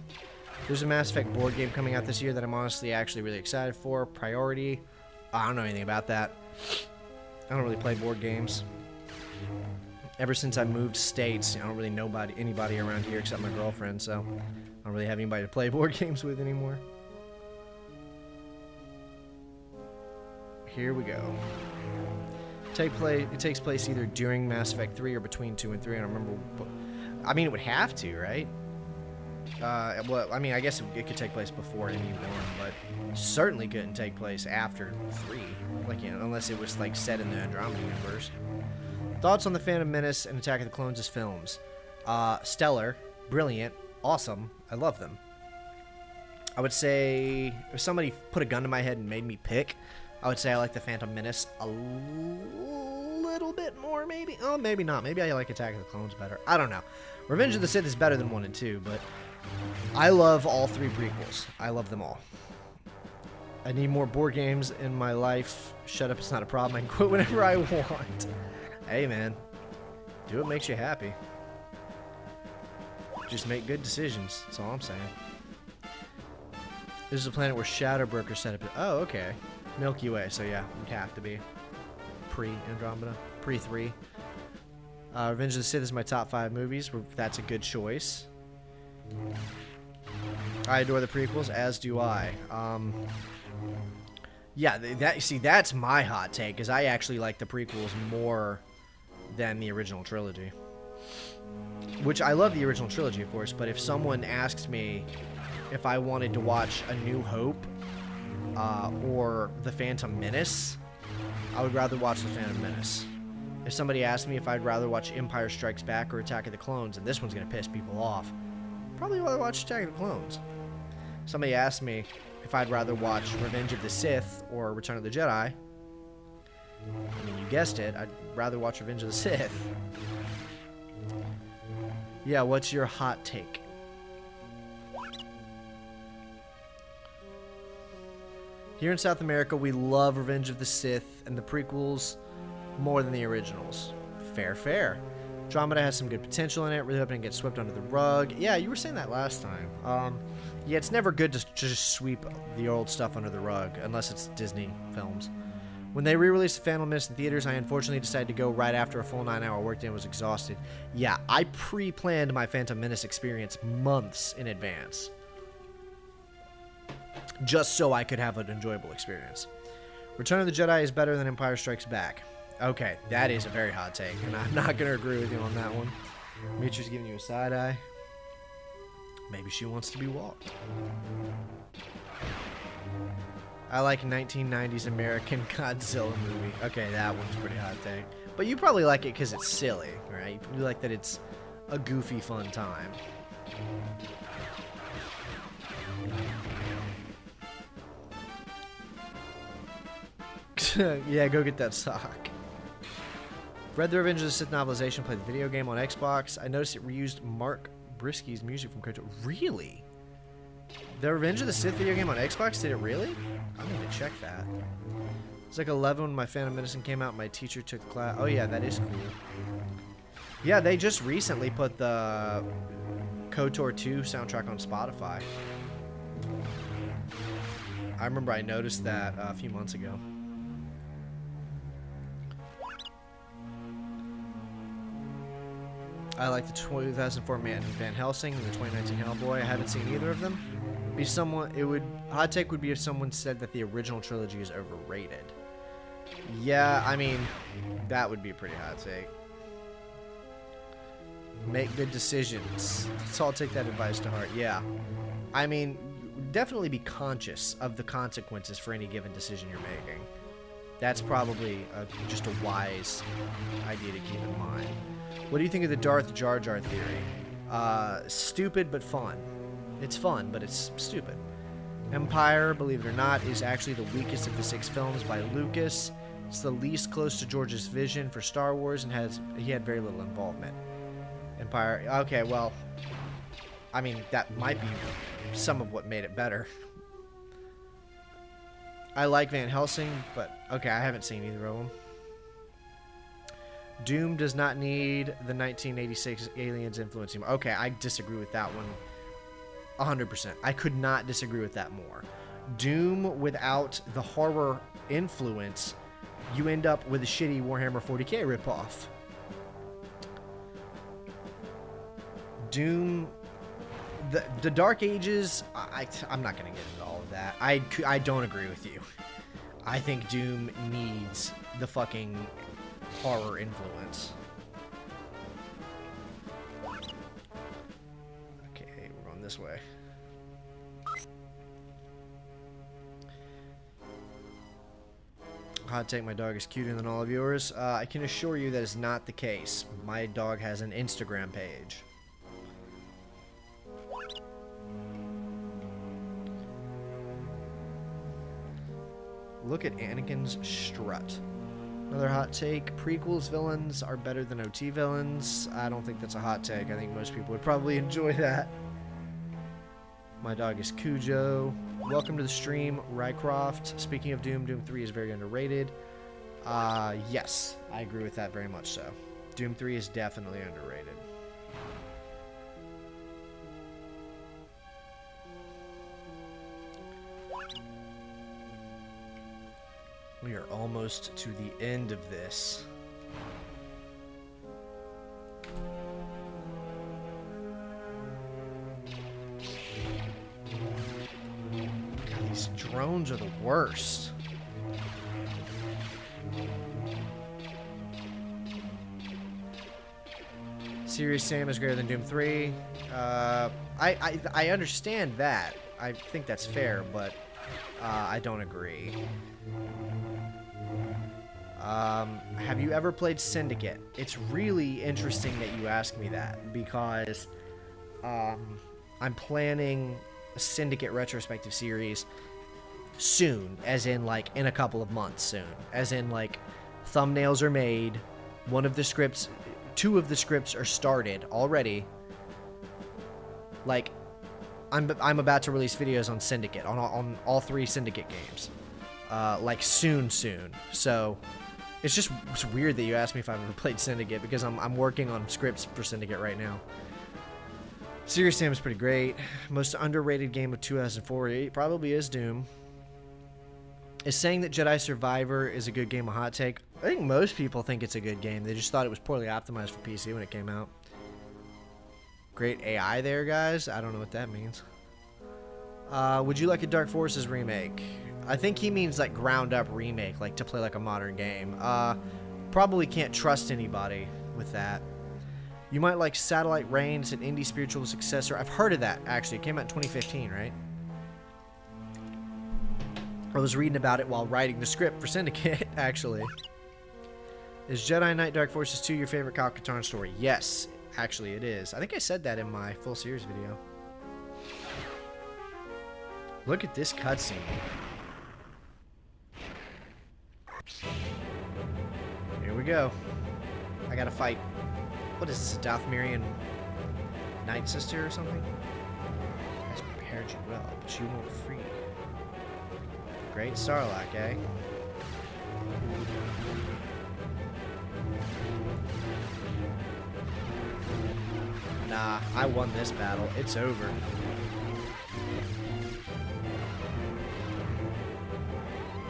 There's a Mass Effect board game coming out this year that I'm honestly actually really excited for. Priority. I don't know anything about that. I don't really play board games. Ever since I moved states, I don't really know anybody around here except my girlfriend, so I don't really have anybody to play board games with anymore. Here we go. It takes place either during Mass Effect 3 or between 2 and 3. I don't remember. I mean, it would have to, right? Well, I mean, I guess it could take place before any one, but certainly couldn't take place after 3. Like, you know, unless it was like set in the Andromeda universe. Thoughts on The Phantom Menace and Attack of the Clones as films? Stellar, brilliant, awesome. I love them. I would say if somebody put a gun to my head and made me pick, I would say I like The Phantom Menace a little bit more, maybe. Oh, maybe not. Maybe I like Attack of the Clones better. I don't know. Revenge of the Sith is better than 1 and 2, but I love all 3 prequels. I love them all. I need more board games in my life. Shut up, it's not a problem. I can quit whenever I want. Hey, man. Do what makes you happy. Just make good decisions. That's all I'm saying. This is a planet where Shadow Broker set up. Oh, okay. Milky Way. So, yeah, it'd have to be pre-Andromeda. Pre-3. Revenge of the Sith is my top 5 movies. That's a good choice. I adore the prequels, as do I. Yeah, that's my hot take, because I actually like the prequels more than the original trilogy. Which, I love the original trilogy, of course, but if someone asked me if I wanted to watch A New Hope or The Phantom Menace, I would rather watch The Phantom Menace. If somebody asked me if I'd rather watch Empire Strikes Back or Attack of the Clones, and this one's going to piss people off, probably rather watch Attack of the Clones. Somebody asked me if I'd rather watch Revenge of the Sith or Return of the Jedi, I mean, you guessed it. I'd rather watch Revenge of the Sith. Yeah, what's your hot take? Here in South America, we love Revenge of the Sith and the prequels more than the originals. Fair, fair. Andromeda has some good potential in it. Really hoping it gets swept under the rug. Yeah, you were saying that last time. Yeah, it's never good to just sweep the old stuff under the rug, unless it's Disney films. When they re-released The Phantom Menace in theaters, I unfortunately decided to go right after a full 9-hour workday and was exhausted. Yeah, I pre-planned my Phantom Menace experience months in advance, just so I could have an enjoyable experience. Return of the Jedi is better than Empire Strikes Back. Okay, that is a very hot take, and I'm not going to agree with you on that one. Mitra's giving you a side eye. Maybe she wants to be walked. I like 1990s American Godzilla movie. Okay, that one's pretty hot take. But you probably like it because it's silly, right? You like that it's a goofy, fun time. Yeah, go get that sock. Read the Revenge of the Sith novelization, played the video game on Xbox. I noticed it reused Mark Brisky's music from KOTOR. Really? The Revenge of the Sith video game on Xbox? Did it really? I need to check that. It's like 11 when my Phantom Menace came out. My teacher took the class. Oh yeah, that is cool. Yeah, they just recently put the KOTOR 2 soundtrack on Spotify. I remember I noticed that a few months ago. I like the 2004 Van Helsing and the 2019 Hellboy. I haven't seen either of them. Hot take would be if someone said that the original trilogy is overrated. Yeah, I mean, that would be a pretty hot take. Make good decisions. So I'll take that advice to heart. Yeah. I mean, definitely be conscious of the consequences for any given decision you're making. That's probably just a wise idea to keep in mind. What do you think of the Darth Jar Jar theory? Stupid but fun. It's fun, but it's stupid. Empire, believe it or not, is actually the weakest of the 6 films by Lucas. It's the least close to George's vision for Star Wars, and he had very little involvement. Empire, okay, well, I mean, that might be some of what made it better. I like Van Helsing, but okay, I haven't seen either of them. Doom does not need the 1986 aliens influencing him. Okay, I disagree with that one 100%. I could not disagree with that more. Doom without the horror influence, you end up with a shitty Warhammer 40k ripoff. Doom, the Dark Ages, I'm not going to get into all of that. I don't agree with you. I think Doom needs the fucking horror influence. Okay, we're going this way. Hot take, my dog is cuter than all of yours. I can assure you that is not the case. My dog has an Instagram page. Look at Anakin's strut. Another hot take. Prequels villains are better than OT villains. I don't think that's a hot take. I think most people would probably enjoy that. My dog is Cujo. Welcome to the stream, Rycroft. Speaking of Doom, Doom 3 is very underrated. Yes, I agree with that very much so. Doom 3 is definitely underrated. We are almost to the end of this. God, these drones are the worst. Serious Sam is greater than Doom 3. I understand that. I think that's fair, but I don't agree. Have you ever played Syndicate? It's really interesting that you ask me that, because I'm planning a Syndicate retrospective series soon, as in like in a couple of months soon, as in like Thumbnails are made. Two of the scripts are started already. Like, I'm about to release videos on Syndicate, on all 3 Syndicate games. Like soon. So it's weird that you asked me if I've ever played Syndicate, because I'm working on scripts for Syndicate right now. Serious Sam is pretty great. Most underrated game of 2004. It probably is Doom. Is saying that Jedi Survivor is a good game a hot take? I think most people think it's a good game. They just thought it was poorly optimized for PC when it came out. Great AI there, guys. I don't know what that means. Would you like a Dark Forces remake? I think he means like ground up remake, like to play like a modern game. Probably can't trust anybody with that. You might like Satellite Reign. It's an indie spiritual successor. I've heard of that, actually. It came out in 2015, right? I was reading about it while writing the script for Syndicate, actually. Is Jedi Knight Dark Forces 2 your favorite Kyle Katarn story? Yes, actually it is. I think I said that in my full series video. Look at this cutscene. Here we go. I gotta fight. What is this, a Dathomirian Night Sister or something? Has prepared you well, but you won't free. Great Sarlacc, eh? Nah, I won this battle. It's over.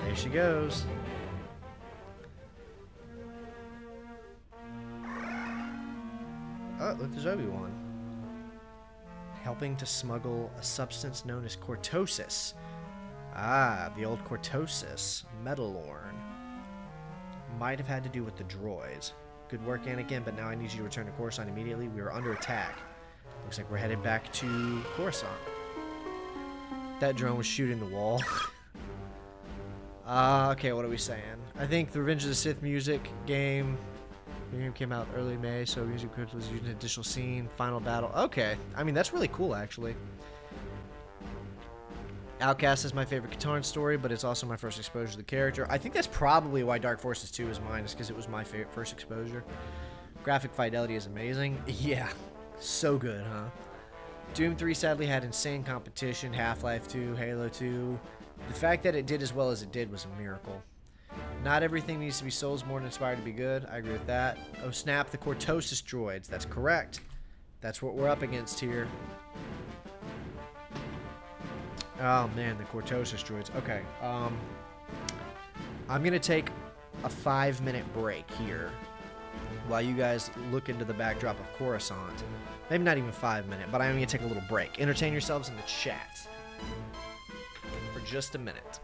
There she goes. Oh, look, there's Obi-Wan. Helping to smuggle a substance known as cortosis. Ah, the old cortosis. Metalorn. Might have had to do with the droids. Good work, Anakin, but now I need you to return to Coruscant immediately. We are under attack. Looks like we're headed back to Coruscant. That drone was shooting the wall. Okay, what are we saying? I think the Revenge of the Sith music game came out early May, so music crypt was using an additional scene, final battle. Okay, I mean, that's really cool, actually. Outcast is my favorite Katarn story, but it's also my first exposure to the character. I think that's probably why Dark Forces 2 is mine, is because it was my first exposure. Graphic fidelity is amazing. Yeah, so good, huh? Doom 3 sadly had insane competition, Half-Life 2, Halo 2. The fact that it did as well as it did was a miracle. Not everything needs to be Soulsborne inspired to be good. I agree with that. Oh snap, the Cortosis droids. That's correct. That's what we're up against here. Oh man, the Cortosis droids. Okay. I'm gonna take a 5-minute break here while you guys look into the backdrop of Coruscant. Maybe not even 5 minutes, but I'm gonna take a little break. Entertain yourselves in the chat for just a minute.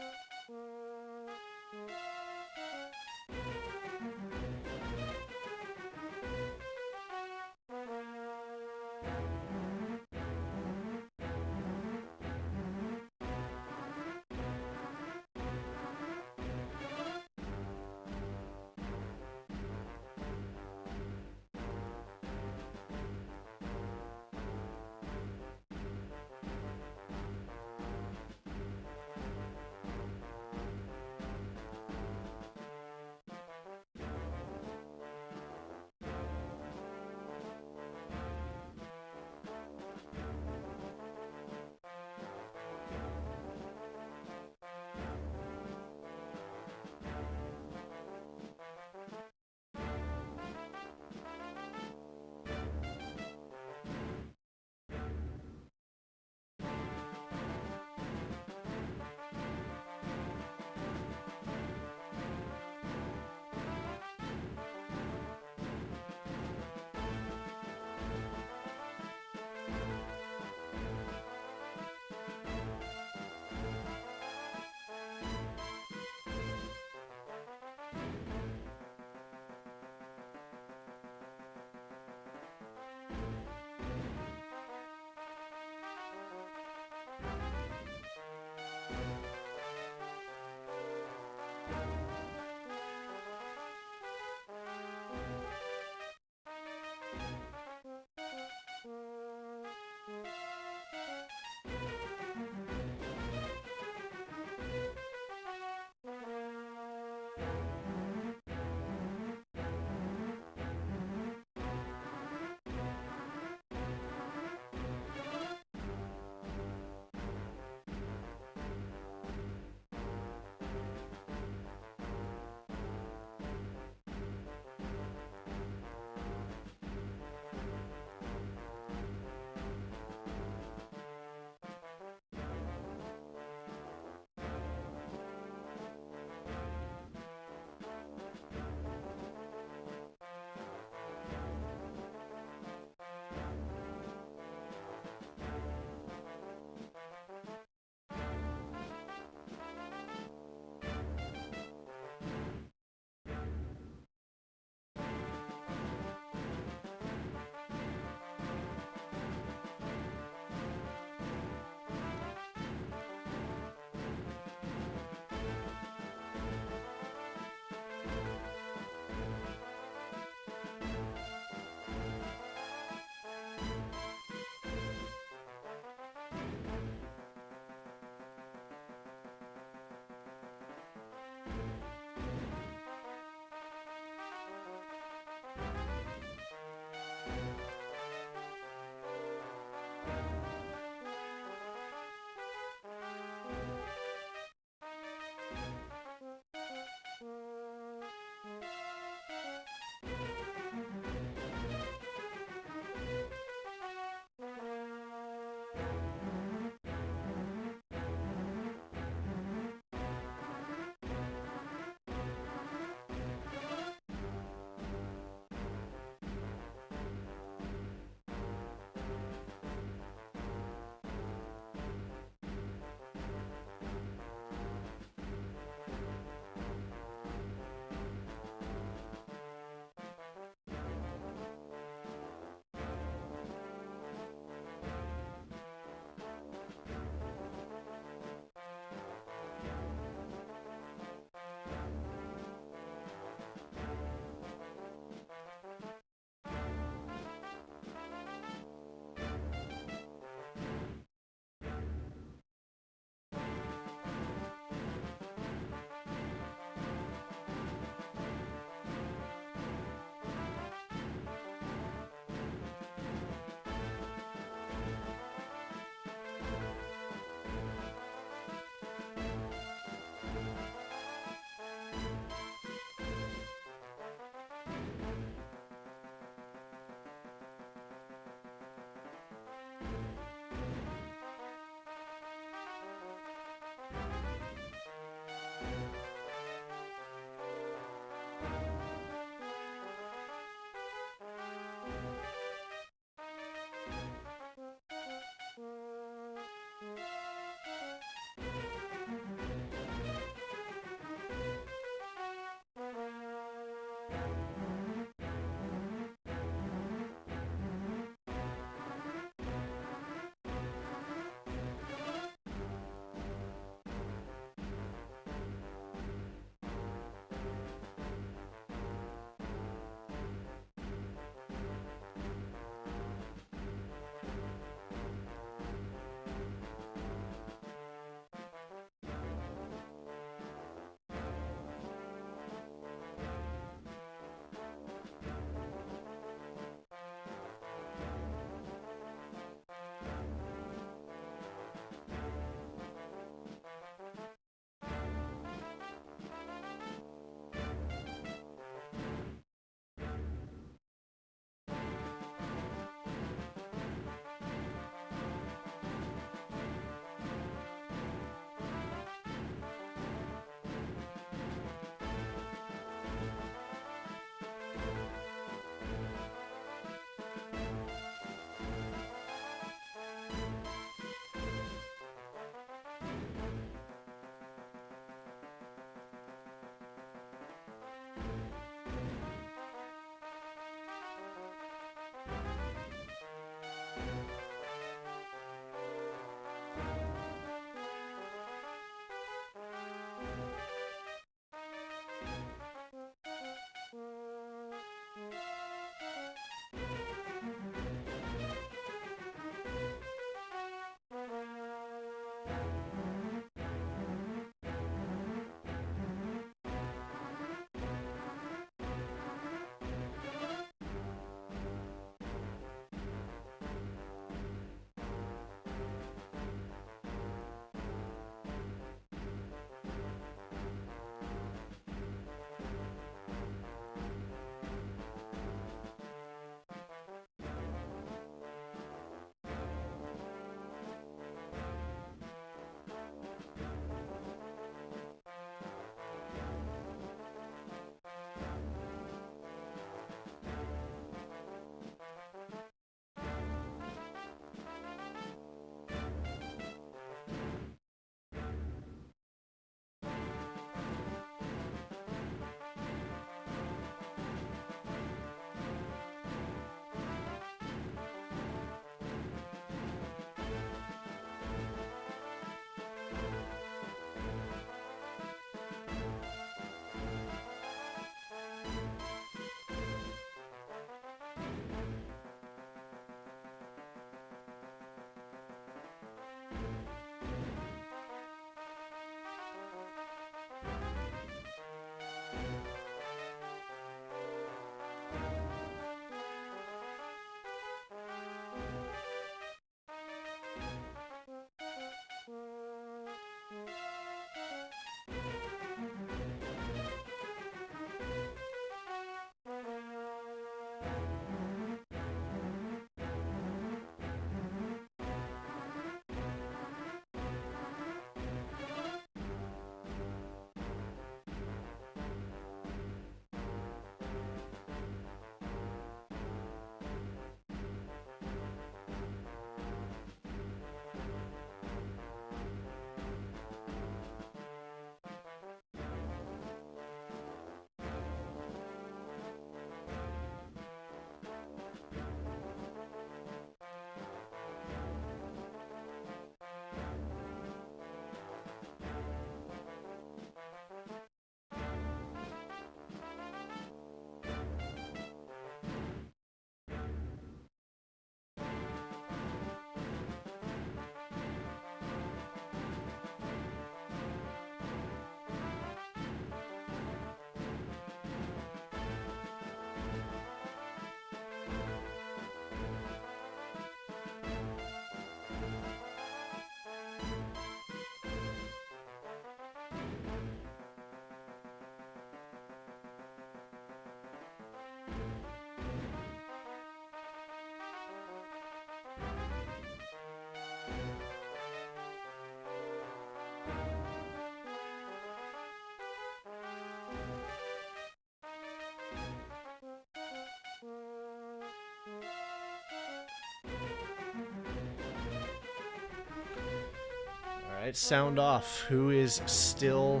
Alright, sound off. Who is still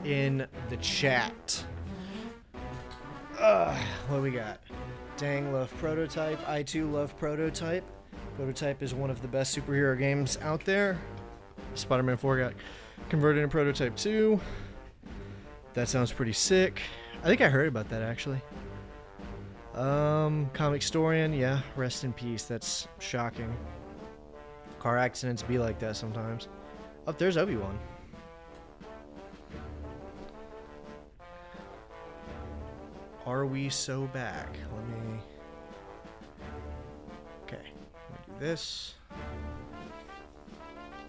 in the chat? What do we got? Dang, love Prototype. I too love Prototype. Prototype is one of the best superhero games out there. Spider-Man 4 got converted into Prototype 2. That sounds pretty sick. I think I heard about that actually. Comic Storian, yeah, rest in peace. That's shocking. Car accidents be like that sometimes. Oh, there's Obi-Wan. Are we so back? Let me... Okay, let me do this.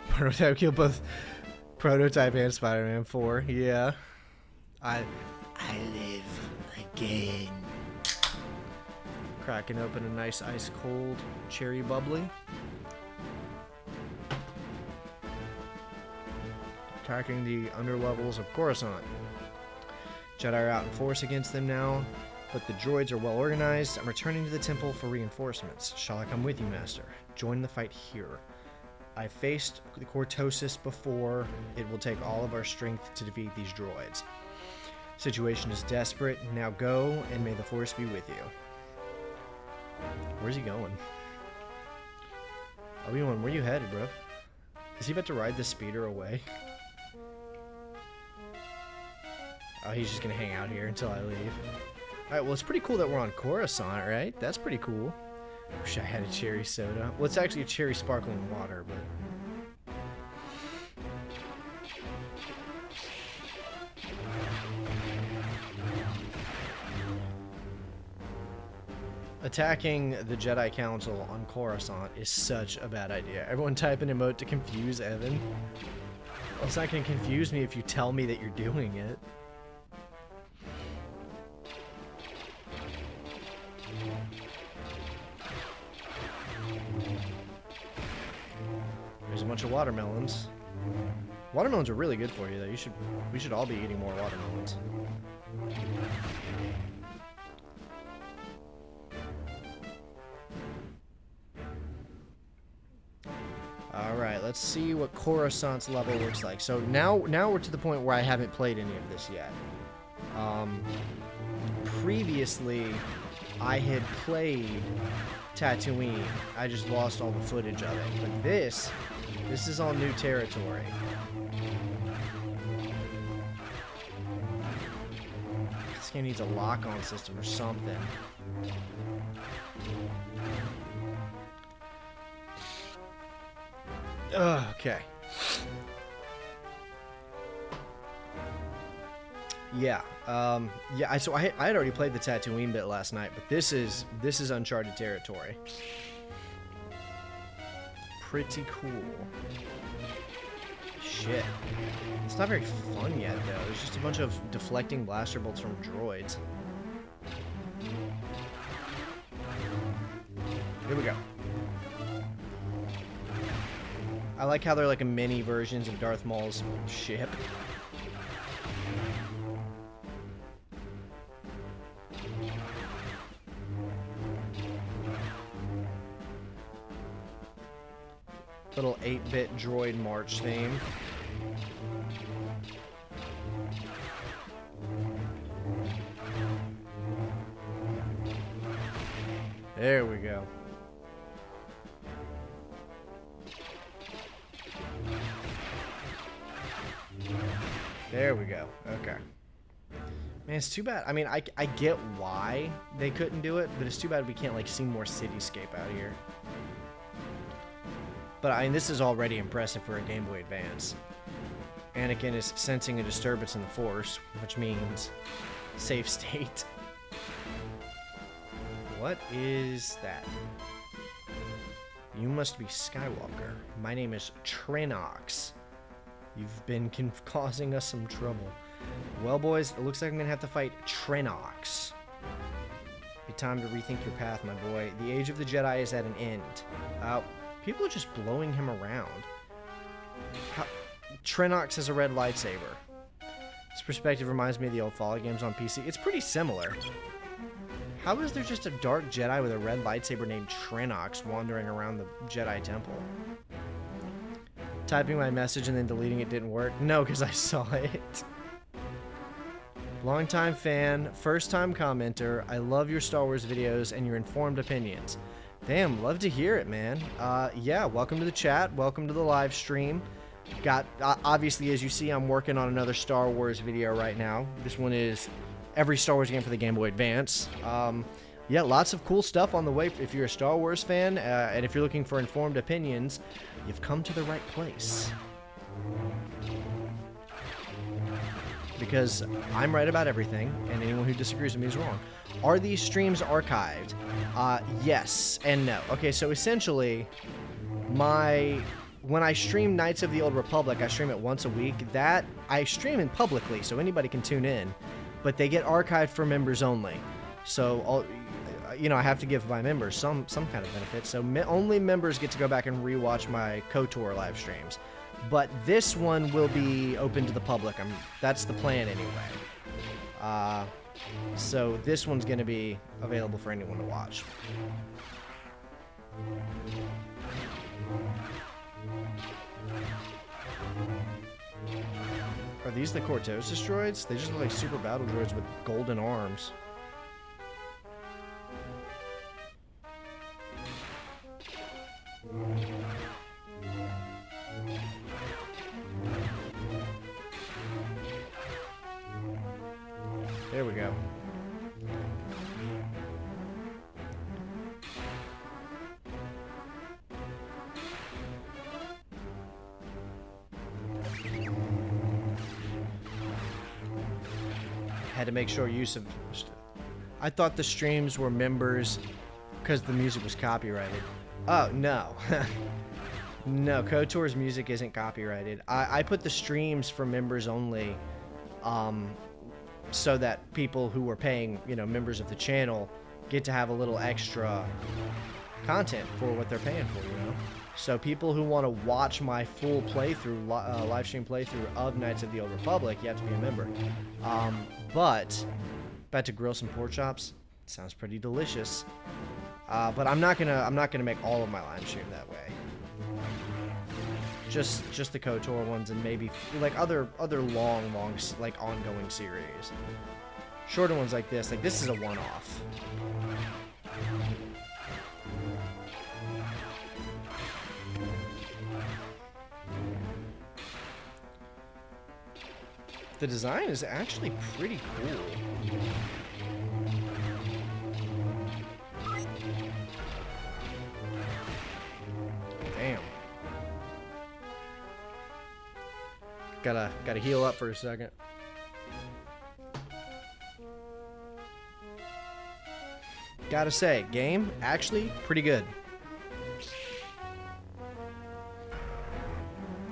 Prototype killed both Prototype and Spider-Man 4. Yeah. I live again. Cracking open a nice ice cold cherry bubbly. Attacking the underlevels of Coruscant. Jedi are out in force against them now, but the droids are well organized. I'm returning to the temple for reinforcements. Shall I come with you, Master? Join the fight here. I faced the Cortosis before. It will take all of our strength to defeat these droids. Situation is desperate. Now go, and may the Force be with you. Where's he going? Obi-Wan, where you headed, bro? Is he about to ride the speeder away? Oh, he's just gonna hang out here until I leave. Alright, well, it's pretty cool that we're on Coruscant, right? That's pretty cool. Wish I had a cherry soda. Well, it's actually a cherry sparkling water, but... Attacking the Jedi Council on Coruscant is such a bad idea. Everyone type an emote to confuse Evan. Well, it's not gonna confuse me if you tell me that you're doing it. There's a bunch of watermelons. Watermelons are really good for you, though. We should all be eating more watermelons. Alright, let's see what Coruscant's level looks like. So now we're to the point where I haven't played any of this yet. Previously, I had played Tatooine. I just lost all the footage of it. But this is all new territory. This game needs a lock-on system or something. Okay. Yeah. So I had already played the Tatooine bit last night, but this is uncharted territory. Pretty cool. Shit. It's not very fun yet, though. There's just a bunch of deflecting blaster bolts from droids. Here we go. I like how they're like a mini versions of Darth Maul's ship. Little 8-bit droid march theme. There we go. There we go. Okay. Man, it's too bad. I mean, I get why they couldn't do it, but it's too bad we can't, like, see more cityscape out here. But, I mean, this is already impressive for a Game Boy Advance. Anakin is sensing a disturbance in the Force, which means safe state. What is that? You must be Skywalker. My name is Trenox. You've been causing us some trouble. Well, boys, it looks like I'm gonna have to fight Trenox. Be time to rethink your path, my boy. The age of the Jedi is at an end. People are just blowing him around. Trenox has a red lightsaber. This perspective reminds me of the old Fallout games on PC. It's pretty similar. How is there just a dark Jedi with a red lightsaber named Trenox wandering around the Jedi Temple? Typing my message and then deleting it didn't work. No, because I saw it. Longtime fan, first time commenter. I love your Star Wars videos and your informed opinions. Damn, love to hear it, man. Yeah, welcome to the chat. Welcome to the live stream. Got, obviously, as you see, I'm working on another Star Wars video right now. This one is every Star Wars game for the Game Boy Advance. Yeah, lots of cool stuff on the way if you're a Star Wars fan, and if you're looking for informed opinions, you've come to the right place. Because I'm right about everything, and anyone who disagrees with me is wrong. Are these streams archived? Yes and no. Okay, so essentially, when I stream Knights of the Old Republic, I stream it once a week. That, I stream it publicly, so anybody can tune in, but they get archived for members only. So, you know, I have to give my members some kind of benefit. So only members get to go back and rewatch my KOTOR live streams. But this one will be open to the public. That's the plan anyway. So this one's going to be available for anyone to watch. Are these the Cortosis droids? They just look like super battle droids with golden arms. There we go. Had to make sure use of... I thought the streams were members because the music was copyrighted. Oh, no. No, KOTOR's music isn't copyrighted. I put the streams for members only, so that people who are paying, you know, members of the channel get to have a little extra content for what they're paying for, you know? So people who want to watch my full playthrough, live stream playthrough of Knights of the Old Republic, you have to be a member. But about to grill some pork chops. Sounds pretty delicious. But I'm not gonna make all of my live stream that way. Just the KOTOR ones, and maybe like other long like ongoing series. Shorter ones like this is a one-off. The design is actually pretty cool. Damn. Gotta heal up for a second. Gotta say, game actually pretty good.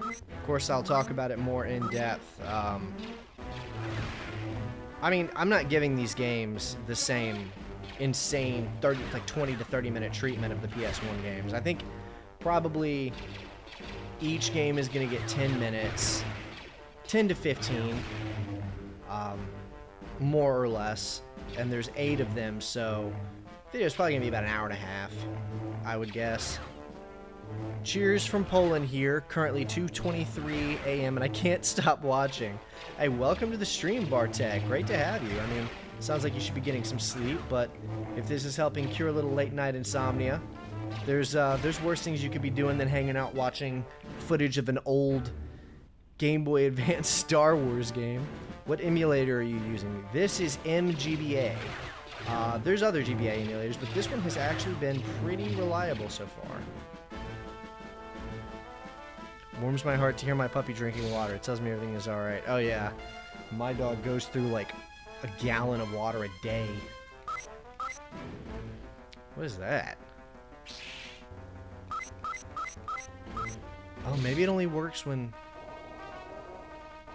Of course, I'll talk about it more in depth. I mean, I'm not giving these games the same insane 20 to 30 minute treatment of the PS1 games. I think probably each game is going to get 10 minutes, 10 to 15, more or less, and there's 8 of them, so the video's probably going to be about an hour and a half, I would guess. Cheers from Poland here, currently 2:23 a.m. and I can't stop watching. Hey, welcome to the stream, Bartek. Great to have you. I mean, sounds like you should be getting some sleep, but if this is helping cure a little late night insomnia, there's worse things you could be doing than hanging out watching footage of an old Game Boy Advance Star Wars game. What emulator are you using? This is GBA. There's other GBA emulators, but this one has actually been pretty reliable so far. Warms my heart to hear my puppy drinking water. It tells me everything is alright. Oh yeah, my dog goes through like a gallon of water a day. What is that? Oh, maybe it only works when...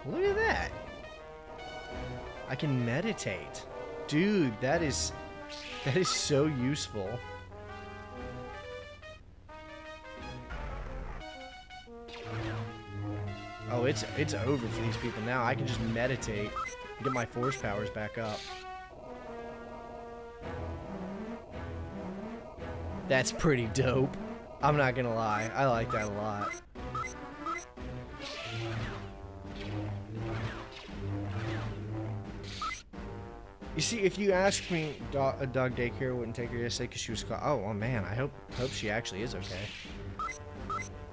Look at that! I can meditate. Dude, that is so useful. Oh, it's over for these people now. I can just meditate and get my force powers back up. That's pretty dope. I'm not gonna lie. I like that a lot. if you ask me, a dog daycare wouldn't take her yesterday because she was caught. Oh, well, man, I hope she actually is okay.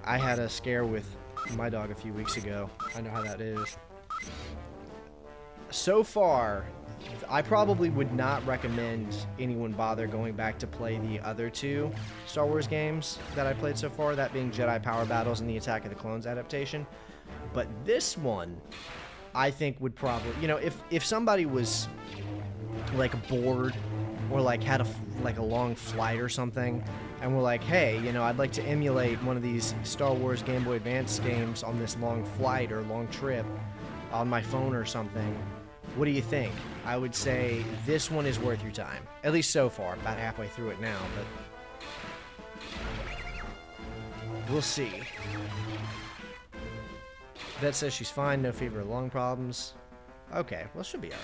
I had a scare with my dog a few weeks ago. I know how that is. So far, I probably would not recommend anyone bother going back to play the other two Star Wars games that I played so far, that being Jedi Power Battles and the Attack of the Clones adaptation. But this one, I think would probably, you know, if somebody was like bored or like had a long flight or something and were like, hey, you know, I'd like to emulate one of these Star Wars Game Boy Advance games on this long flight or long trip on my phone or something, what do you think? I would say this one is worth your time. At least so far. About halfway through it now, but we'll see. That says she's fine, no fever or lung problems. Okay, well, she'll be alright.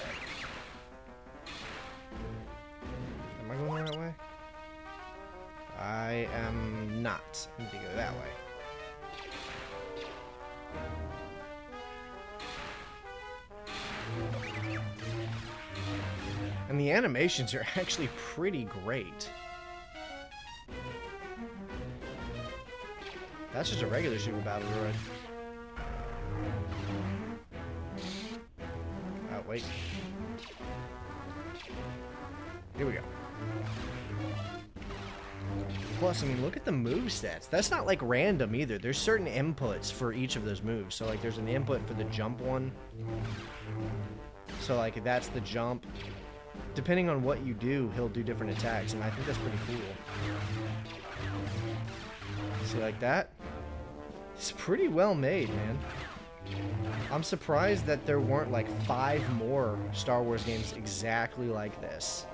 Am I going the right way? I am not. I need to go that way. And the animations are actually pretty great. That's just a regular Super Battle Droid. Oh, wait. Here we go. Plus, I mean, look at the move sets. That's not, like, random either. There's certain inputs for each of those moves. So, like, there's an input for the jump one. So, like, that's the jump. Depending on what you do, he'll do different attacks, and I think that's pretty cool. See, like that? It's pretty well made, man. I'm surprised that there weren't like 5 more Star Wars games exactly like this.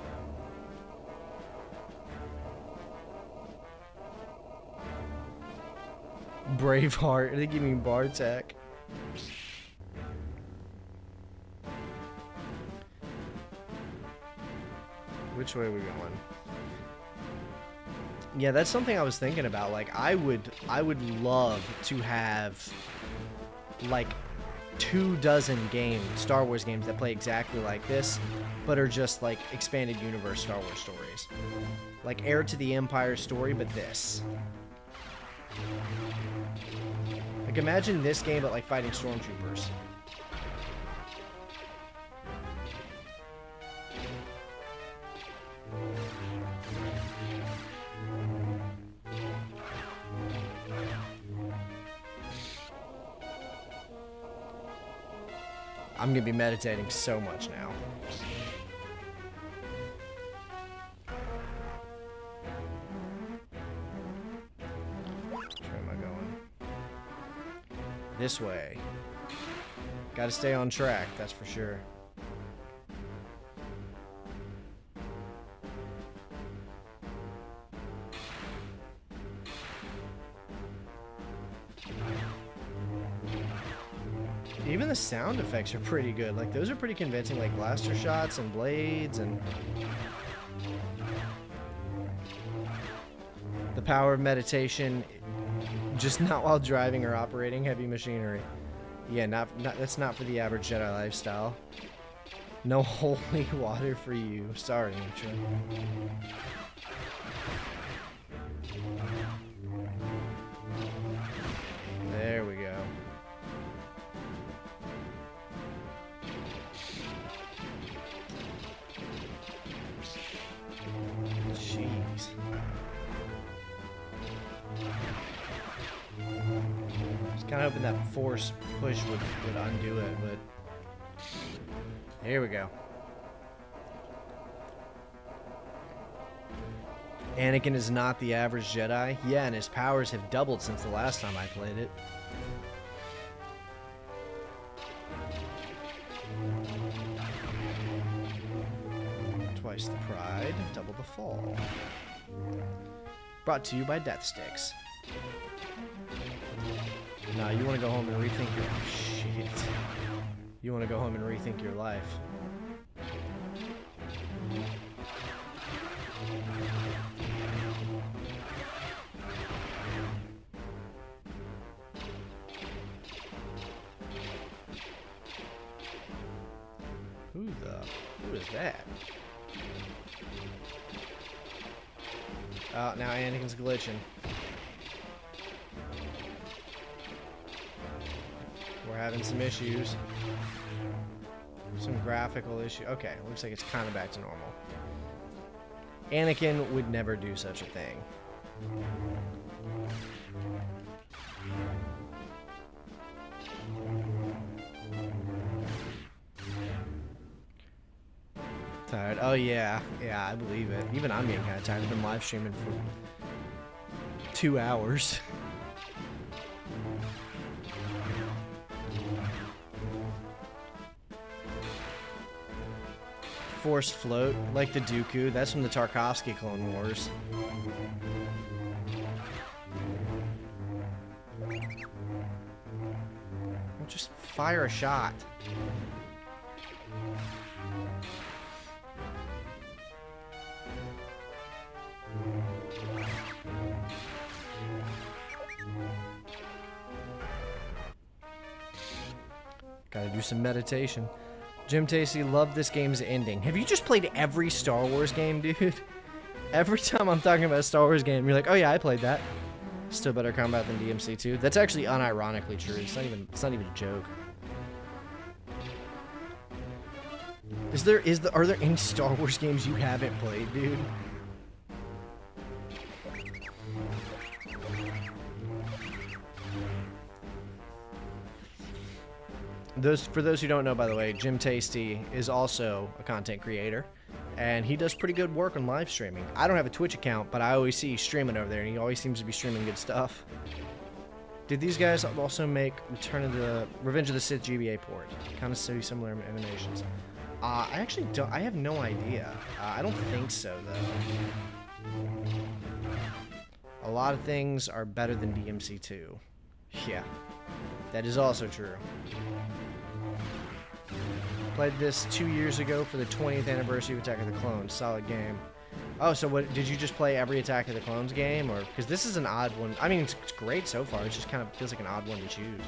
Braveheart. I think you mean Bartek. Which way are we going? Yeah, that's something I was thinking about. Like, I would love to have like 24 games, Star Wars games that play exactly like this, but are just like expanded universe Star Wars stories. Like Heir to the Empire story, but this. Like, imagine this game but like fighting stormtroopers. I'm gonna be meditating so much now. Which way am I going? This way. Gotta stay on track, that's for sure. Even the sound effects are pretty good. Like, those are pretty convincing, like blaster shots and blades and the power of meditation, just not while driving or operating heavy machinery. Yeah, that's not for the average Jedi lifestyle. No holy water for you. Sorry, nature. There we go. Jeez. Just kind of hoping that force push would undo it, but here we go. Anakin is not the average Jedi. Yeah, and his powers have doubled since the last time I played it. Twice the pride, double the fall. Brought to you by Death Sticks. Nah, you want to go home and rethink your... Shit. You want to go home and rethink your life. Who is that? Oh, now Anakin's glitching. We're having some issues. Some graphical issue. Okay, looks like it's kind of back to normal. Anakin would never do such a thing. Tired. Oh yeah, yeah, I believe it. Even I'm getting kind of tired. I've been live streaming for 2 hours. Force float, like the Dooku. That's from the Tarkovsky Clone Wars. Just fire a shot. Gotta do some meditation. Jim Tasty, love this game's ending. Have you just played every Star Wars game, dude? Every time I'm talking about a Star Wars game, you're like, oh yeah, I played that. Still better combat than DMC2. That's actually unironically true. It's not even a joke. Are there any Star Wars games you haven't played, dude? For those who don't know, by the way, Jim Tasty is also a content creator, and he does pretty good work on live streaming. I don't have a Twitch account, but I always see he's streaming over there, and he always seems to be streaming good stuff. Did these guys also make Revenge of the Sith GBA port? Kind of similar animations. I actually don't. I have no idea. I don't think so, though. A lot of things are better than DMC2. Yeah, that is also true. Played this 2 years ago for the 20th anniversary of Attack of the Clones. Solid game. Oh, so what? Did you just play every Attack of the Clones game, or because this is an odd one? I mean, it's great so far. It just kind of feels like an odd one to choose.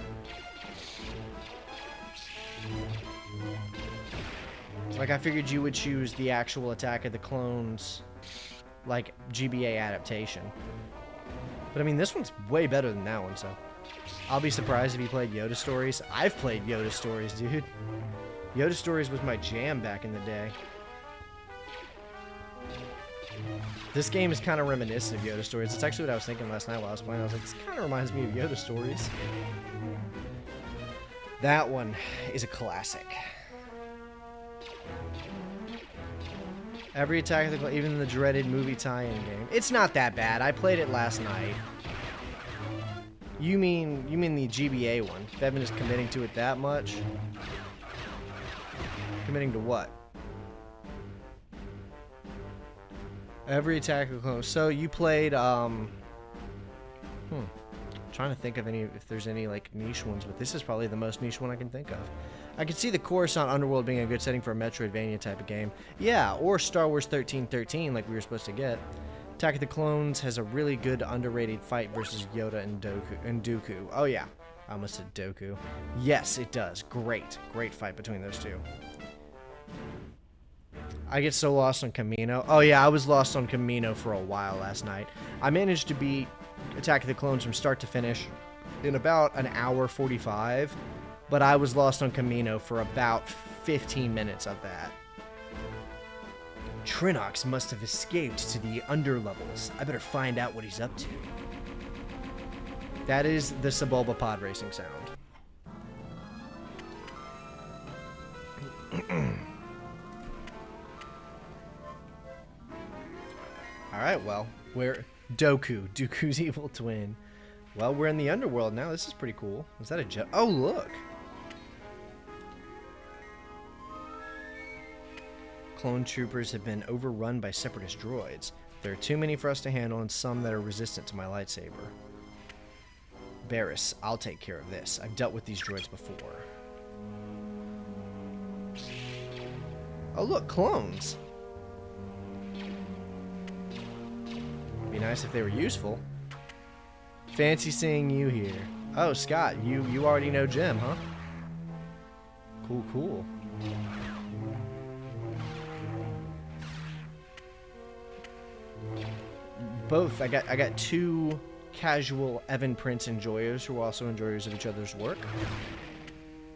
Like I figured you would choose the actual Attack of the Clones, like GBA adaptation. But I mean, this one's way better than that one. So I'll be surprised if you played Yoda Stories. I've played Yoda Stories, dude. Yoda Stories was my jam back in the day. This game is kind of reminiscent of Yoda Stories. It's actually what I was thinking last night while I was playing. I was like, this kind of reminds me of Yoda Stories. That one is a classic. Every Attack of the Clones, even the dreaded movie tie-in game. It's not that bad. I played it last night. You mean the GBA one? Bevan is committing to it that much? Committing to what? Every Attack of the Clones. So you played, trying to think of if there's any like niche ones, but this is probably the most niche one I can think of. I could see the Coruscant Underworld being a good setting for a Metroidvania type of game. Yeah, or Star Wars 1313 like we were supposed to get. Attack of the Clones has a really good underrated fight versus Yoda and Dooku. Oh yeah, I almost said Doku. Yes, it does. Great fight between those two. I get so lost on Camino. Oh yeah, I was lost on Camino for a while last night. I managed to beat Attack of the Clones from start to finish in about an hour 45, but I was lost on Camino for about 15 minutes of that. Trinox must have escaped to the underlevels. I better find out what he's up to. That is the Sebulba pod racing sound. Alright, well, we're Dooku's evil twin. Well, we're in the underworld now. This is pretty cool. Is that a joke? Oh, look! Clone troopers have been overrun by separatist droids. There are too many for us to handle and some that are resistant to my lightsaber. Barris, I'll take care of this. I've dealt with these droids before. Oh, look, clones! Be nice if they were useful. Fancy seeing you here. Oh, Scott, you already know Jim, huh? Cool. both. I got two casual Evan Prince enjoyers who are also enjoyers of each other's work.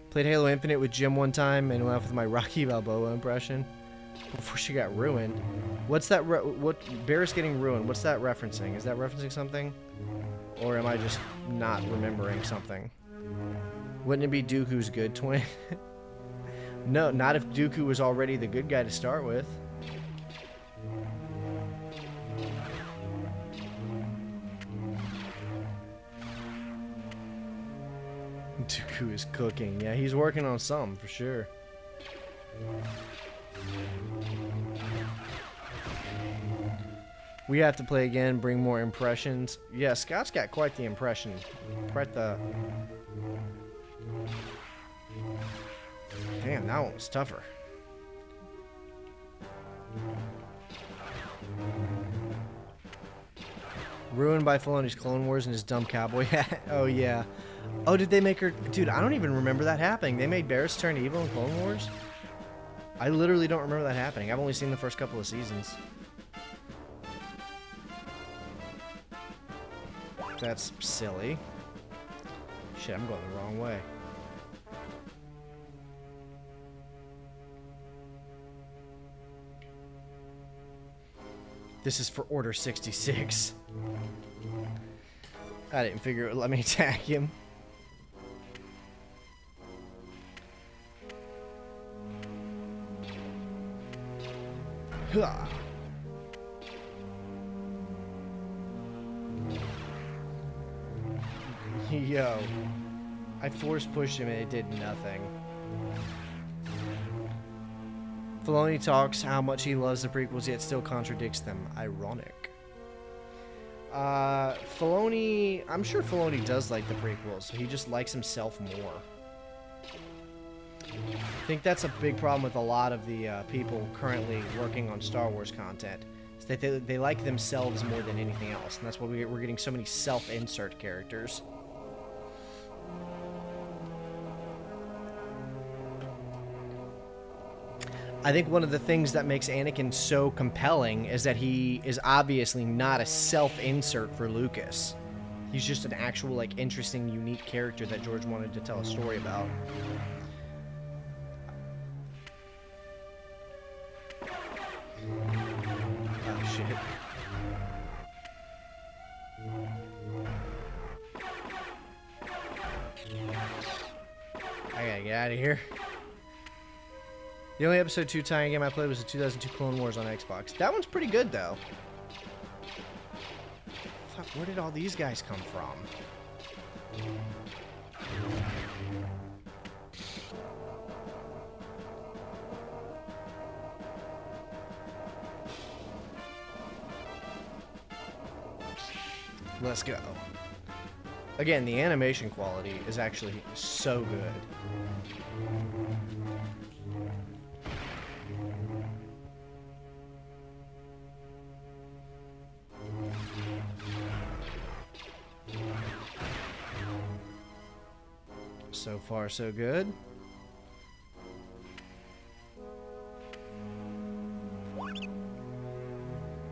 Played Halo Infinite with Jim one time and went off with my Rocky Balboa impression before she got ruined. What's that? What Barris getting ruined? What's that referencing? Is that referencing something, or am I just not remembering something? Wouldn't it be Dooku's good twin? No, not if Dooku was already the good guy to start with. Dooku is cooking. Yeah, he's working on something for sure. We have to play again, bring more impressions. Yeah, Scott's got quite the impression. Quite the... Damn, that one was tougher. Ruined by Filoni's Clone Wars and his dumb cowboy hat. Oh, yeah. Oh, did they make her... Dude, I don't even remember that happening. They made Barris turn evil in Clone Wars? I literally don't remember that happening. I've only seen the first couple of seasons. That's silly. Shit, I'm going the wrong way. This is for Order 66. I didn't figure it would let me attack him. Huh. Yo. I force pushed him and it did nothing. Filoni talks how much he loves the prequels yet still contradicts them. Ironic. Filoni... I'm sure Filoni does like the prequels. He just likes himself more. I think that's a big problem with a lot of the people currently working on Star Wars content. Is that they like themselves more than anything else. And that's why we're getting so many self-insert characters. I think one of the things that makes Anakin so compelling is that he is obviously not a self-insert for Lucas. He's just an actual, like, interesting, unique character that George wanted to tell a story about. Oh, shit. I gotta get out of here. The only episode 2 tie-in game I played was the 2002 Clone Wars on Xbox. That one's pretty good, though. Fuck, where did all these guys come from? Let's go. Again, the animation quality is actually so good. So far, so good.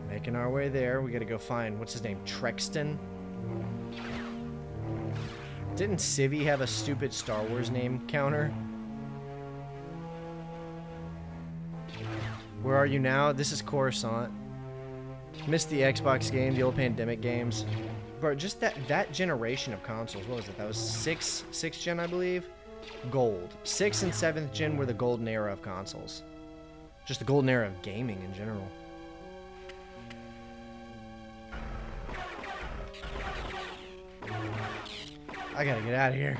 Making our way there. We gotta go find, what's his name? Trexton? Didn't Civvy have a stupid Star Wars name counter? Where are you now? This is Coruscant. Missed the Xbox game, the old pandemic games. Bro, just that generation of consoles, what was it? That was 6th gen, I believe? Gold. 6th and 7th gen were the golden era of consoles. Just the golden era of gaming in general. I gotta get out of here.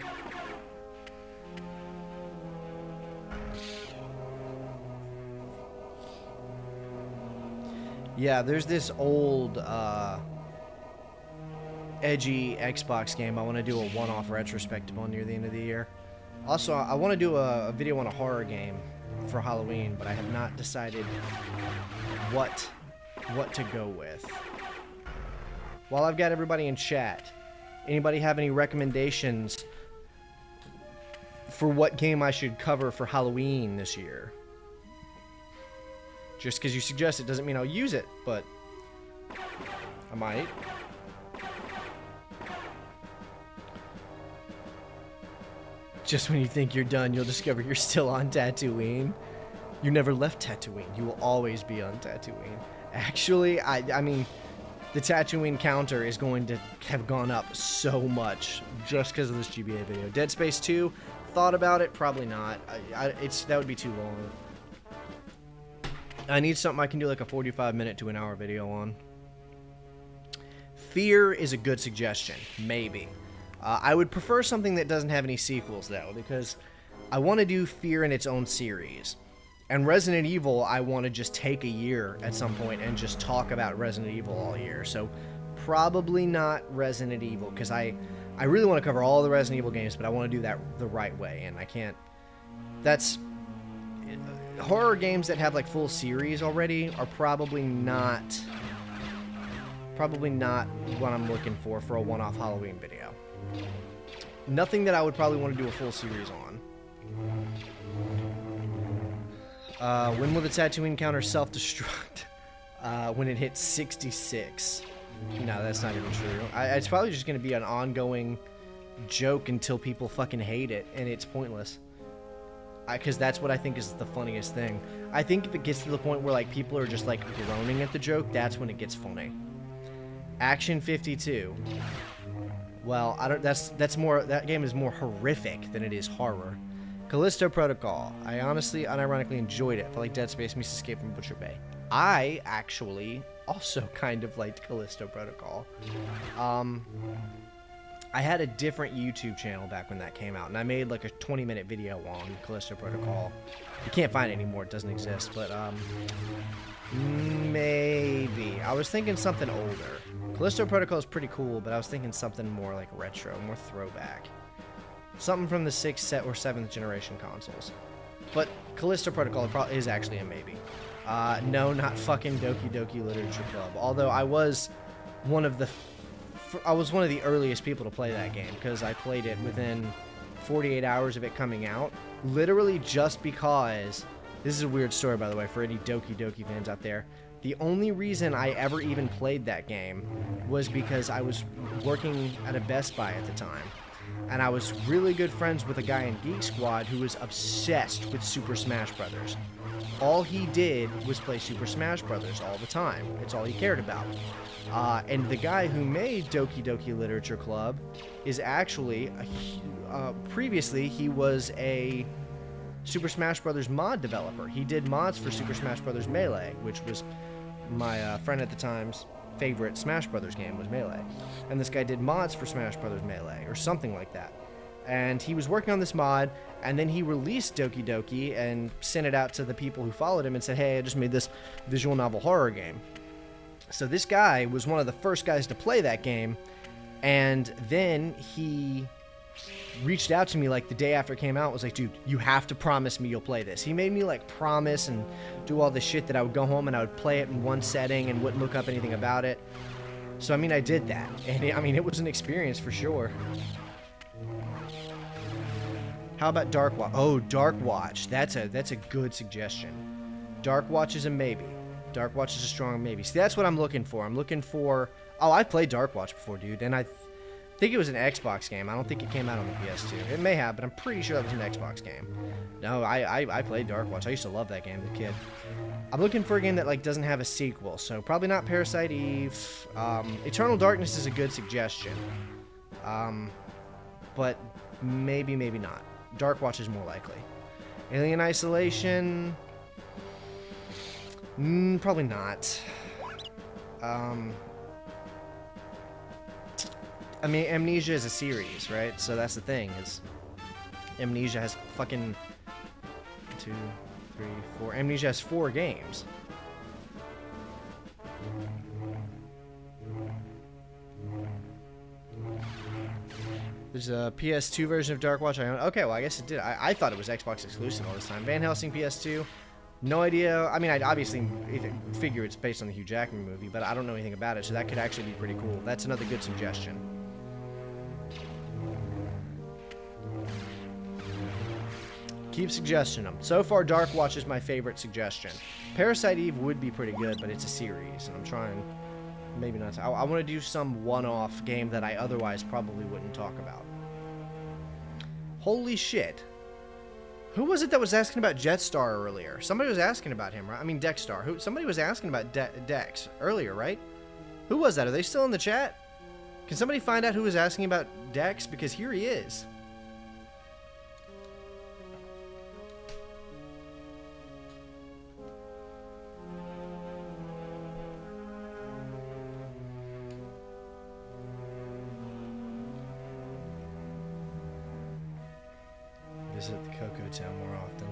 Yeah, there's this old, edgy Xbox game I want to do a one-off retrospective on near the end of the year. Also, I want to do a video on a horror game for Halloween, but I have not decided what to go with. While I've got everybody in chat, anybody have any recommendations for what game I should cover for Halloween this year? Just because you suggest it doesn't mean I'll use it, but I might. Just when you think you're done, you'll discover you're still on Tatooine. You never left Tatooine. You will always be on Tatooine. Actually, I mean, the Tatooine counter is going to have gone up so much just because of this GBA video. Dead Space 2, thought about it, probably not. That would be too long. I need something I can do like a 45-minute to an hour video on. Fear is a good suggestion, maybe. I would prefer something that doesn't have any sequels, though, because I want to do Fear in its own series. And Resident Evil, I want to just take a year at some point and just talk about Resident Evil all year. So probably not Resident Evil, because I really want to cover all the Resident Evil games, but I want to do that the right way, and I can't. That's horror games that have like full series already are probably not what I'm looking for a one-off Halloween video. Nothing that I would probably want to do a full series on. When will the Tatooine counter self-destruct? When it hits 66. No, that's not even true. It's probably just going to be an ongoing joke until people fucking hate it, and it's pointless. Because that's what I think is the funniest thing. I think if it gets to the point where like people are just like groaning at the joke, that's when it gets funny. Action 52. Well, I don't. That's more. That game is more horrific than it is horror. Callisto Protocol. I honestly, unironically enjoyed it. I felt like Dead Space meets Escape from Butcher Bay. I actually also kind of liked Callisto Protocol. I had a different YouTube channel back when that came out, and I made like a 20-minute video on Callisto Protocol. You can't find it anymore; it doesn't exist. But maybe I was thinking something older. Callisto Protocol is pretty cool, but I was thinking something more like retro, more throwback. Something from the 6th or 7th generation consoles. But Callisto Protocol is actually a maybe. No, not fucking Doki Doki Literature Club. Although I was one of the earliest people to play that game, because I played it within 48 hours of it coming out. Literally just because, this is a weird story by the way for any Doki Doki fans out there. The only reason I ever even played that game was because I was working at a Best Buy at the time. And I was really good friends with a guy in Geek Squad who was obsessed with Super Smash Brothers. All he did was play Super Smash Brothers all the time. It's all he cared about. And the guy who made Doki Doki Literature Club is actually, previously he was a Super Smash Brothers mod developer. He did mods for Super Smash Brothers Melee, which was my friend at the time's favorite Smash Brothers game was Melee. And this guy did mods for Smash Brothers Melee, or something like that. And he was working on this mod, and then he released Doki Doki and sent it out to the people who followed him and said, hey, I just made this visual novel horror game. So this guy was one of the first guys to play that game, and then he reached out to me like the day after it came out, was like, dude, you have to promise me you'll play this. He made me like promise and do all this shit that I would go home and I would play it in one setting and wouldn't look up anything about it. So I mean, I did that, and it was an experience for sure. How about Dark Watch? Oh, Dark Watch. That's a good suggestion. Dark Watch is a maybe. Dark Watch is a strong maybe. See, that's what I'm looking for. I'm looking for... Oh, I've played Dark Watch before, dude, and I think it was an Xbox game. I don't think it came out on the PS2. It may have, but I'm pretty sure that was an Xbox game. No, I played Dark Watch. I used to love that game as a kid. I'm looking for a game that like doesn't have a sequel, so probably not Parasite Eve. Eternal Darkness is a good suggestion, but maybe not. Dark Watch is more likely. Alien Isolation, probably not. I mean, Amnesia is a series, right? So that's the thing, is Amnesia has fucking 2, 3, 4. Amnesia has 4 games. There's a PS2 version of Dark Watch I own. Okay, well, I guess it did. I thought it was Xbox exclusive all this time. Van Helsing PS2. No idea. I mean, I'd obviously figure it's based on the Hugh Jackman movie, but I don't know anything about it, so that could actually be pretty cool. That's another good suggestion. Keep suggesting them. So far, Dark Watch is my favorite suggestion. Parasite Eve would be pretty good, but it's a series, and I'm trying maybe not. I want to do some one-off game that I otherwise probably wouldn't talk about. Holy shit. Who was it that was asking about Jetstar earlier? Somebody was asking about him, right? I mean, Dexstar. Somebody was asking about Dex earlier, right? Who was that? Are they still in the chat? Can somebody find out who was asking about Dex? Because here he is. Visit the Cocoa Town more often.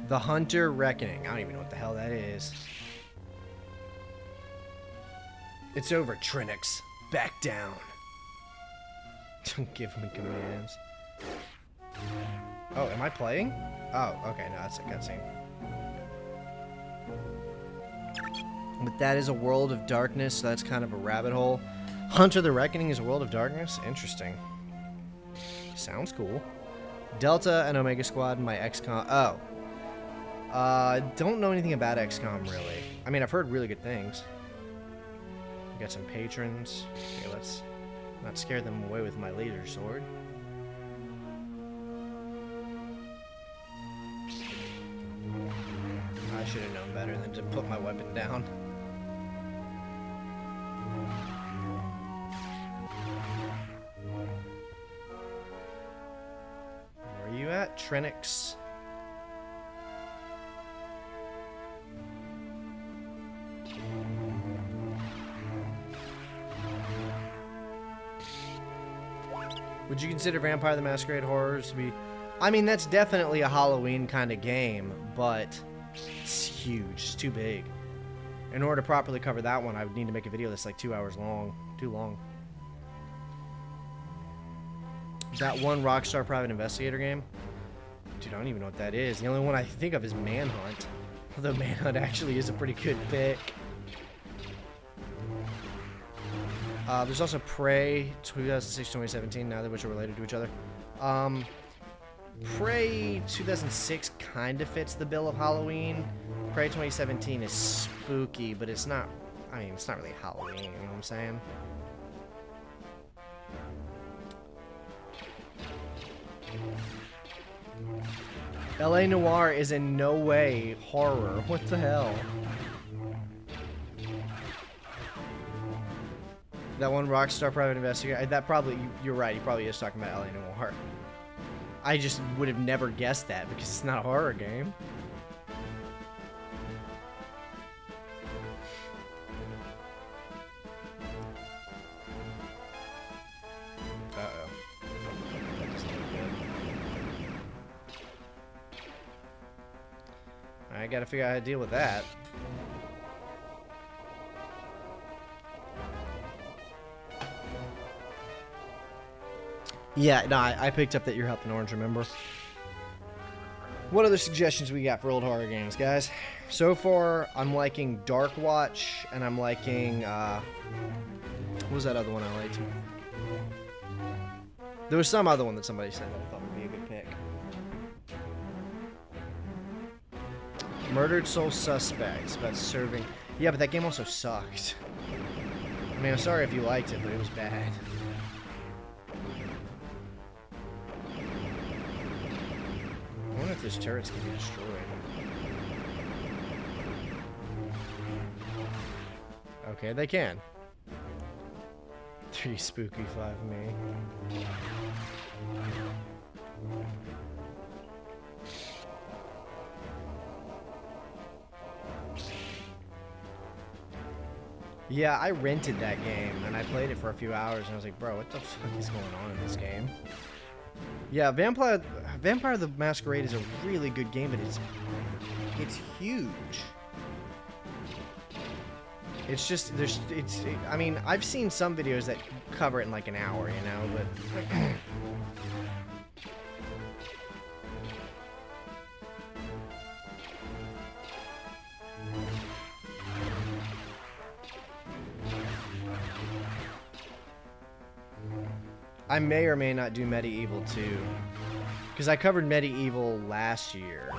The Hunter Reckoning. I don't even know what the hell that is. It's over, Trinix. Back down. Don't give me commands. Oh, am I playing? Oh, okay, no, that's a cutscene. But that is a world of darkness, so that's kind of a rabbit hole. Hunter the Reckoning is a world of darkness? Interesting. Sounds cool. Delta and Omega Squad, my XCOM. Oh. Don't know anything about XCOM, really. I mean, I've heard really good things. We got some patrons. Okay, let's not scare them away with my laser sword. I should have known better than to put my weapon down. Where are you at, Trinix? Would you consider Vampire the Masquerade Horrors to be... I mean, that's definitely a Halloween kind of game, but it's huge. It's too big. In order to properly cover that one, I would need to make a video that's like 2 hours long. Too long. That one Rockstar Private Investigator game? Dude, I don't even know what that is. The only one I think of is Manhunt. Although Manhunt actually is a pretty good pick. There's also Prey 2006-2017, neither of which are related to each other. Prey 2006 kind of fits the bill of Halloween. Prey 2017 is spooky, but it's not, I mean, it's not really Halloween, you know what I'm saying? LA Noire is in no way horror. What the hell? That one Rockstar Private Investigator, that probably, you're right, he probably is talking about LA Noire. I just would have never guessed that because it's not a horror game. Uh-oh. That doesn't look good. I gotta figure out how to deal with that. Yeah, no, I picked up that you're helping Orange, remember? What other suggestions we got for old horror games, guys? So far, I'm liking Dark Watch, and I'm liking, what was that other one I liked? There was some other one that somebody said that I thought would be a good pick. Murdered Soul Suspects, about serving... Yeah, but that game also sucked. I mean, I'm sorry if you liked it, but it was bad. I wonder if those turrets can be destroyed. Okay, they can. 3 spooky, 5 me. Yeah, I rented that game, and I played it for a few hours, and I was like, bro, what the fuck is going on in this game? Yeah, Vampire the Masquerade is a really good game, but it's huge. It's just, I mean, I've seen some videos that cover it in like an hour, you know, but... I may or may not do Medieval 2. Because I covered Medieval last year.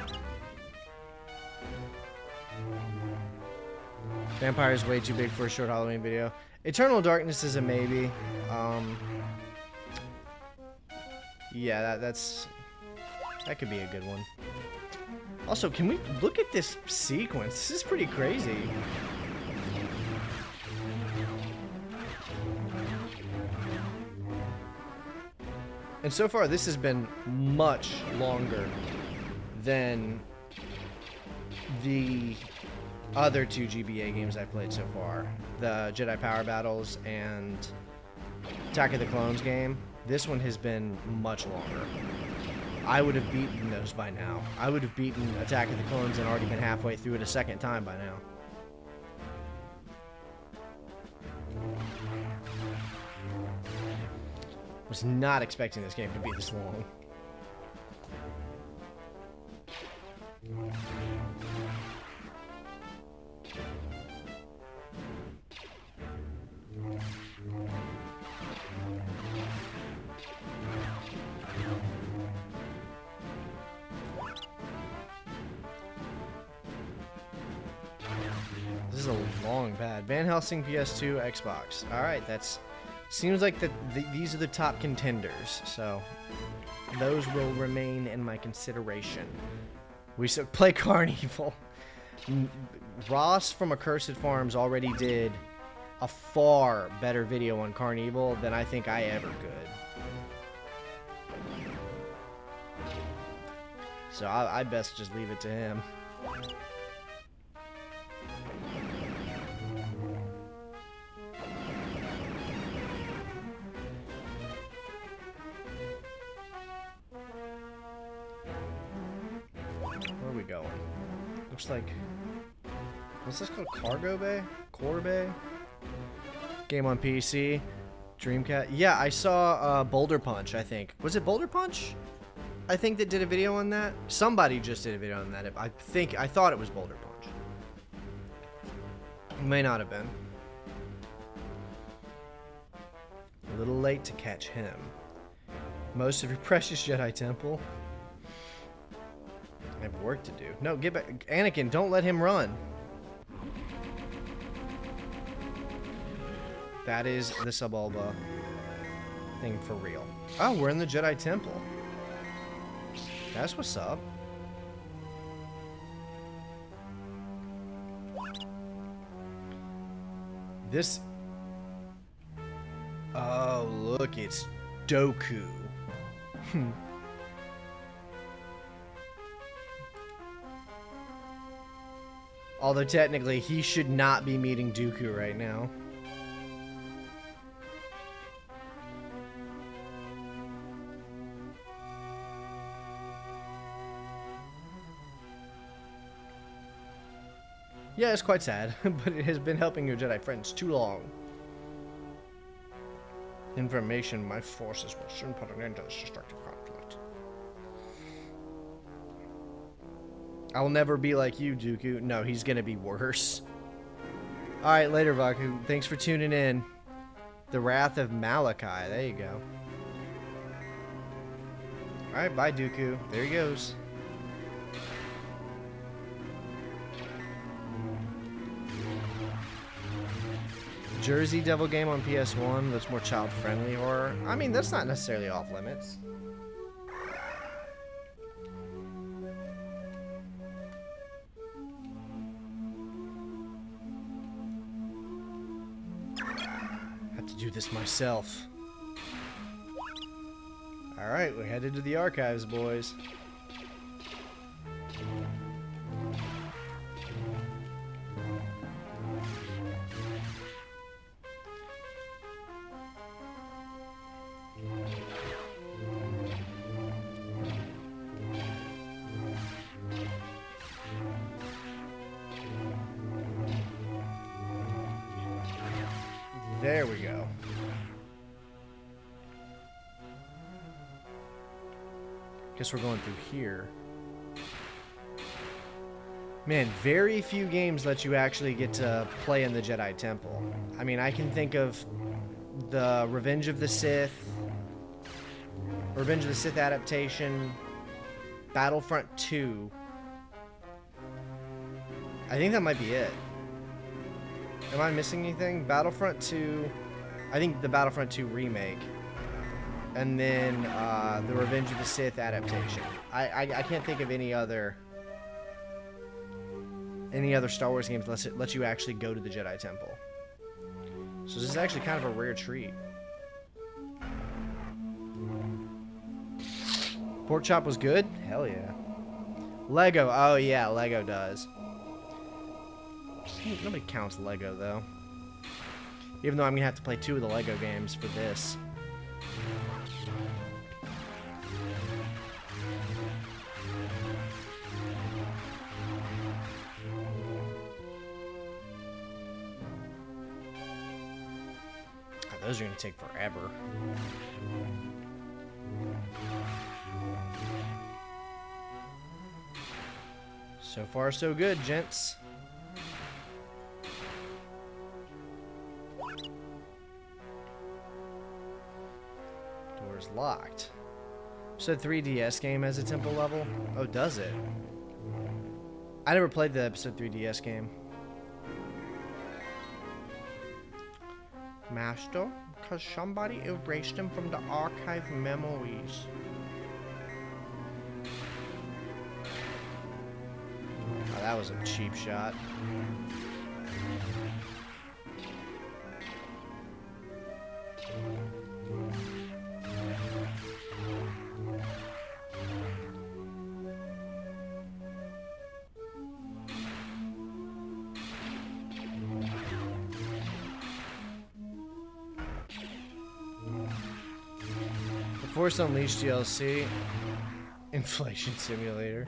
Vampire is way too big for a short Halloween video. Eternal Darkness is a maybe. Yeah, that could be a good one. Also, can we look at this sequence? This is pretty crazy. And so far, this has been much longer than the other two GBA games I played so far. The Jedi Power Battles and Attack of the Clones game. This one has been much longer. I would have beaten those by now. I would have beaten Attack of the Clones and already been halfway through it a second time by now. Was not expecting this game to be this long. This is a long pad. Van Helsing, PS2, Xbox. Alright, that's... Seems like these are the top contenders, so those will remain in my consideration. We should play Carnival. Ross from Accursed Farms already did a far better video on Carnival than I think I ever could. So I best just leave it to him. Where are we going? Looks like... What's this called? Cargo Bay? Core Bay? Game on PC. Dreamcast. Yeah, I saw Boulder Punch, I think. Was it Boulder Punch? I think that did a video on that. Somebody just did a video on that. I thought it was Boulder Punch. It may not have been. A little late to catch him. Most of your precious Jedi Temple. I have work to do. No, get back. Anakin, don't let him run. That is the Subalba thing for real. Oh, we're in the Jedi Temple. That's what's up. This... Oh, look, it's Dooku. Although technically, he should not be meeting Dooku right now. Yeah, it's quite sad, but it has been helping your Jedi friends too long. Information, my forces will soon put an end to this destructive conflict. I'll never be like you, Dooku. No, he's gonna be worse. Alright, later, Vaku. Thanks for tuning in. The Wrath of Malachi. There you go. Alright, bye, Dooku. There he goes. Jersey Devil game on PS1 that's more child-friendly horror. I mean, that's not necessarily off limits. Have to do this myself. Alright, we're headed to the archives, boys. There we go. Guess we're going through here. Man, very few games let you actually get to play in the Jedi Temple. I mean, I can think of the Revenge of the Sith adaptation, Battlefront 2. I think that might be it. Am I missing anything? Battlefront 2, I think the Battlefront 2 remake, and then the Revenge of the Sith adaptation. I can't think of any other Star Wars games that let you actually go to the Jedi Temple. So this is actually kind of a rare treat. Pork chop was good? Hell yeah. Lego. Oh yeah, Lego does. Nobody counts Lego though. Even though I'm gonna have to play 2 of the Lego games for this. Oh, those are gonna take forever. So far, so good, gents. Door's locked. So 3DS game has a temple level? Oh, does it? I never played the episode 3DS game. Master, because somebody erased them from the archive memories. Oh, that was a cheap shot. Force Unleashed DLC. Inflation Simulator.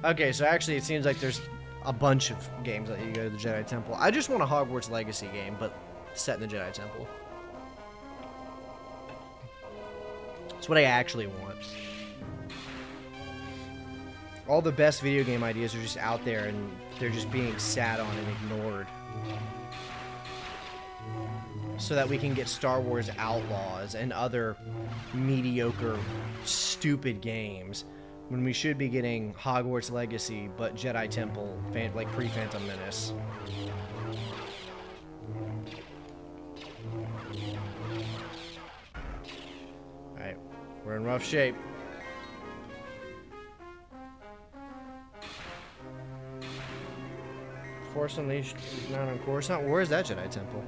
Okay, so actually it seems like there's a bunch of games that you go to the Jedi Temple. I just want a Hogwarts Legacy game, but set in the Jedi Temple. That's what I actually want. All the best video game ideas are just out there and they're just being sat on and ignored. So that we can get Star Wars Outlaws and other mediocre, stupid games when we should be getting Hogwarts Legacy, but Jedi Temple, like pre-Phantom Menace. Alright, we're in rough shape. Force Unleashed, not on Coruscant. Where is that Jedi Temple?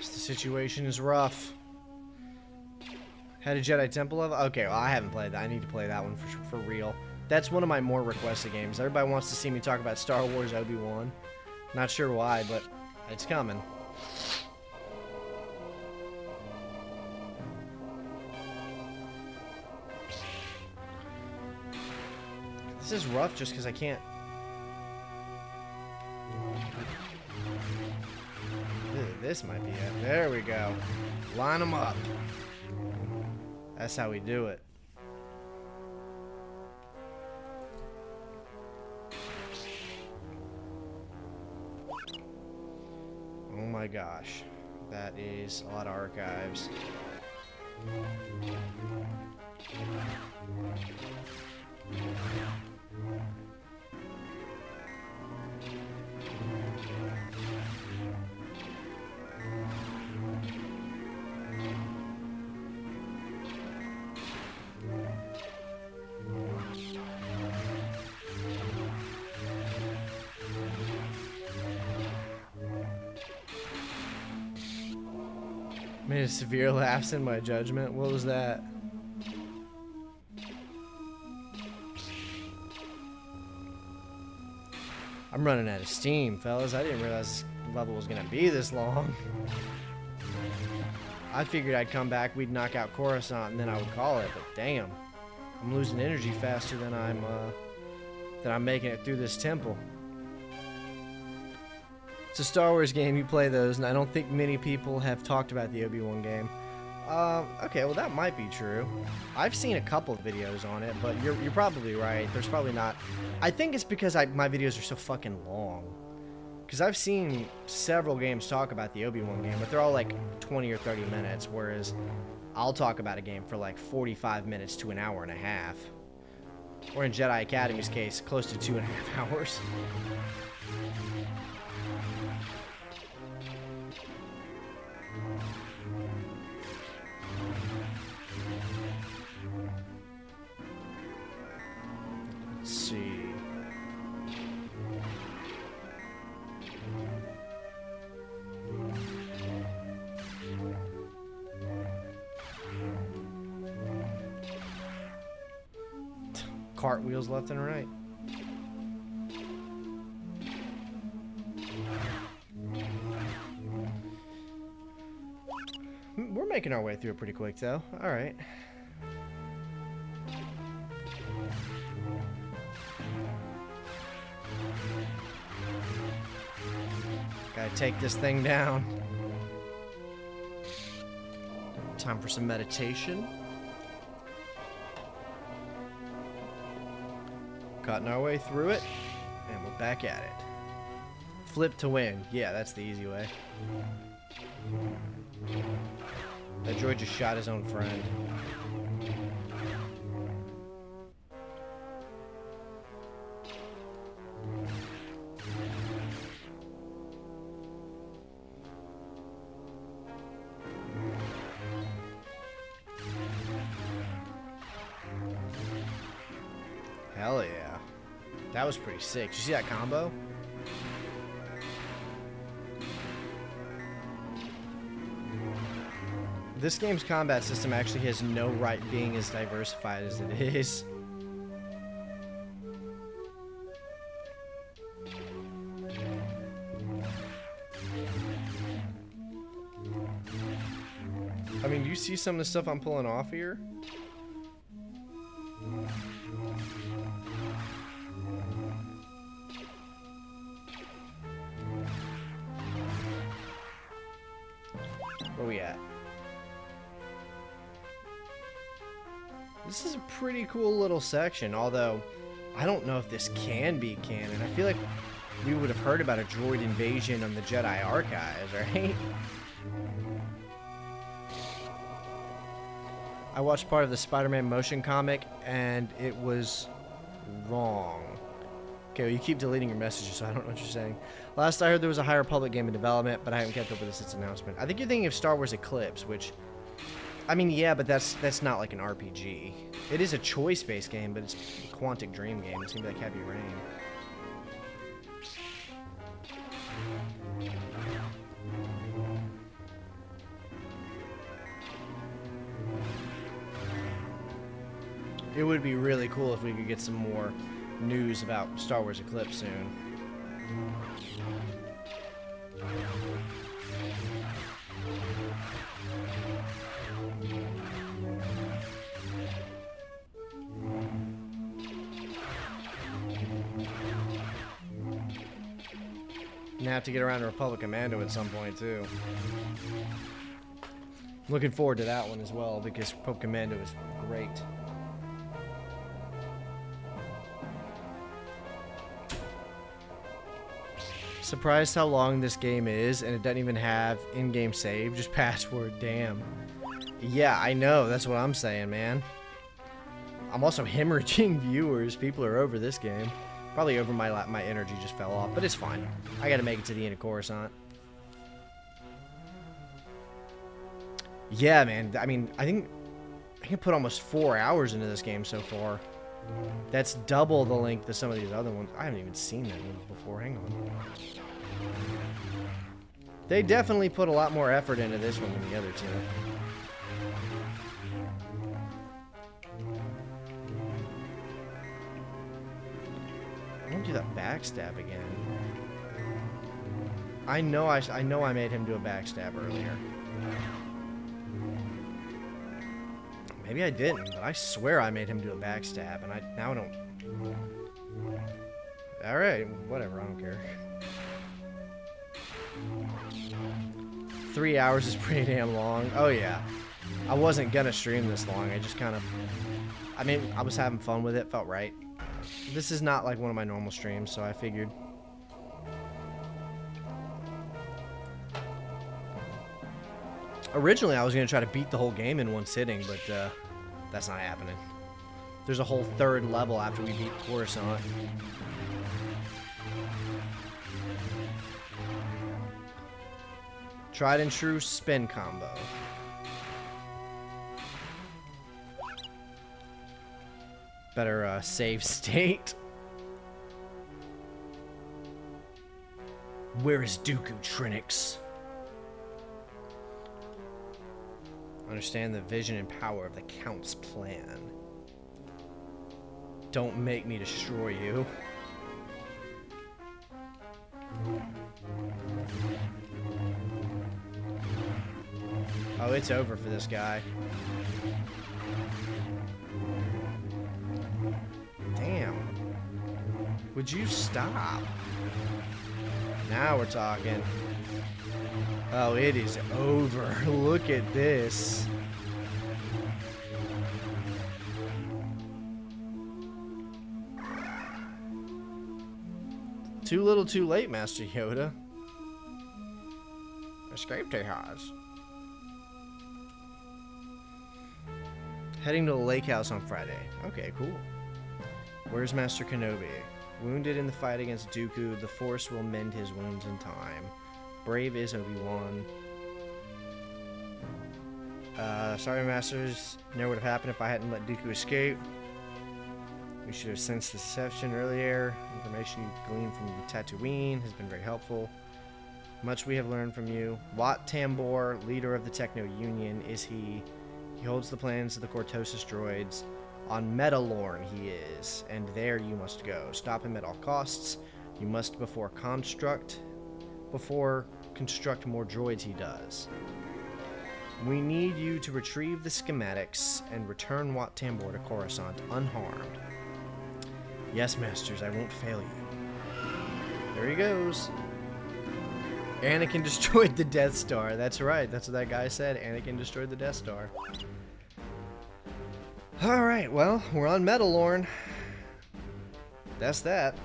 Situation is rough. Had a Jedi Temple level? Okay, well, I haven't played that. I need to play that one for real. That's one of my more requested games. Everybody wants to see me talk about Star Wars Obi-Wan. Not sure why, but it's coming. This is rough just because I can't... This might be it. There we go. Line them up. That's how we do it. Oh my gosh. That is a lot of archives. Made a severe lapse in my judgment. What was that? I'm running out of steam, fellas. I didn't realize this level was gonna be this long. I figured I'd come back, we'd knock out Coruscant, and then I would call it. But damn, I'm losing energy faster than I'm making it through this temple. It's a Star Wars game, you play those, and I don't think many people have talked about the Obi-Wan game. Okay, well that might be true. I've seen a couple of videos on it, but you're probably right. There's probably not. I think it's because my videos are so fucking long. Because I've seen several games talk about the Obi-Wan game, but they're all like 20 or 30 minutes, whereas I'll talk about a game for like 45 minutes to an hour and a half. Or in Jedi Academy's case, close to 2.5 hours. Let's see. Cartwheels left and right. We're making our way through it pretty quick, though. All right. Gotta take this thing down. Time for some meditation. Cutting our way through it, and we're back at it. Flip to win. Yeah, that's the easy way. That droid just shot his own friend. Hell yeah. That was pretty sick. Did you see that combo? This game's combat system actually has no right being as diversified as it is. I mean, do you see some of the stuff I'm pulling off here? Where we at? This is a pretty cool little section, although I don't know if this can be canon. I feel like we would have heard about a droid invasion on the Jedi Archives, right? I watched part of the Spider-Man motion comic, and it was wrong. Okay, well, you keep deleting your messages, so I don't know what you're saying. Last I heard, there was a High Republic game in development, but I haven't kept up with this since announcement. I think you're thinking of Star Wars Eclipse, which... I mean, yeah, but that's not like an RPG. It is a choice-based game, but it's a Quantic Dream game. It's gonna be like Heavy Rain. It would be really cool if we could get some more news about Star Wars Eclipse soon. Gonna have to get around to Republic Commando at some point too. Looking forward to that one as well because Republic Commando is great. Surprised how long this game is, and it doesn't even have in-game save, just password. Damn. Yeah, I know. That's what I'm saying, man. I'm also hemorrhaging viewers. People are over this game. Probably over my energy just fell off, but it's fine. I gotta make it to the end of Coruscant. Yeah, man. I mean, I think I can put almost 4 hours into this game so far. That's double the length of some of these other ones. I haven't even seen that one before. Hang on. They definitely put a lot more effort into this one than the other two. I'm gonna do that backstab again. I know I made him do a backstab earlier. Maybe I didn't, but I swear I made him do a backstab, and now I don't. All right, whatever. I don't care. 3 hours is pretty damn long. Oh yeah. I wasn't gonna stream this long. I just kind of, I mean, I was having fun with it. Felt right. This is not like one of my normal streams, so I figured. Originally, I was gonna try to beat the whole game in one sitting, but that's not happening. There's a whole third level after we beat Coruscant. Tried and true spin combo. Better save state. Where is Dooku, Trinix? Understand the vision and power of the Count's plan. Don't make me destroy you. Oh, it's over for this guy. Damn. Would you stop? Now we're talking. Oh, it is over. Look at this. Too little, too late, Master Yoda. Escape Tejas. Heading to the lake house on Friday. Okay, cool. Where's Master Kenobi? Wounded in the fight against Dooku, the Force will mend his wounds in time. Brave is Obi-Wan. Sorry, Masters. Never would have happened if I hadn't let Dooku escape. We should have sensed the deception earlier. Information you gleaned from Tatooine has been very helpful. Much we have learned from you. Wat Tambor, leader of the Techno Union, is he. He holds the plans of the Cortosis droids. On Metalorn he is, and there you must go. Stop him at all costs. You must before construct more droids he does. We need you to retrieve the schematics and return Wat Tambor to Coruscant unharmed. Yes, Masters, I won't fail you. There he goes. Anakin destroyed the Death Star. That's right. That's what that guy said. Anakin destroyed the Death Star. Alright, well, we're on Metalorn. That's that.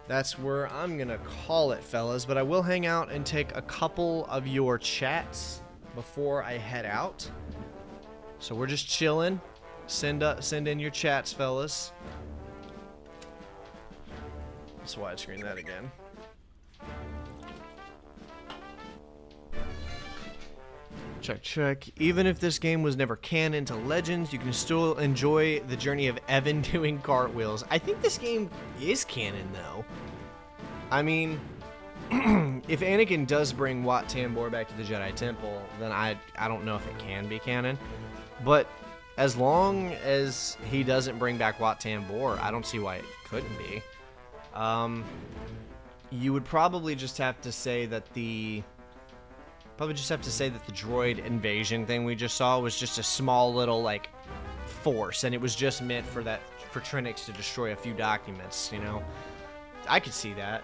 That's where I'm gonna call it, fellas. But I will hang out and take a couple of your chats before I head out. So we're just chilling. Send in your chats, fellas. Let's widescreen that again. Check. Even if this game was never canon to Legends, you can still enjoy the journey of Evan doing cartwheels. I think this game is canon, though. I mean, if Anakin does bring Wat Tambor back to the Jedi Temple, then I don't know if it can be canon. But as long as he doesn't bring back Wat Tambor, I don't see why it couldn't be. You would probably just have to say that the droid invasion thing we just saw was just a small little like force, and it was just meant for Trinix to destroy a few documents, you know. I could see that.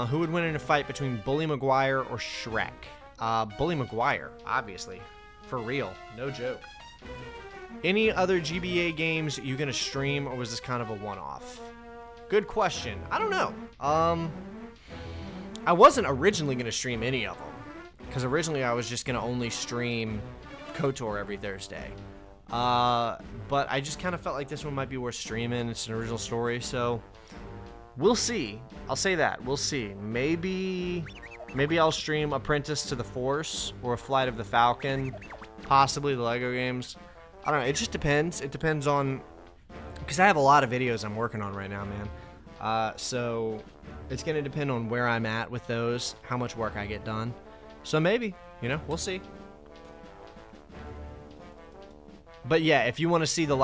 Who would win in a fight between Bully Maguire or Shrek? Bully Maguire, obviously. For real, no joke. Any other GBA games you gonna stream, or was this kind of a one-off? Good question. I don't know. I wasn't originally gonna stream any of them, because originally I was just gonna only stream KOTOR every Thursday. But I just kind of felt like this one might be worth streaming. It's an original story, so we'll see. I'll say that. We'll see. Maybe I'll stream Apprentice to the Force or A Flight of the Falcon, possibly the Lego games. I don't know. It just depends. It depends on, because I have a lot of videos I'm working on right now, man. So it's gonna depend on where I'm at with those, how much work I get done. So maybe, you know, we'll see. But yeah, if you want to see the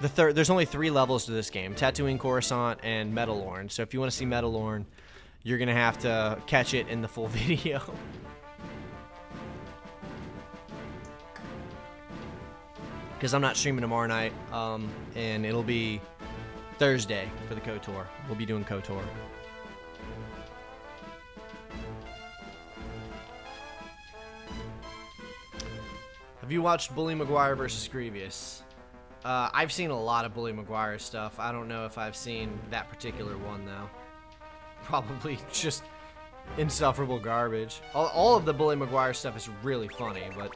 third, there's only 3 levels to this game: Tatooine, Coruscant, and Metalorn. So if you want to see Metalorn, you're gonna have to catch it in the full video. Because I'm not streaming tomorrow night, and it'll be Thursday for the KOTOR. We'll be doing KOTOR. Have you watched Bully Maguire versus Grievous? I've seen a lot of Bully Maguire stuff. I don't know if I've seen that particular one, though. Probably just insufferable garbage. All of the Bully Maguire stuff is really funny, but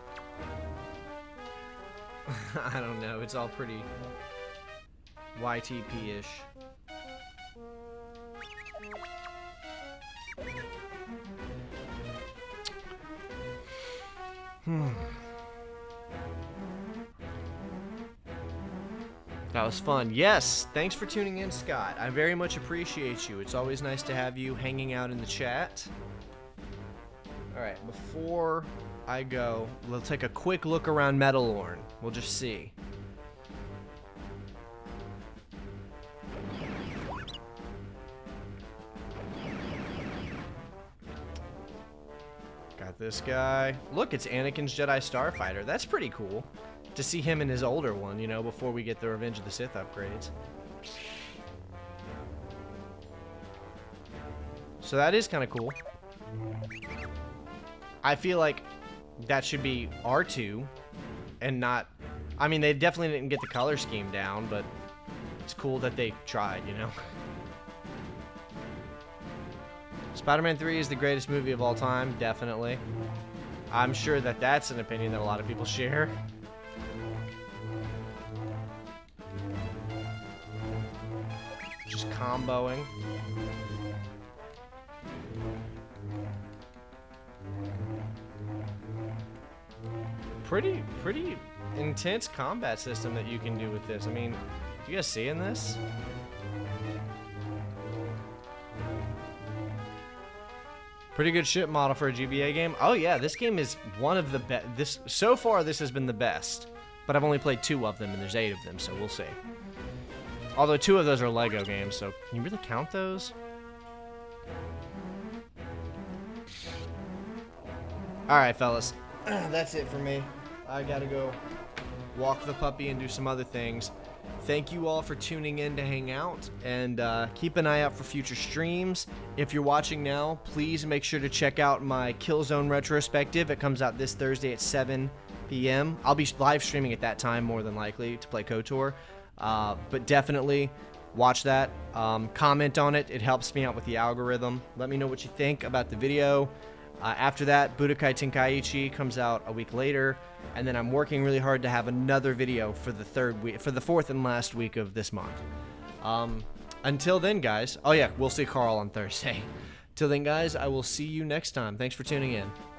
I don't know. It's all pretty YTP-ish. That was fun. Yes, thanks for tuning in, Scott. I very much appreciate you. It's always nice to have you hanging out in the chat. Alright, before I go, we'll take a quick look around Metalorn. We'll just see. Got this guy. Look, it's Anakin's Jedi Starfighter. That's pretty cool. To see him in his older one, you know, before we get the Revenge of the Sith upgrades. So that is kind of cool. I feel like that should be R2 and not... I mean, they definitely didn't get the color scheme down, but it's cool that they tried, you know? Spider-Man 3 is the greatest movie of all time, definitely. I'm sure that that's an opinion that a lot of people share. Just comboing. Pretty intense combat system that you can do with this. I mean, do you guys see in this? Pretty good ship model for a GBA game. Oh yeah, this game is one of the best. So far, this has been the best. But I've only played 2 of them, and there's 8 of them, so we'll see. Although 2 of those are Lego games, so can you really count those? Alright, fellas. That's it for me. I gotta go walk the puppy and do some other things. Thank you all for tuning in to hang out, and keep an eye out for future streams. If you're watching now, please make sure to check out my Killzone retrospective. It comes out this Thursday at 7 p.m. I'll be live streaming at that time, more than likely, to play KOTOR. But definitely watch that. Comment on it. It helps me out with the algorithm. Let me know what you think about the video. After that, Budokai Tenkaichi comes out a week later, and then I'm working really hard to have another video for the 4th and last week of this month. Until then, guys. Oh yeah, we'll see Carl on Thursday. Till then, guys, I will see you next time. Thanks for tuning in.